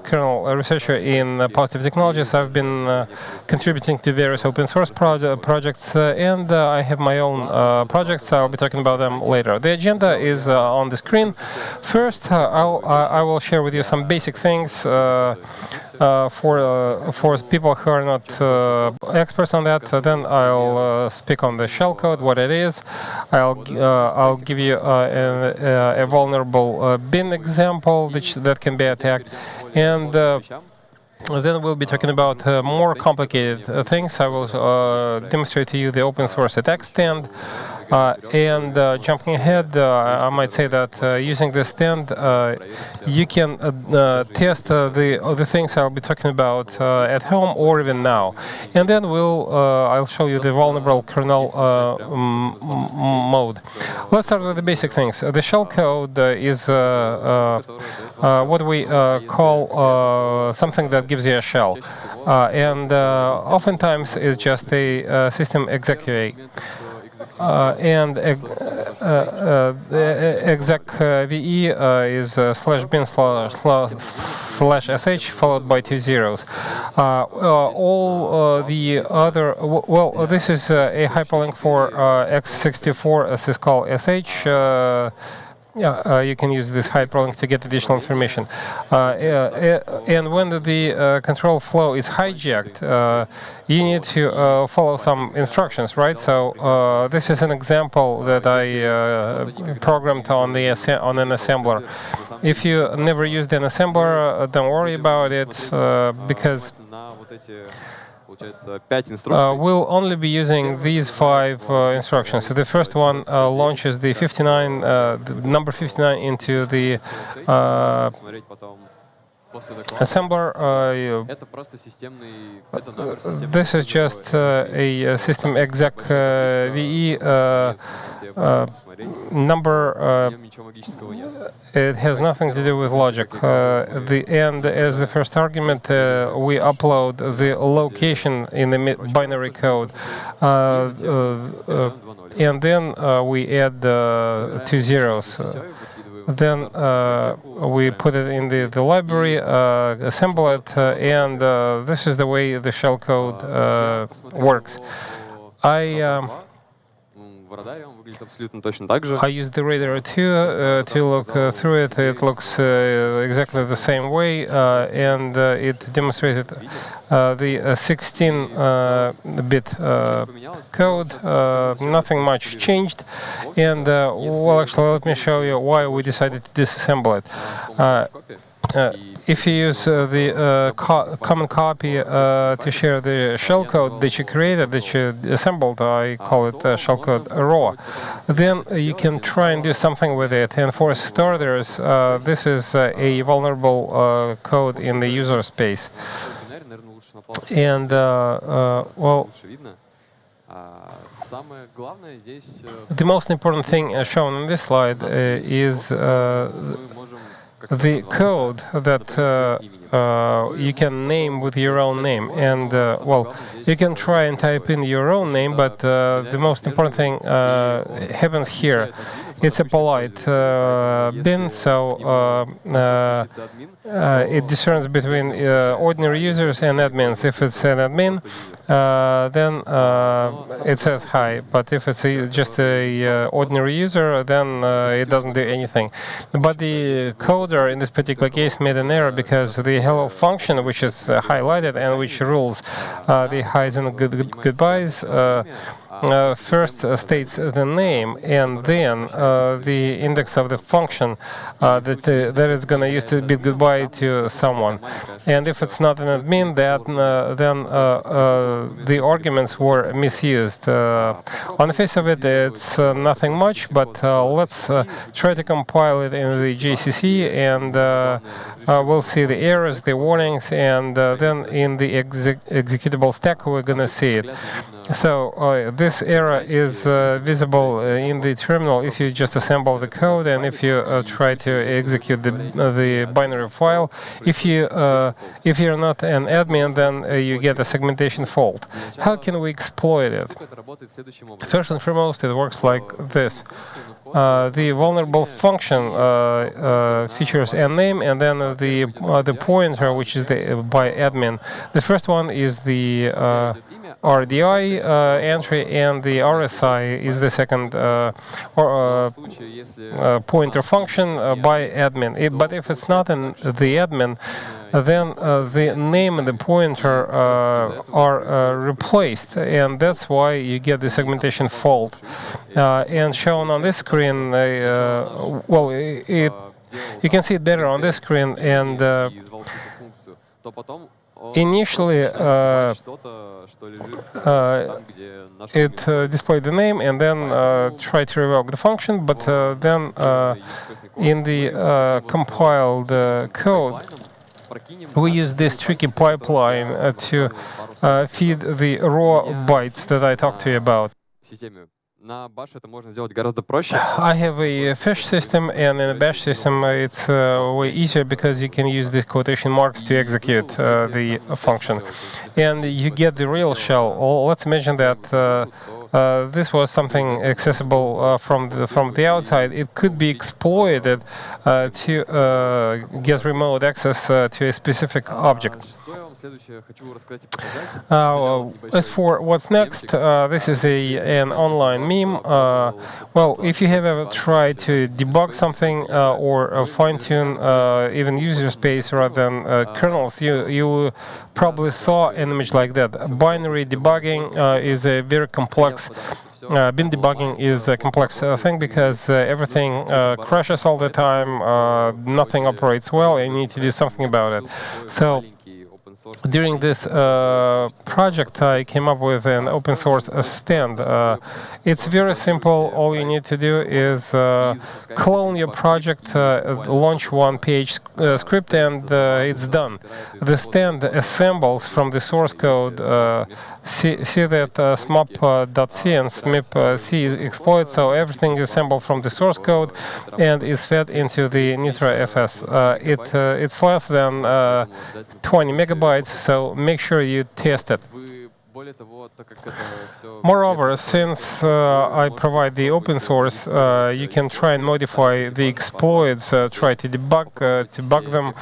kernel researcher in Positive Technologies. I've been contributing to various open source projects, and I have my own projects. I'll be talking about them later. The agenda is on the screen. First, I will share with you some basic things for people who are not experts on that. Then I'll speak on the shellcode, what it is. I'll give you a vulnerable bin example that can be attacked, and then we'll be talking about more complicated things. I will demonstrate to you the open source attack stand. And jumping ahead, I might say that using this stand, you can test the things I'll be talking about at home or even now. And then I'll show you the vulnerable kernel mode. Let's start with the basic things. The shellcode is what we call something that gives you a shell, and oftentimes is just a system executable. And exec VE is /bin /sh followed by 2 zeros. All the other, well, this is a hyperlink for x64 syscall sh. You can use this hyperlink to get additional information. And when the control flow is hijacked, you need to follow some instructions, right? So this is an example that I programmed on an assembler. If you never used an assembler, don't worry about it, because we'll only be using these 5 instructions. So the first one launches the number 59 into the assembler. This is just a system exec VE number. It has nothing to do with logic. And as the first argument, we upload the location in the binary code. And then we add 2 zeros. Then we put it in the library, assemble it, and this is the way the shellcode works. I used the Radar 2 to look through it. It looks exactly the same way, and it demonstrated the 16-bit code. Nothing much changed. And, well, actually, let me show you why we decided to disassemble it. If you use the common copy to share the shellcode that you created, that you assembled, I call it shellcode raw, then you can try and do something with it. And for starters, this is a vulnerable code in the user space. And, well, the most important thing shown on this slide is the code that you can name with your own name. And, well, you can try and type in your own name, but the most important thing happens here. It's a polite bin, so it discerns between ordinary users and admins. If it's an admin, then it says hi. But if it's just a ordinary user, then it doesn't do anything. But the coder in this particular case made an error because the hello function, which is highlighted and which rules the highs and goodbyes, first states the name, and then the index of the function that is going to use to bid goodbye to someone. And if it's not an admin, then the arguments were misused. On the face of it, it's nothing much, but let's try to compile it in the GCC, and we'll see the errors, the warnings, and then in the executable stack we're going to see it. So this error is visible in the terminal if you just assemble the code and if you try to execute the binary file. If you're not an admin, then you get a segmentation fault. How can we exploit it? First and foremost, it works like this. The vulnerable function features a name and then the pointer, which is by admin. The first one is the RDI entry, and the RSI is the second pointer function by admin. But if it's not the admin, then the name and the pointer are replaced, and that's why you get the segmentation fault. And shown on this screen, well, you can see it better on this screen, and initially it displayed the name and then tried to revoke the function, but then in the compiled code we use this tricky pipeline to feed the raw bytes that I talked to you about. I have a Fish system, and in a Bash system it's way easier because you can use these quotation marks to execute the function, and you get the real shell. Let's imagine that this was something accessible from the outside. It could be exploited to get remote access to a specific object. As for what's next, this is an online meme. Well, if you have ever tried to debug something or fine-tune even user space rather than kernels, you probably saw an image like that. Binary debugging is a very complex. Bin debugging is a complex thing because everything crashes all the time, nothing operates well, and you need to do something about it. So during this project, I came up with an open source stand. It's very simple. All you need to do is clone your project, launch one PH script, and it's done. The stand assembles from the source code. See that smop.c and smip.c is exploited, so everything is assembled from the source code and is fed into the Nitro FS. It's less than 20 megabytes, so make sure you test it. Moreover, since I provide the open source, you can try and modify the exploits, try to debug them,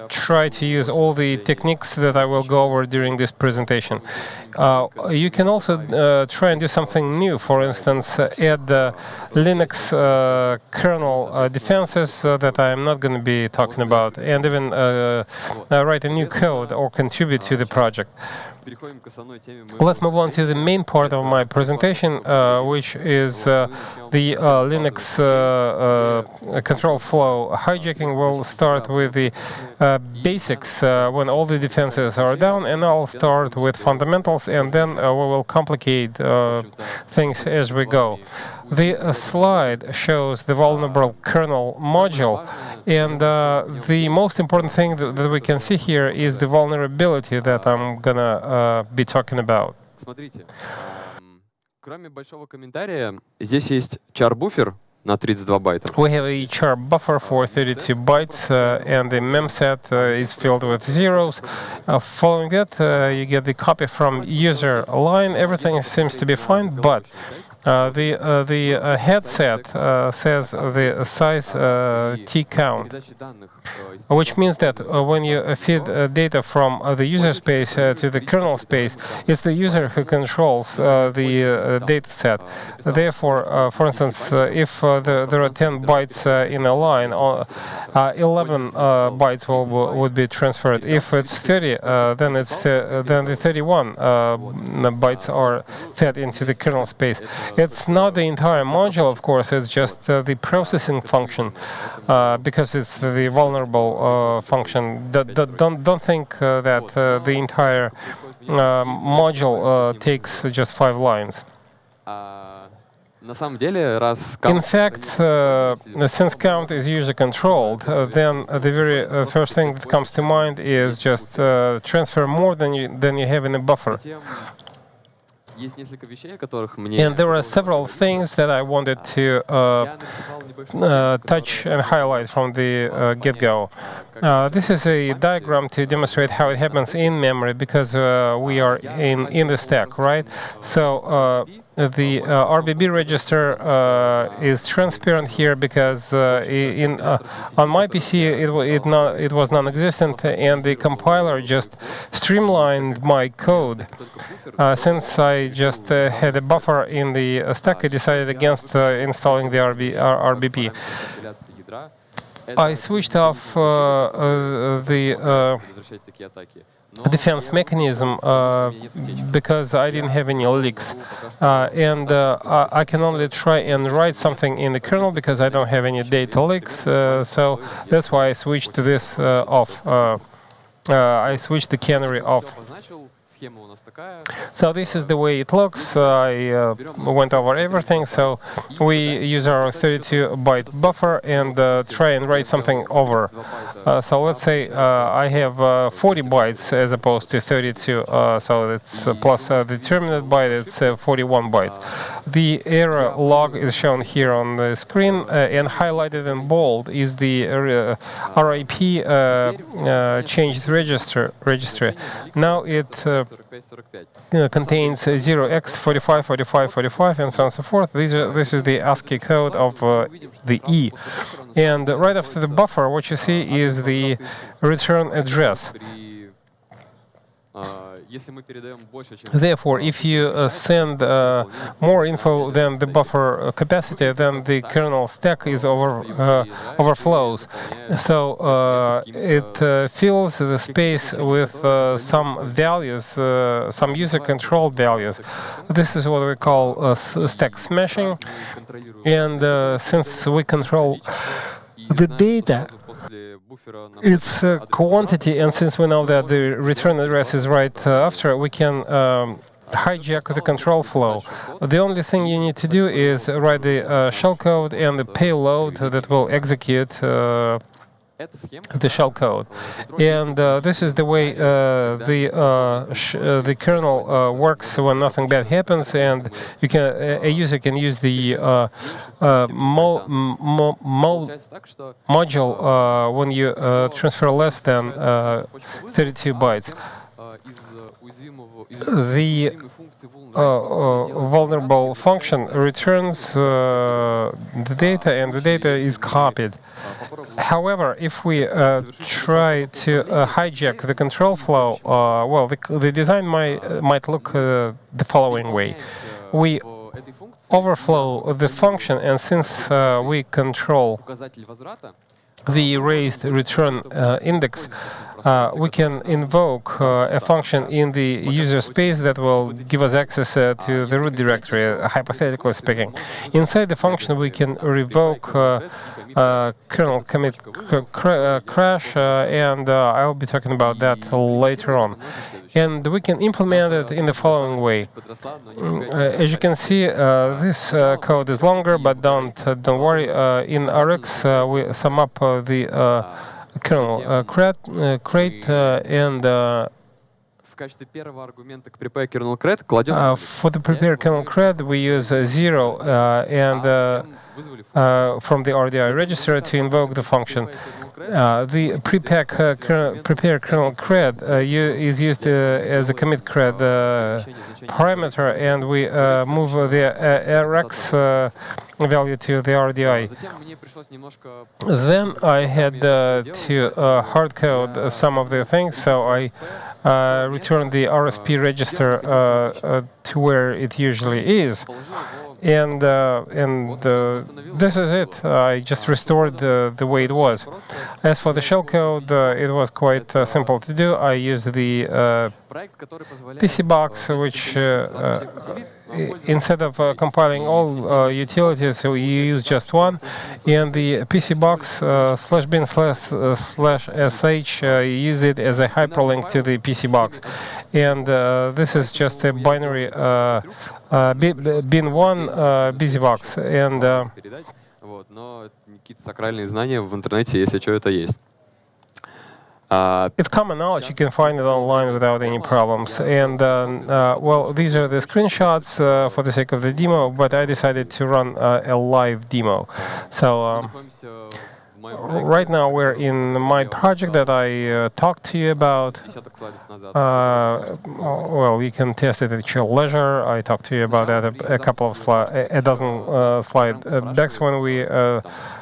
try to use all the techniques that I will go over during this presentation. You can also try and do something new. For instance, add Linux kernel defenses that I'm not going to be talking about, and even write a new code or contribute to the project. Let's move on to the main part of my presentation, which is the Linux control flow hijacking. We'll start with the basics when all the defenses are down, and I'll start with fundamentals, and then we will complicate things as we go. The slide shows the vulnerable kernel module, and the most important thing that we can see here is the vulnerability that I'm gonna be talking about.
Кроме большого комментария, здесь есть char-буфер на 32 байта.
We have a char buffer for 32 bytes, and the memset is filled with zeros. Following that, you get the copy from user line. Everything seems to be fine, but the headset says the size T count, which means that when you feed data from the user space to the kernel space, it's the user who controls the data set. Therefore, for instance, if there are 10 bytes in a line, 11 bytes would be transferred. If it's 30, then the 31 bytes are fed into the kernel space. It's not the entire module, of course, it's just the processing function, because it's the vulnerable function. Don't think that the entire module takes just 5 lines.
На самом деле, раз
In fact, since count is user controlled, then the very first thing that comes to mind is just transfer more than you have in a buffer.
есть несколько вещей, о которых мне
And there are several things that I wanted to touch and highlight from the get-go. This is a diagram to demonstrate how it happens in memory, because we are in the stack, right? So the RBB register is transparent here because on my PC it was non-existent, and the compiler just streamlined my code. Since I just had a buffer in the stack, I decided against installing the RBP. I switched off the defense mechanism because I didn't have any leaks, and I can only try and write something in the kernel because I don't have any data leaks, so that's why I switched this off. I switched the canary off. So this is the way it looks. I went over everything. So we use our 32-byte buffer and try and write something over. So let's say I have 40 bytes as opposed to 32. So it's plus the terminate byte, it's 41 bytes. The error log is shown here on the screen, and highlighted in bold is the RIP changed registry. Now it contains 0x45, 45, 45, and so on and so forth. This is the ASCII code of the E. And right after the buffer, what you see is the return address. Therefore, if you send more info than the buffer capacity, then the kernel stack is overflows. So it fills the space with some values, some user-controlled values. This is what we call stack smashing. And since we control the data, its quantity, and since we know that the return address is right after, we can hijack the control flow. The only thing you need to do is write the shellcode and the payload that will execute the shellcode. And this is the way the kernel works when nothing bad happens, and you can a user can use the module when you transfer less than 32 bytes. The vulnerable function returns the data, and the data is copied. However, if we try to hijack the control flow, well, the design might look the following way. We overflow the function, and since we control the raised return index, we can invoke a function in the user space that will give us access to the root directory, hypothetically speaking. Inside the function, we can revoke kernel commit crash, and I'll be talking about that later on. And we can implement it in the following way. As you can see, this code is longer, but don't worry. In RX, we sum up the kernel crate and for the prepare kernel cred, we use 0 and from the RDI register to invoke the function. The prepare kernel cred is used as a commit cred parameter, and we move the RX value to the RDI. Then I had to hardcode some of the things, so I returned the RSP register to where it usually is. And this is it. I just restored the way it was. As for the shellcode, it was quite simple to do. I used the PCBox, which instead of compiling all utilities, we use just one. And the PCBox /bin//sh use it as a hyperlink to the PCBox. And this is just a binary bin1 BusyBox. And
Вот, но какие-то сакральные знания в интернете, если что, это есть.
it's common knowledge. You can find it online without any problems. And well, these are the screenshots for the sake of the demo, but I decided to run a live demo. So right now we're in my project that I talked to you about. Well, you can test it at your leisure. I talked to you about that a couple of a dozen slide backs when we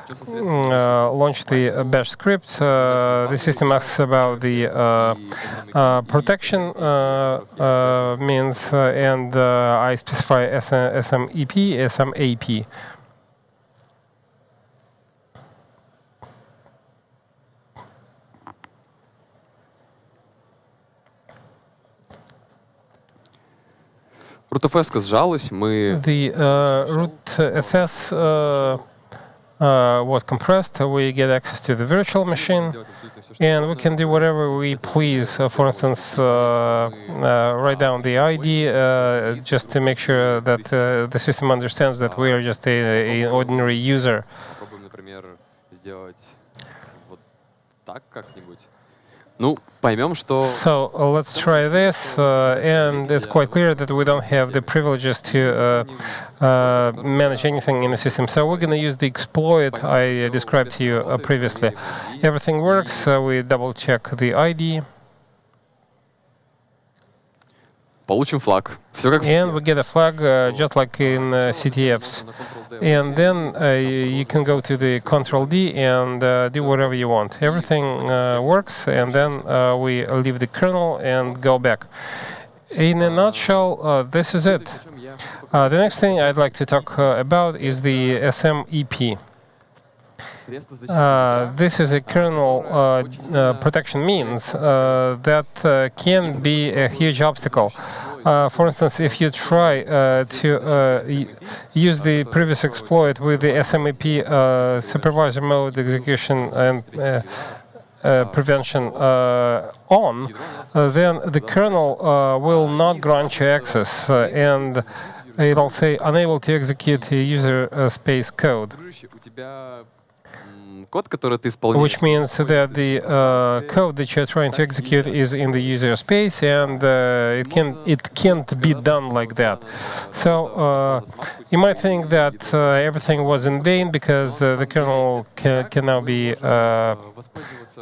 launched the bash script. The system asks about the protection means, and I specify SMEP, SMAP.
rootfs сжалась, мы...
The rootfs was compressed. We get access to the virtual machine, and we can do whatever we please. For instance, write down the ID just to make sure that the system understands that we are just an ordinary user.
Попробуем, например, сделать вот так как-нибудь. Ну, поймем, что...
So let's try this, and it's quite clear that we don't have the privileges to manage anything in the system. So we're going to use the exploit I described to you previously. Everything works. We double-check the ID.
Получим флаг. Все как
And we get a flag just like in CTFs. And then you can go to the Control-D and do whatever you want. Everything works, and then we leave the kernel and go back. In a nutshell, this is it. The next thing I'd like to talk about is the SMEP. This is a kernel protection means that can be a huge obstacle. For instance, if you try to use the previous exploit with the SMEP supervisor mode execution and prevention on, then the kernel will not grant you access, and it'll say unable to execute user space code.
Код, который ты исполняешь.
Which means that the code that you're trying to execute is in the user space, and it can't be done like that. So you might think that everything was in vain because the kernel can now be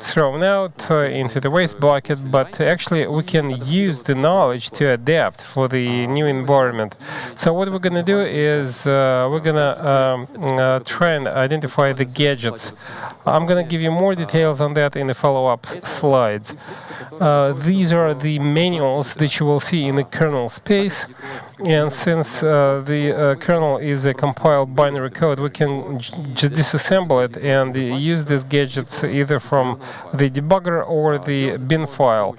thrown out into the waste bucket, but actually we can use the knowledge to adapt for the new environment. So what we're going to do is we're going to try and identify the gadgets. I'm going to give you more details on that in the follow-up slides. These are the manuals that you will see in the kernel space, and since the kernel is a compiled binary code, we can just disassemble it and use these gadgets either from the debugger or the bin file.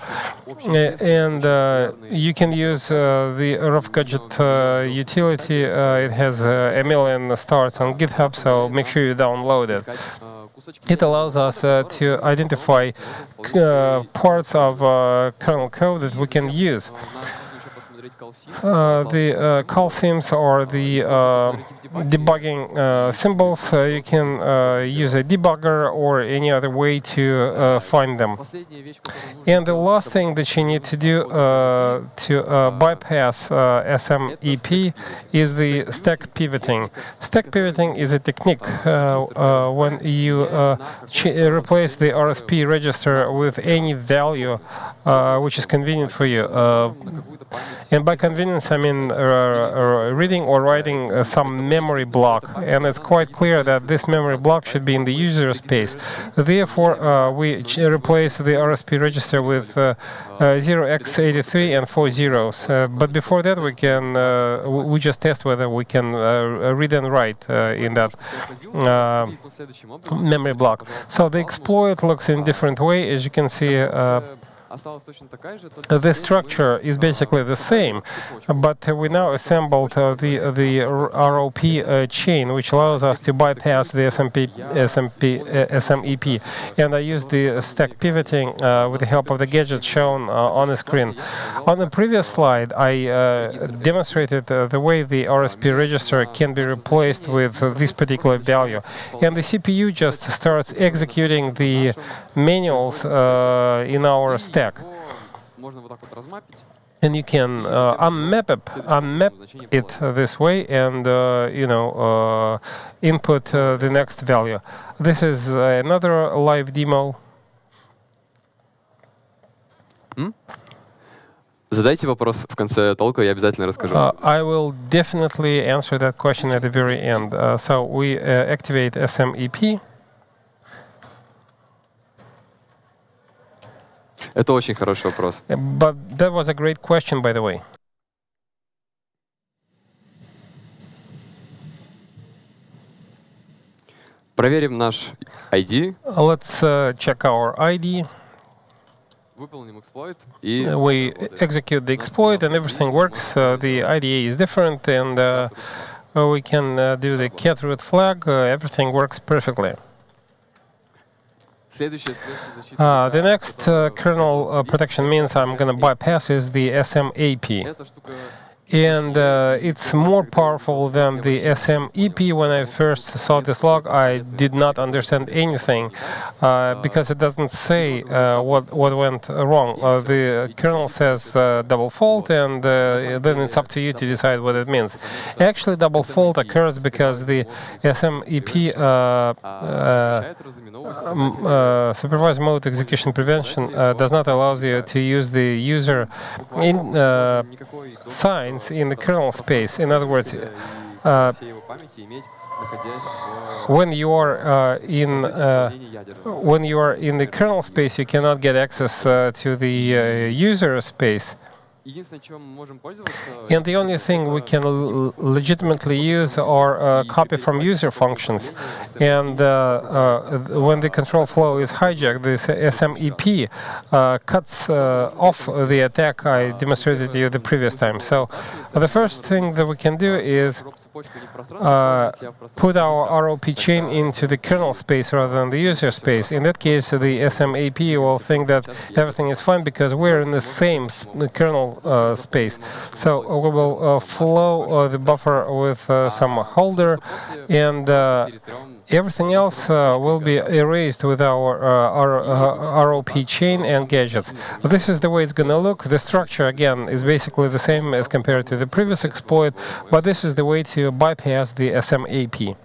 And you can use the rough gadget utility. It has a million stars on GitHub, so make sure you download it. It allows us to identify parts of kernel code that we can use. The call sims are the debugging symbols. You can use a debugger or any other way to find them. And the last thing that you need to do to bypass SMEP is the stack pivoting. Stack pivoting is a technique when you replace the RSP register with any value which is convenient for you. And by convenience, I mean reading or writing some memory block. And it's quite clear that this memory block should be in the user space. Therefore, we replace the RSP register with 0x83 and 4 zeros. But before that, we can we just test whether we can read and write in that memory block. So the exploit looks in different way. As you can see, the structure is basically the same, but we now assembled the ROP chain, which allows us to bypass the SMEP. And I used the stack pivoting with the help of the gadget shown on the screen. On the previous slide, I demonstrated the way the RSP register can be replaced with this particular value. And the CPU just starts executing the manuals in our stack. And you can unmap it this way and input the next value. This is another live demo.
Задайте вопрос в конце толка, я обязательно расскажу.
I will definitely answer that question at the very end. So we activate SMEP.
Это очень хороший вопрос.
But that was a great question, by the way.
Проверим наш ID.
Let's check our ID.
Выполним exploit и
We execute the exploit and everything works. The IDA is different and we can do the cat root flag. Everything works perfectly. The next kernel protection means I'm going to bypass is the SMAP. And it's more powerful than the SMEP. When I first saw this log, I did not understand anything because it doesn't say what went wrong. The kernel says double fault, and then it's up to you to decide what it means. Actually, double fault occurs because the SMEP supervised mode execution prevention does not allow you to use the user in sign in the kernel space. In other words, when you are in the kernel space, you cannot get access to the user space. And the only thing we can legitimately use are copy from user functions. And when the control flow is hijacked, this SMEP cuts off the attack I demonstrated to you the previous time. So the first thing that we can do is put our ROP chain into the kernel space rather than the user space. In that case, the SMAP will think that everything is fine because we're in the same kernel space. So we will flow the buffer with some holder, and everything else will be erased with our ROP chain and gadgets. This is the way it's going to look. The structure, again, is basically the same as compared to the previous exploit, but this is the way to bypass the SMAP.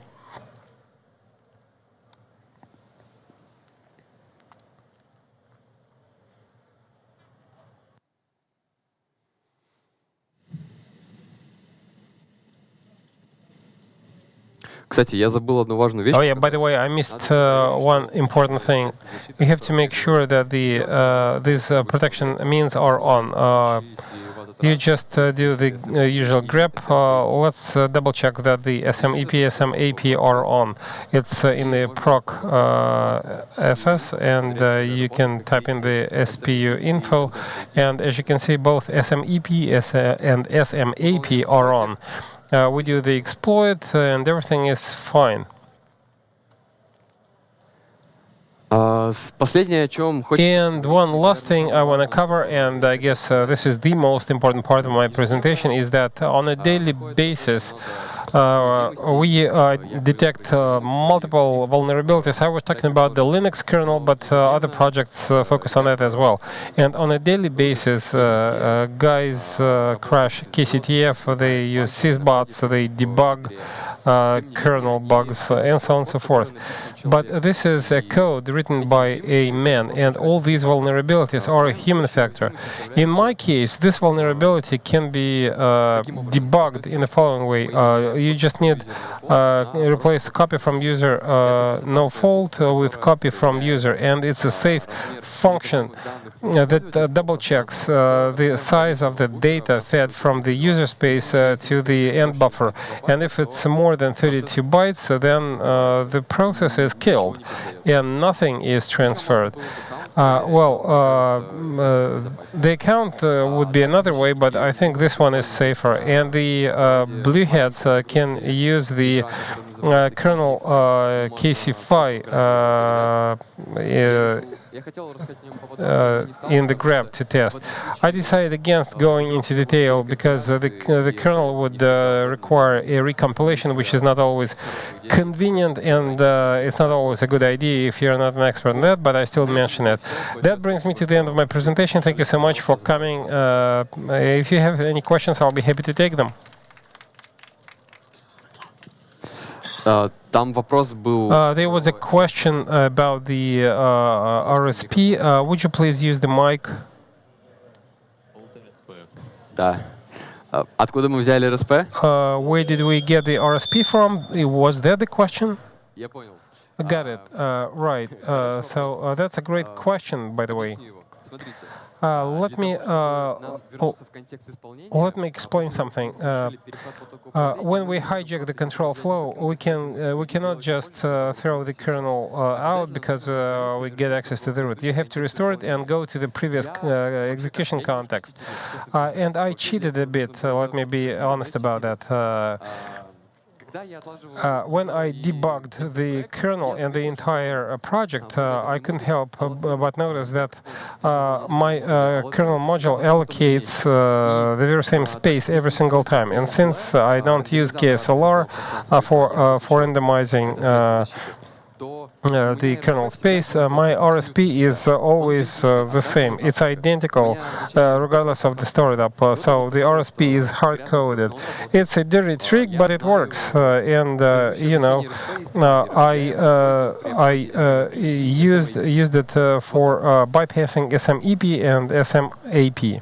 Кстати, я забыл одну важную вещь.
Oh yeah, by the way, I missed one important thing. We have to make sure that the these protection means are on. You just do the usual grep. Let's double check that the SMEP, SMAP are on. It's in the proc FS, and you can type in the SPU info. And as you can see, both SMEP and SMAP are on. We do the exploit, and everything is fine. And one last thing I want to cover, and I guess this is the most important part of my presentation, is that on a daily basis, we detect multiple vulnerabilities. I was talking about the Linux kernel, but other projects focus on that as well. And on a daily basis, guys crash KCTF, they use sysbots, they debug kernel bugs, and so on and so forth. But this is a code written by a man, and all these vulnerabilities are a human factor. In my case, this vulnerability can be debugged in the following way. You just need replace copy from user no fault with copy from user, and it's a safe function that double checks the size of the data fed from the user space to the end buffer. And if it's more than 32 bytes, then the process is killed and nothing is transferred. The account would be another way, but I think this one is safer. And the blueheads can use the kernel KCFI in the grep to test. I decided against going into detail because the kernel would require a recompilation, which is not always convenient, and it's not always a good idea if you're not an expert in that, but I still mention it. That brings me to the end of my presentation. Thank you so much for coming. If you have any questions, I'll be happy to take them.
Там вопрос был...
There was a question about the RSP. Would you please use the mic?
Да. Откуда мы взяли РСП?
Where did we get the RSP from? Was that the question?
Я понял.
I got it. Right. So that's a great question, by the way.
Смотрите.
Let me explain something. When we hijack the control flow, we cannot just throw the kernel out because we get access to the root. You have to restore it and go to the previous execution context. And I cheated a bit. Let me be honest about that. When I debugged the kernel and the entire project, I couldn't help but notice that my kernel module allocates the very same space every single time. And since I don't use KSLR for randomizing the kernel space, my RSP is always the same. It's identical regardless of the startup. So the RSP is hard-coded. It's a dirty trick, but it works. You know, I used it for bypassing SMEP and SMAP.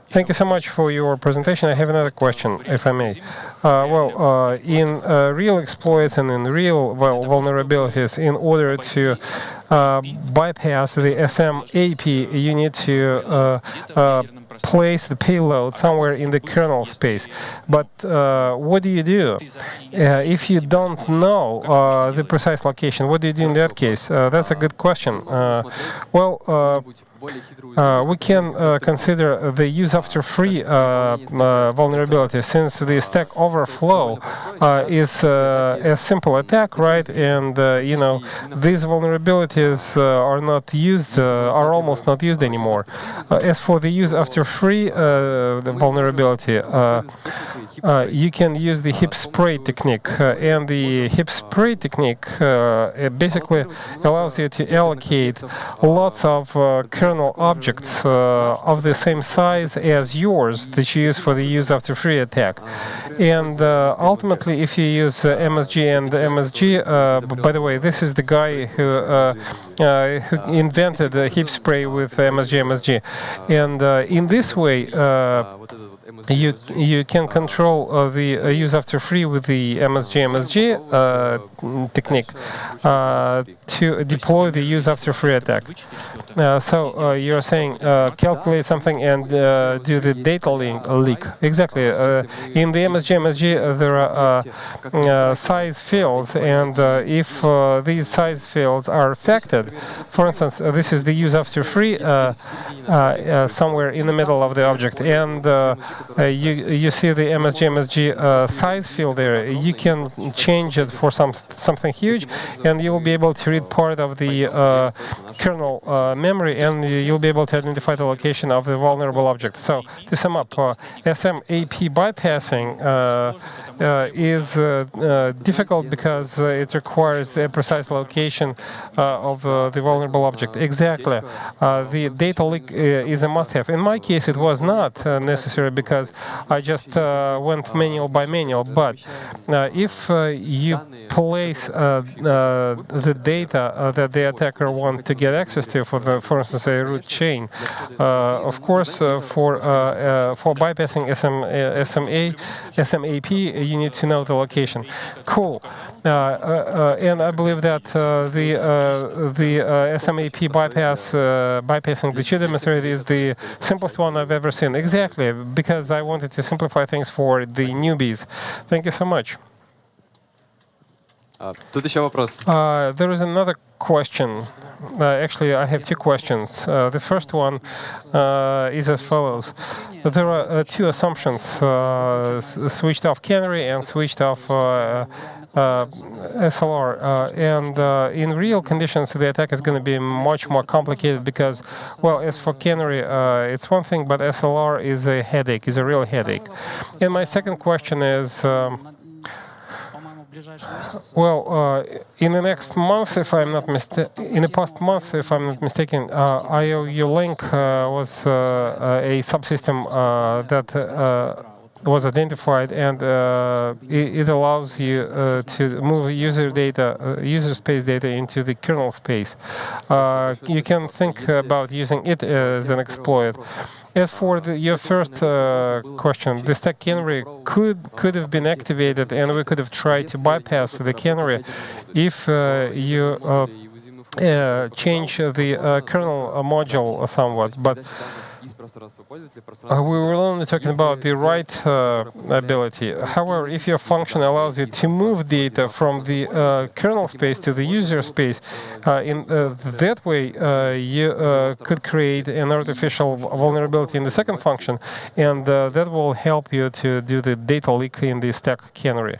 Thank you so much for your presentation. I have another question, if I may. In real exploits and in real vulnerabilities, in order to bypass the SMAP, you need to place the payload somewhere in the kernel space. But what do you do if you don't know the precise location? What do you do in that case? That's a good question. We can consider the use after free vulnerability, since the Stack Overflow is a simple attack, right? And you know, these vulnerabilities are not used, are almost not used anymore. As for the use after free the vulnerability, you can use the hip spray technique, and the hip spray technique basically allows you to allocate lots of kernel objects of the same size as yours that you use for the use after free attack. And ultimately, if you use MSG and MSG, by the way, this is the guy who invented the hip spray with MSG. And in this way, you can control the use after free with the MSG technique to deploy the use after free attack. So you're saying calculate something and do the data leak. Exactly. In the MSG there are size fields, and if these size fields are affected, for instance, this is the use after free somewhere in the middle of the object, and you see the MSG size field there, you can change it for something huge, and you'll be able to read part of the kernel memory, and you'll be able to identify the location of the vulnerable object. So to sum up, SMAP bypassing is difficult because it requires the precise location of the vulnerable object. Exactly. The data leak is a must-have. In my case, it was not necessary because I just went manual by manual. But if you place the data that the attacker wants to get access to, for instance, a root chain, of course, for bypassing SMAP, you need to know the location. Cool. And I believe that the SMAP bypassing that you demonstrated is the simplest one I've ever seen. Exactly, because I wanted to simplify things for the newbies. Thank you so much.
Тут еще вопрос.
There is another question. Actually, I have two questions. The first one is as follows. There are two assumptions, switched off canary and switched off SLR. And in real conditions, the attack is going to be much more complicated because, well, as for canary, it's one thing, but SLR is a headache, is a real headache. And my second question is, well, in the next month, if I'm not in the past month, if I'm not mistaken, IOU Link was a subsystem that was identified, and it allows you to move user space data into the kernel space. You can think about using it as an exploit. As for your first question, the stack canary could have been activated, and we could have tried to bypass the canary if you change the kernel module somewhat. But we were only talking about the write ability. However, if your function allows you to move data from the kernel space to the user space, in that way you could create an artificial vulnerability in the second function, and that will help you to do the data leak in the stack canary.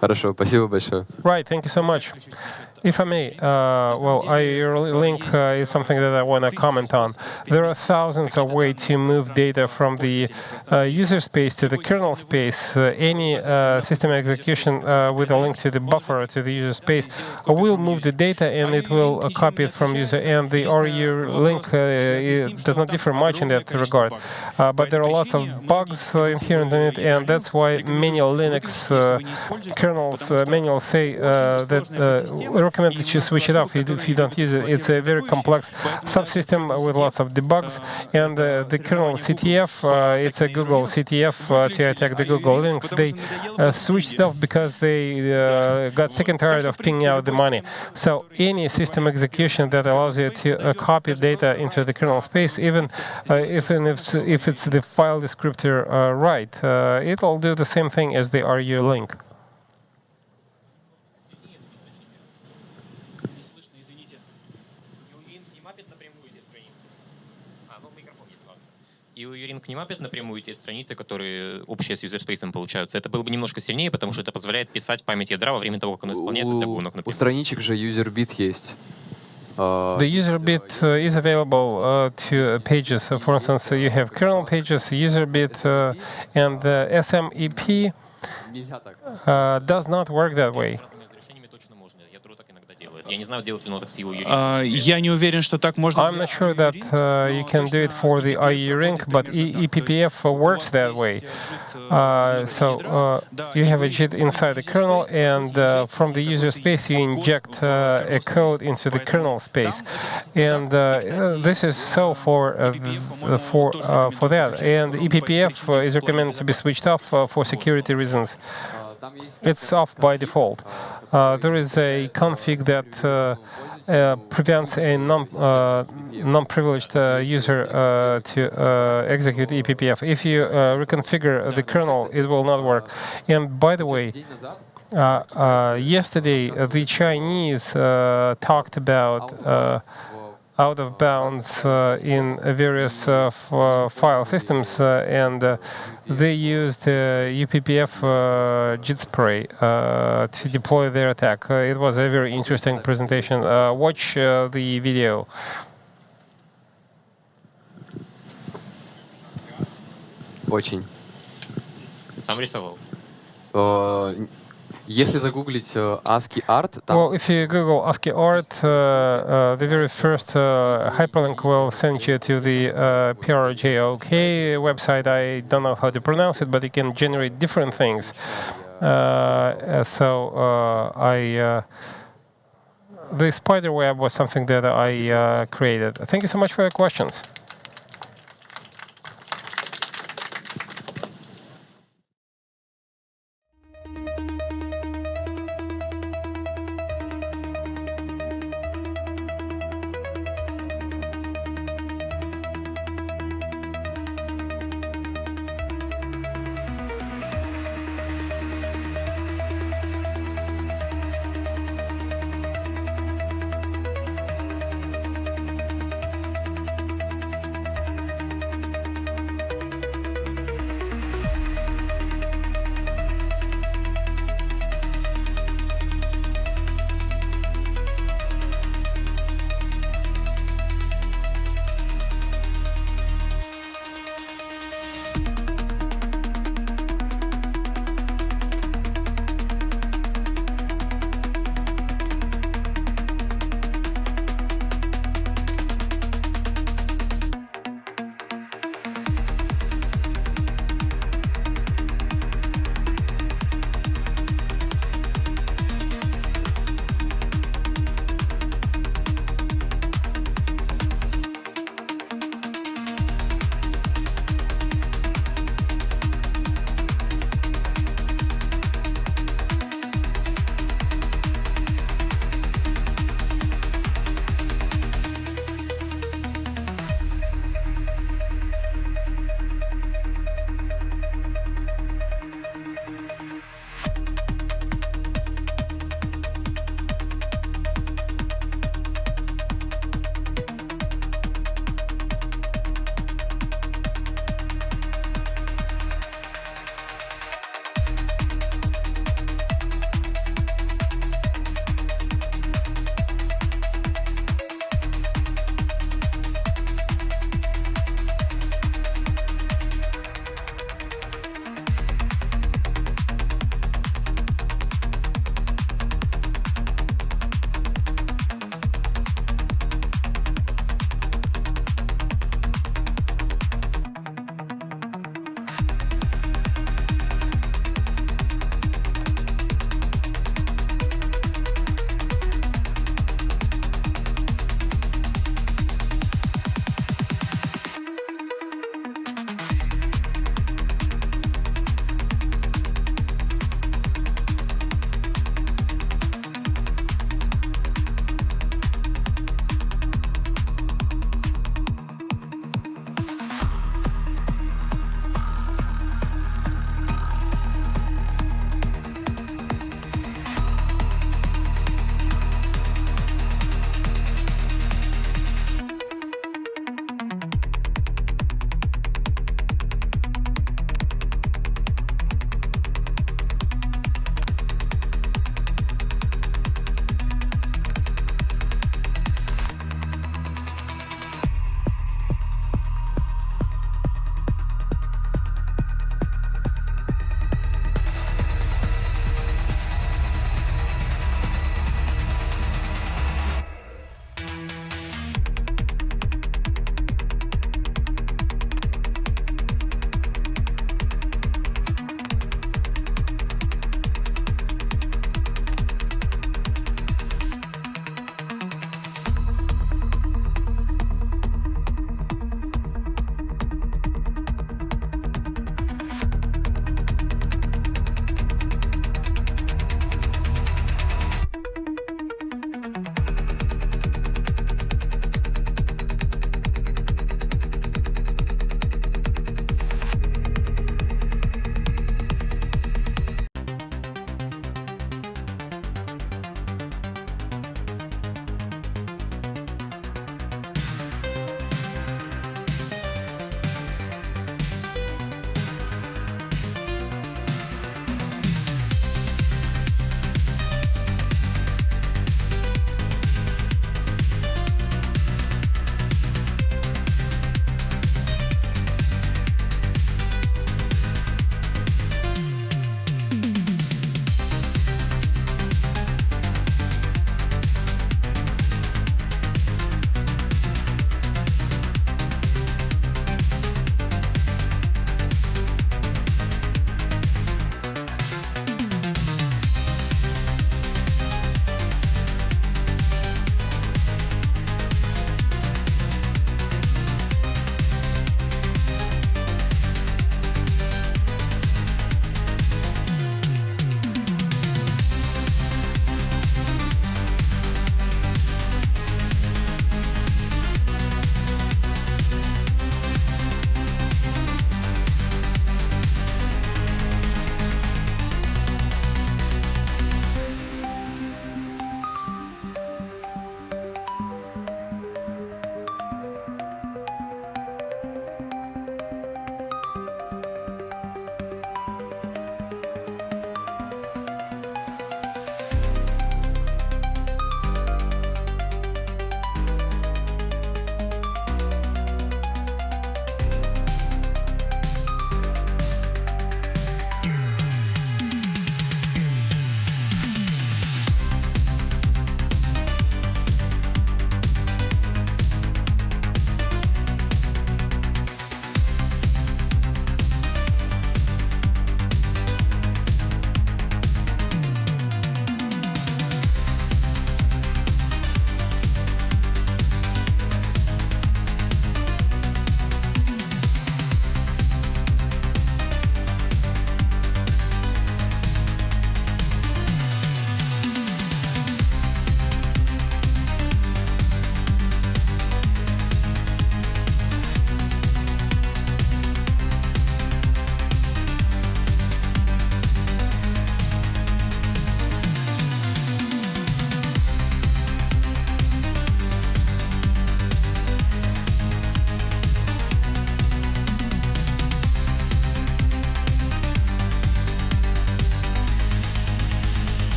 Хорошо, спасибо большое.
Right, thank you so much. If I may, well, IOU Link is something that I want to comment on. There are thousands of ways to move data from the user space to the kernel space. Any system execution with a link to the buffer to the user space will move the data, and it will copy it from user. And the IOU Link does not differ much in that regard. But there are lots of bugs inherent in it, and that's why many Linux kernels manuals say that recommend that you switch it off if you don't use it. It's a very complex subsystem with lots of debugs, and the kernel CTF, it's a Google CTF to attack the Google Linux. They switched it off because they got sick and tired of pinging out the money. So any system execution that allows you to copy data into the kernel space, even if it's the file descriptor right, it'll do the same thing as the IOU Link.
И у Юринг не мапит напрямую те страницы, которые общие с юзерспейсом получаются. Это было бы немножко сильнее, потому что это позволяет писать память ядра во время того, как оно исполняется для гонок, например.
У страничек же user-bit есть.
The user bit is available to pages. For instance, you have kernel pages, user bit, and the SMAP does not work that way.
Я не знаю, делать ли оно так с его
Я не уверен, что так можно.
I'm not sure that you can do it for the IOU Link, but ePPF works that way. So you have a JIT inside the kernel, and from the user space you inject a code into the kernel space, and this is so for that. And ePPF is recommended to be switched off for security reasons. It's off by default. There is a config that prevents a non-privileged user to execute ePPF. If you reconfigure the kernel, it will not work. And by the way, Yesterday, the Chinese talked about out of bounds in various file systems, and they used UPPF JIT-Spray to deploy their attack. It was a very interesting presentation. Watch the video.
Очень.
Сам рисовал.
Если загуглить ASCII Art, там
Well, if you Google ASCII art, the very first hyperlink will send you to the PRJOK website. I don't know how to pronounce it, but you can generate different things. The spider web was something that I created. Thank you so much for your questions.